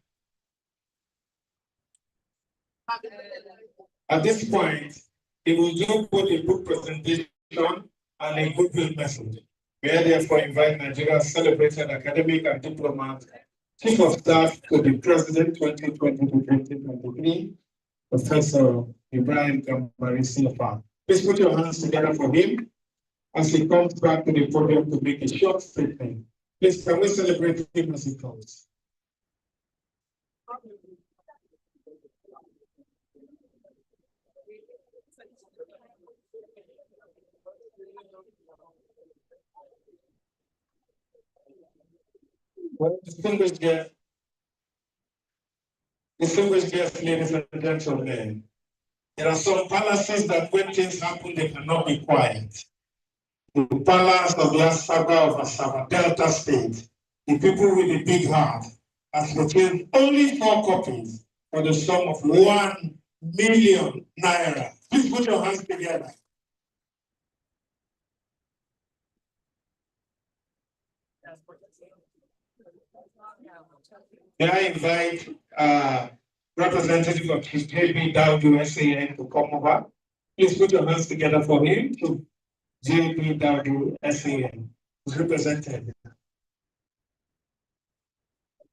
at this point, he will do both a book presentation and a goodwill message. We are therefore invite Nigeria's celebrated academic and diplomat Chief of Staff to the President 2020 to 2023, Professor Ibrahim Gambari CFR. Please put your hands together for him as he comes back to the podium to make a short statement. Please, can we celebrate him as he comes? Well, distinguished guests, ladies and gentlemen, there are some palaces that when things happen, they cannot be quiet. The palace of the Asaba of Asaba, Delta State, the people with the big heart, has retained only 4 copies for the sum of 1 million naira. Please put your hands together. May I invite representative of Chief JB Daudu SAN to come over? Please put your hands together for him. To JB Daudu SAN is represented.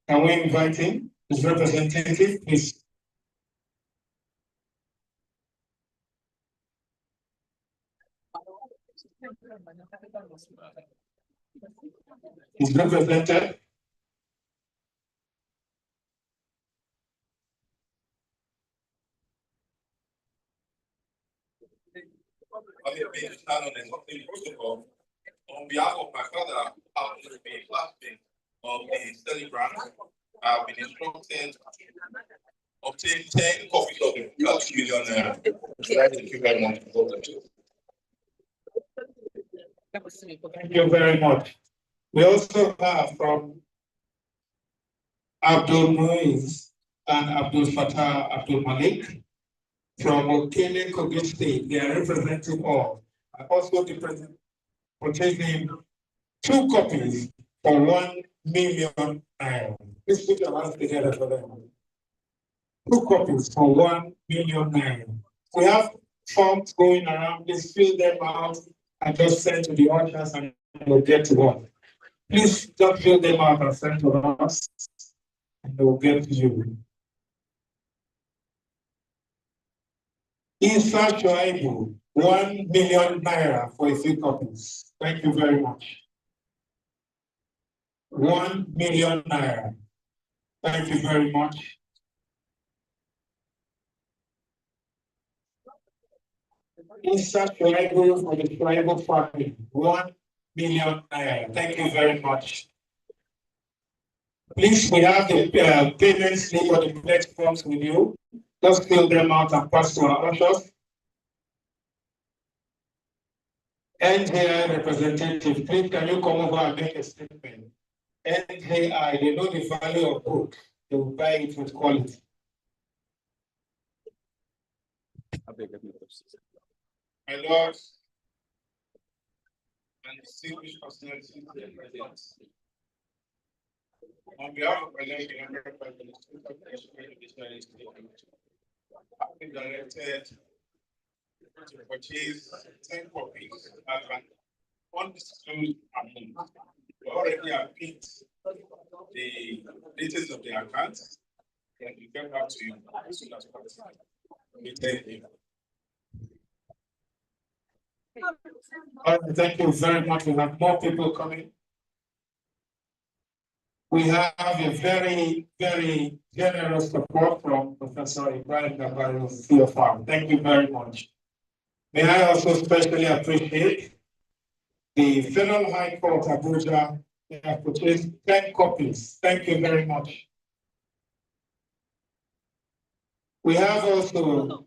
Can we invite him? His representative, please. He's represented. On behalf of my father, I will be classmate of the study grant. I've been instructed to obtain 10 copies of the 2 million naira. Thank you very much. Thank you very much. We also have from Abdul Muiz and Abdul Fattah Abdul Malik from Okene Kogi State. They are representing all. I also purchasing 2 copies for 1 million naira. Please put your hands together for them. 2 copies for 1 million naira. We have forms going around. Please fill them out and just send to the ushers and we'll get to work. Please just fill them out and send to us and we'll get to you. Isa Shoaibu, 1 million naira for a few copies. Thank you very much. 1 million naira. Thank you very much. Isa Shoaibu for the Shoaibu family, 1 million naira. Thank you very much. Please, we have the payment slip or the pledge forms with you. Just fill them out and pass to our ushers. NJI representative, please can you come over and make a statement? NJI, they know the value of book. They will buy it with quality. My Lord, and distinguished personalities and presence. On behalf of my Lord, the Honorable Prime Minister of the I've been directed to purchase 10 copies at an undisclosed amount. We already have picked the details of the account and we get back to you as soon as possible. Thank you. Thank you very much. We have more people coming. We have a very, very generous support from Professor Ibrahim Gambari of CFR. Thank you very much. May I also especially appreciate the Federal High Court Abuja. They have purchased 10 copies. Thank you very much. We have also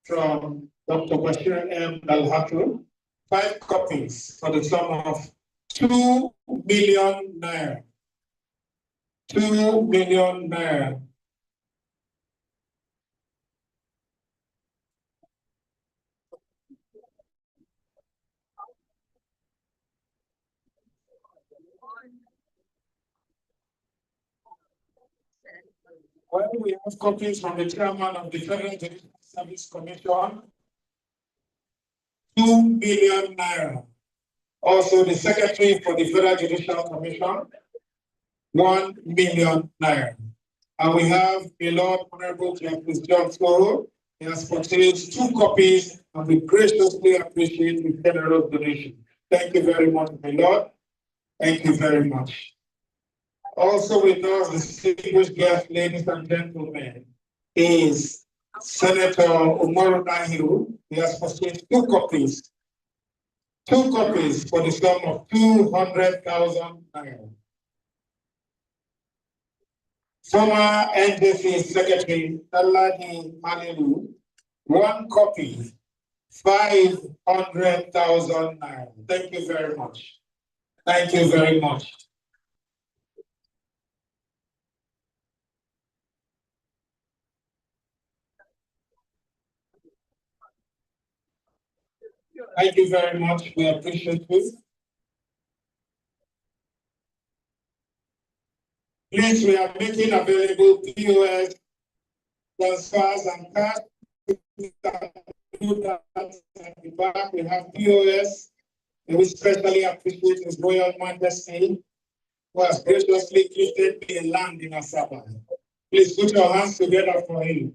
from Dr. Bashir M. Dalhatu 5 copies for the sum of 2 million naira. 2 million naira. Well, we have copies from the chairman of the Federal Judicial Service Commission, 2 million naira. Also, the secretary for the Federal Judicial Commission, 1 million naira. And we have the Lord Honorable Justice John Soro. He has purchased 2 copies, and we graciously appreciate his generous donation. Thank you very much, my Lord. Thank you very much. Also with us, distinguished guests, ladies and gentlemen, is Senator Umaru Nahiru. He has purchased 2 copies. 2 copies for the sum of 200,000 naira. Former NDC Secretary Aladi Manilu, 1 copy, 500,000 naira. Thank you very much. Thank you very much. Thank you very much. We appreciate this. Please, we are making available POS, transfers, and cash. At the back, we have POS. We especially appreciate His Royal Majesty, who has graciously gifted me a land in Asaba. Please put your hands together for him.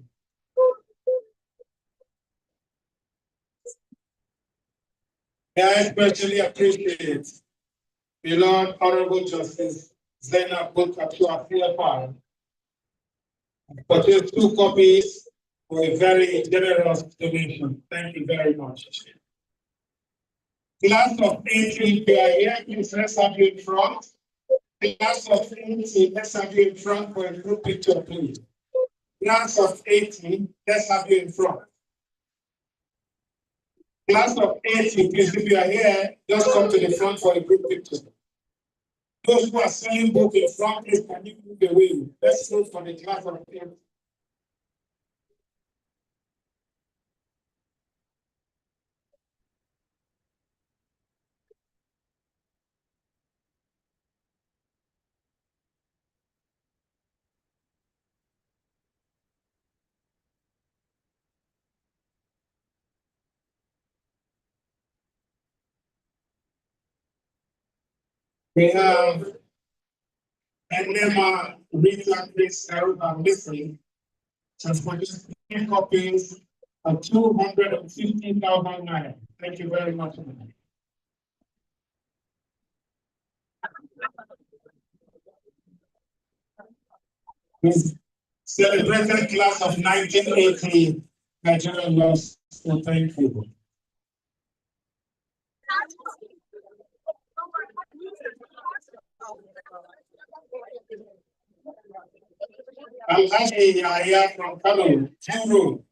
I especially appreciate the Lord Honorable Justice Zainab Bulkatua CFR. Purchased 2 copies for a very generous donation. Thank you very much. Class of 80, if you are here, please let's have you in front. Class of 80, let's have you in front for a group picture, please. Class of 80, let's have you in front. Class of 80, please, if you are here, just come to the front for a group picture. Those who are selling book in front, please, can you move away? Let's move for the class of 80. We have Enema Rita Chris Aruba missing. Transportation 3 copies of 250,000 naira. Thank you very much. This celebrated class of 1980 Nigerian law school. Thank you. Alhaji Yahya from Kano, Juro.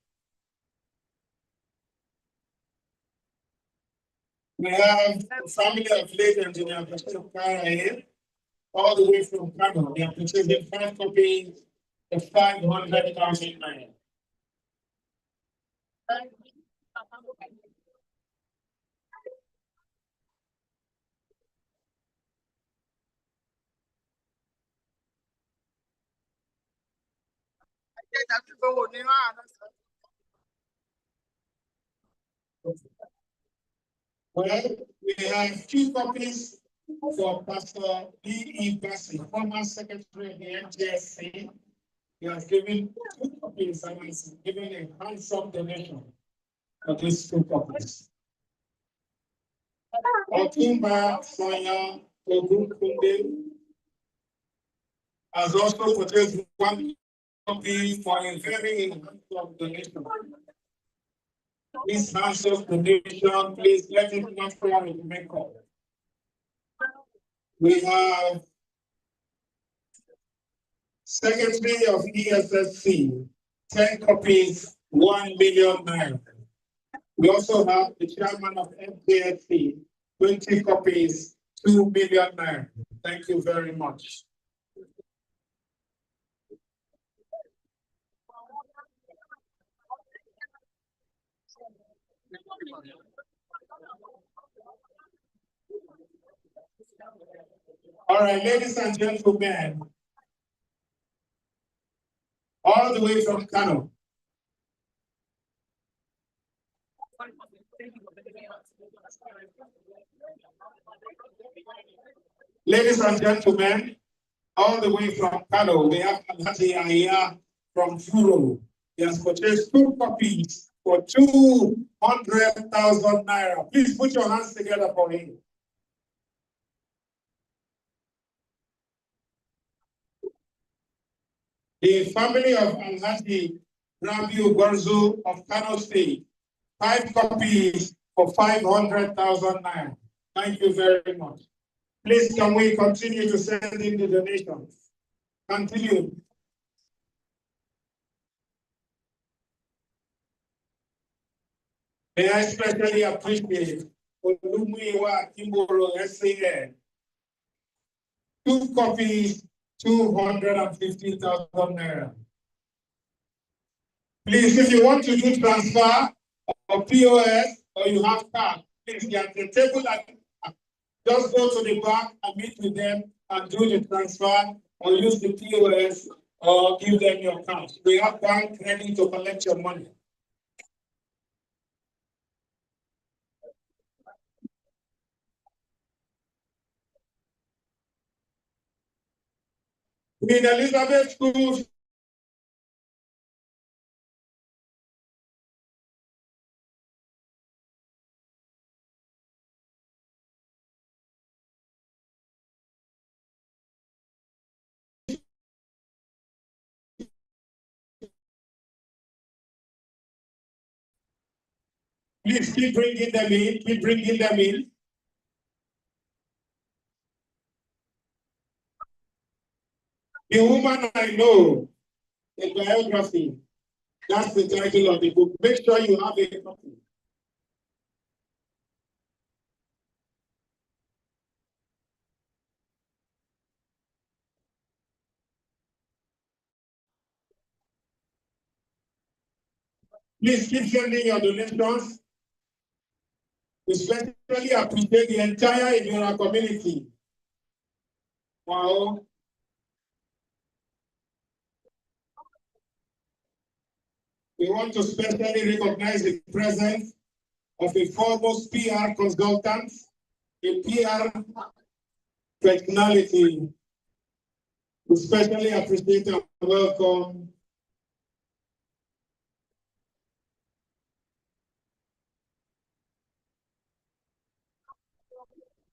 We have the family of late engineer Pastor Kara here, all the way from Kano. They are purchasing 5 copies of 500,000 naira. Well, we have 2 copies for Pastor B.E. Bassi, former secretary of the NJSC. He has given 2 copies and has given a handsome donation for these 2 copies. Otumba Sonia Ogunkunde has also purchased 1 copy for a very handsome donation. This handsome donation, please let it not fall in makeup. We have Secretary of ESSC, 10 copies, 1 million naira. We also have the chairman of FJSC, 20 copies, 2 million naira. Thank you very much. All right, ladies and gentlemen, all the way from Kano. Ladies and gentlemen, all the way from Kano. We have Alhaji Aya from Furo. He has purchased 2 copies for 200,000 naira. Please put your hands together for him. The family of Alhaji Rabiu Gwarzo of Kano State, 5 copies for 500,000 naira. Thank you very much. Please, can we continue to send in the donations? Continue. May I especially appreciate Olumuyiwa Kimboro SAN. 2 copies, 250,000 naira. Please, if you want to do transfer or POS or you have card, please get the table and just go to the back and meet with them and do the transfer or use the POS or give them your cash. We have bank ready to collect your money. Queen Elizabeth School. Please keep bringing them in, keep bringing them in. The Woman I Know, a biography. That's the title of the book. Make sure you have a copy. Please keep sending your donations. We especially appreciate the entire Igbira community. Wow. We want to specially recognize the presence of a foremost PR consultant, a PR personality. We especially appreciate and welcome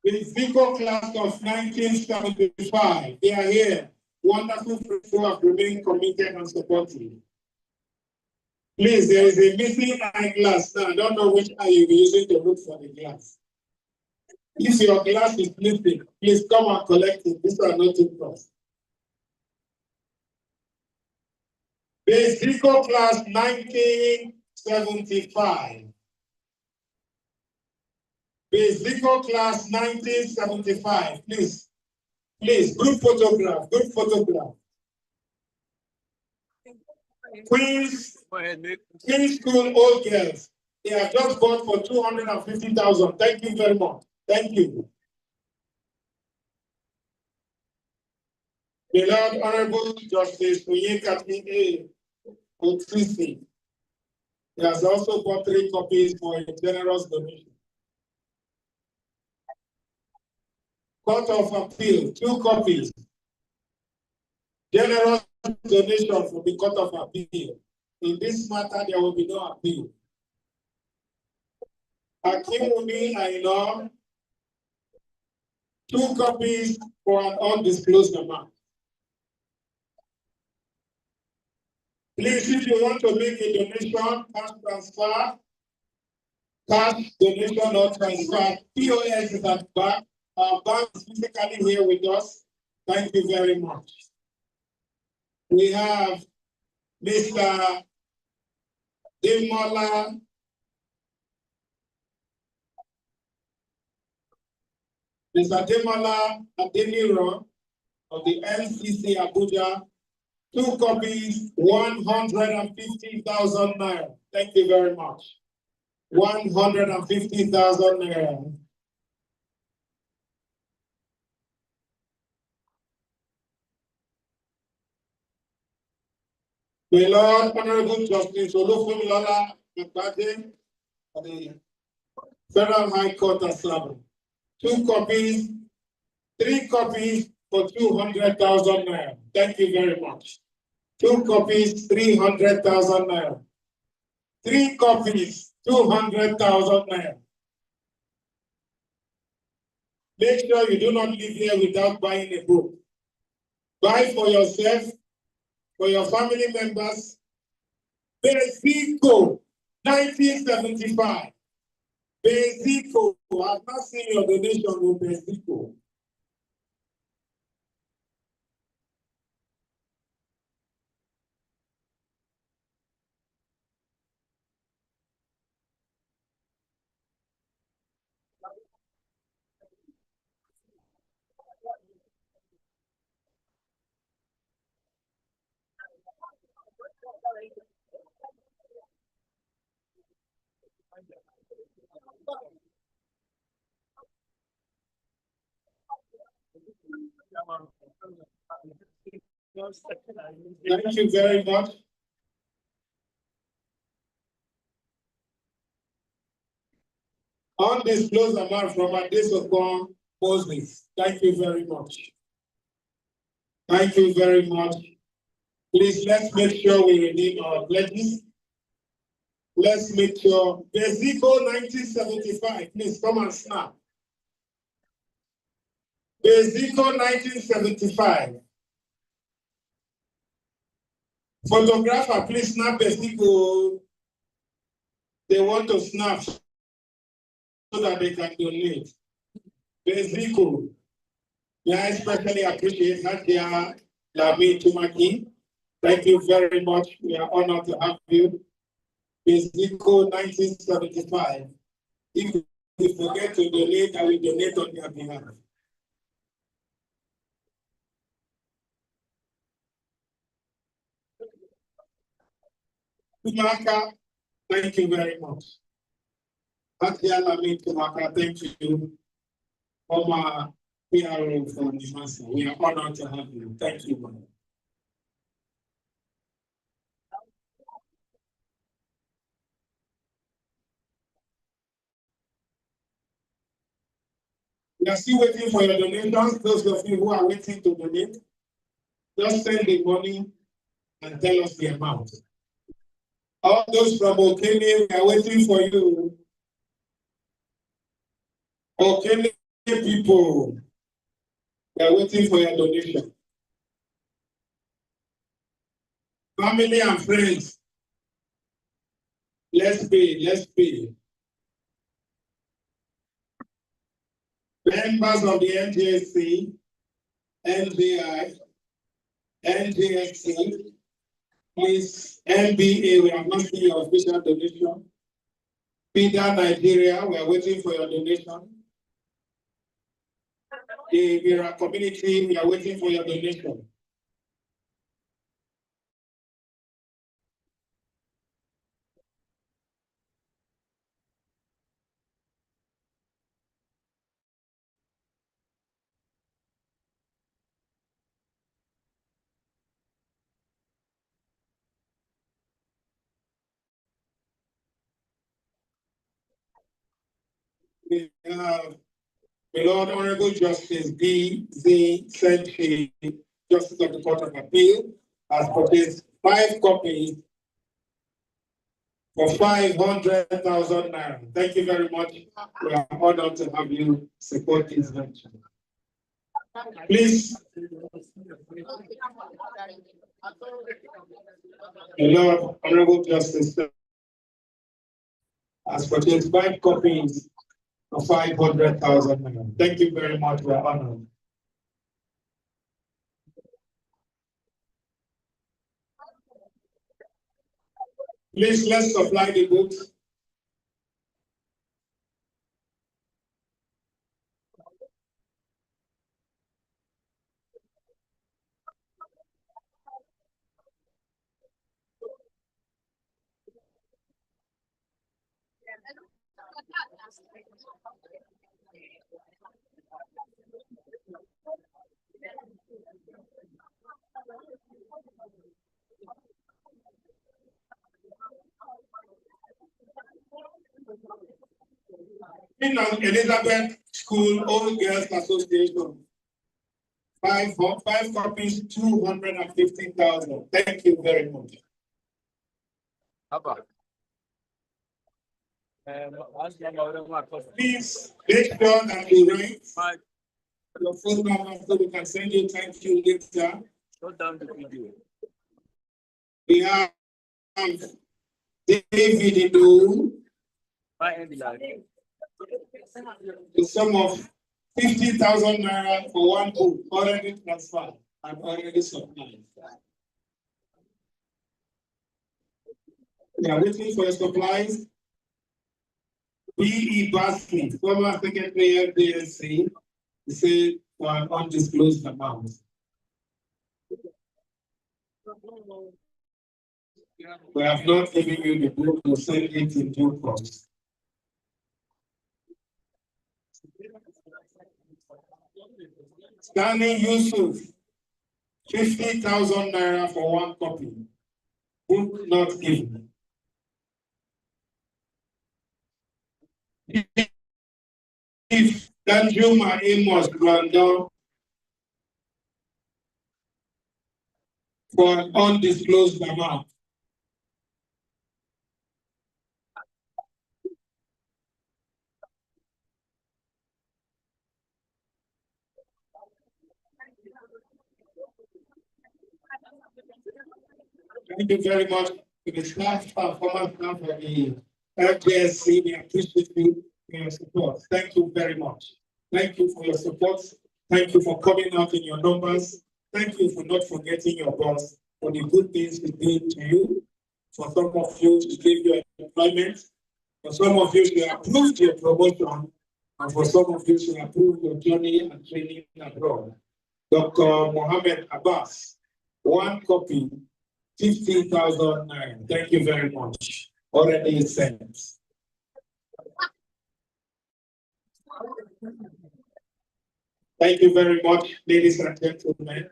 the Vico class of 1975. They are here. Wonderful people who have remained committed and supportive. Please, there is a missing eyeglass now. I don't know which eye you'll be using to look for the glass. If your glass is missing, please come and collect it. These are not in cost. The Vico class 1975. Basico class 1975. Please, group photograph. Queens School Old Girls. They have just bought for 250,000. Thank you very much. Thank you. Beloved Honorable Justice Oyekati Otrisi. He has also bought 3 copies for a generous donation. Court of Appeal, 2 copies. Generous donation from the Court of Appeal. In this matter, there will be no appeal. Akimuni Aino, 2 copies for an undisclosed amount. Please, if you want to make a donation, cash transfer, cash donation or transfer, POS is at back. Our bank is physically here with us. Thank you very much. We have Mr. Demola Adeniro of the NCC Abuja, 2 copies, 150,000 naira. Thank you very much. 150,000 naira. The Lord Honorable Justice Olufunmilola Agbade of the Federal High Court of Slabo. 2 copies, 3 copies for 200,000 naira. Thank you very much. 2 copies, 300,000 naira. 3 copies, 200,000 naira. Make sure you do not leave here without buying a book. Buy for yourself, for your family members. Bezico, 1975. Bezico, I've not seen your donation with Bezico. Thank you very much. Undisclosed amount from Adesokon Moses. Thank you very much. Thank you very much. Please, let's make sure we redeem our pledges. Let's make sure. Bezico 1975. Please come and snap. Bezico 1975. Photographer, please snap Bezico. They want to snap so that they can donate. Bezico. Yeah, I especially appreciate Hadia Lami Tumaki. Thank you very much. We are honored to have you. Bezico 1975. If you forget to donate, I will donate on your behalf. Tumaka, thank you very much. Hadia Lami Tumaka, thank you. Oma PRO from Nimasa. We are honored to have you. Thank you, man. We are still waiting for your donations. Those of you who are waiting to donate, just send the money and tell us the amount. All those from Okene, we are waiting for you. Okene people, we are waiting for your donation. Family and friends, let's pay, let's pay. Members of the NJSC, NJI, NJSC, please, NBA, we have not seen your official donation. PIDA Nigeria, we are waiting for your donation. The Vera community, we are waiting for your donation. We have the Lord Honorable Justice D.Z. Senchi, Justice of the Court of Appeal, has purchased 5 copies for 500,000 naira. Thank you very much. We are honored to have you support this venture. Please. The Lord Honorable Justice has purchased 5 copies for 500,000 naira. Thank you very much. We are honored. Please, let's supply the books. In Elizabeth School Old Girls Association, Five copies, 250,000. Thank you very much. Please make sure that you write your phone number so we can send you thank you later. Shut down the video. We have David Ido, the sum of 50,000 naira for one book already transferred and already supplied. We are waiting for your supplies. B.E. Basley, former Secretary of DNC, said for an undisclosed amount. We have not given you the book to send it in due course. Stanley Yusuf, 50,000 naira for one copy. Book not given. If Danjuma Amos Grandon for an undisclosed amount. Thank you very much to the staff and former staff of the FJSC. We appreciate you for your support. Thank you very much. Thank you for your support. Thank you for coming out in your numbers. Thank you for not forgetting your boss for the good things he did to you. For some of you, he gave you employment. For some of you, he approved your promotion. And for some of you, he approved your journey and training abroad. Dr. Mohammed Abbas, one copy, 50,000. Thank you very much. Already sent. Thank you very much, ladies and gentlemen.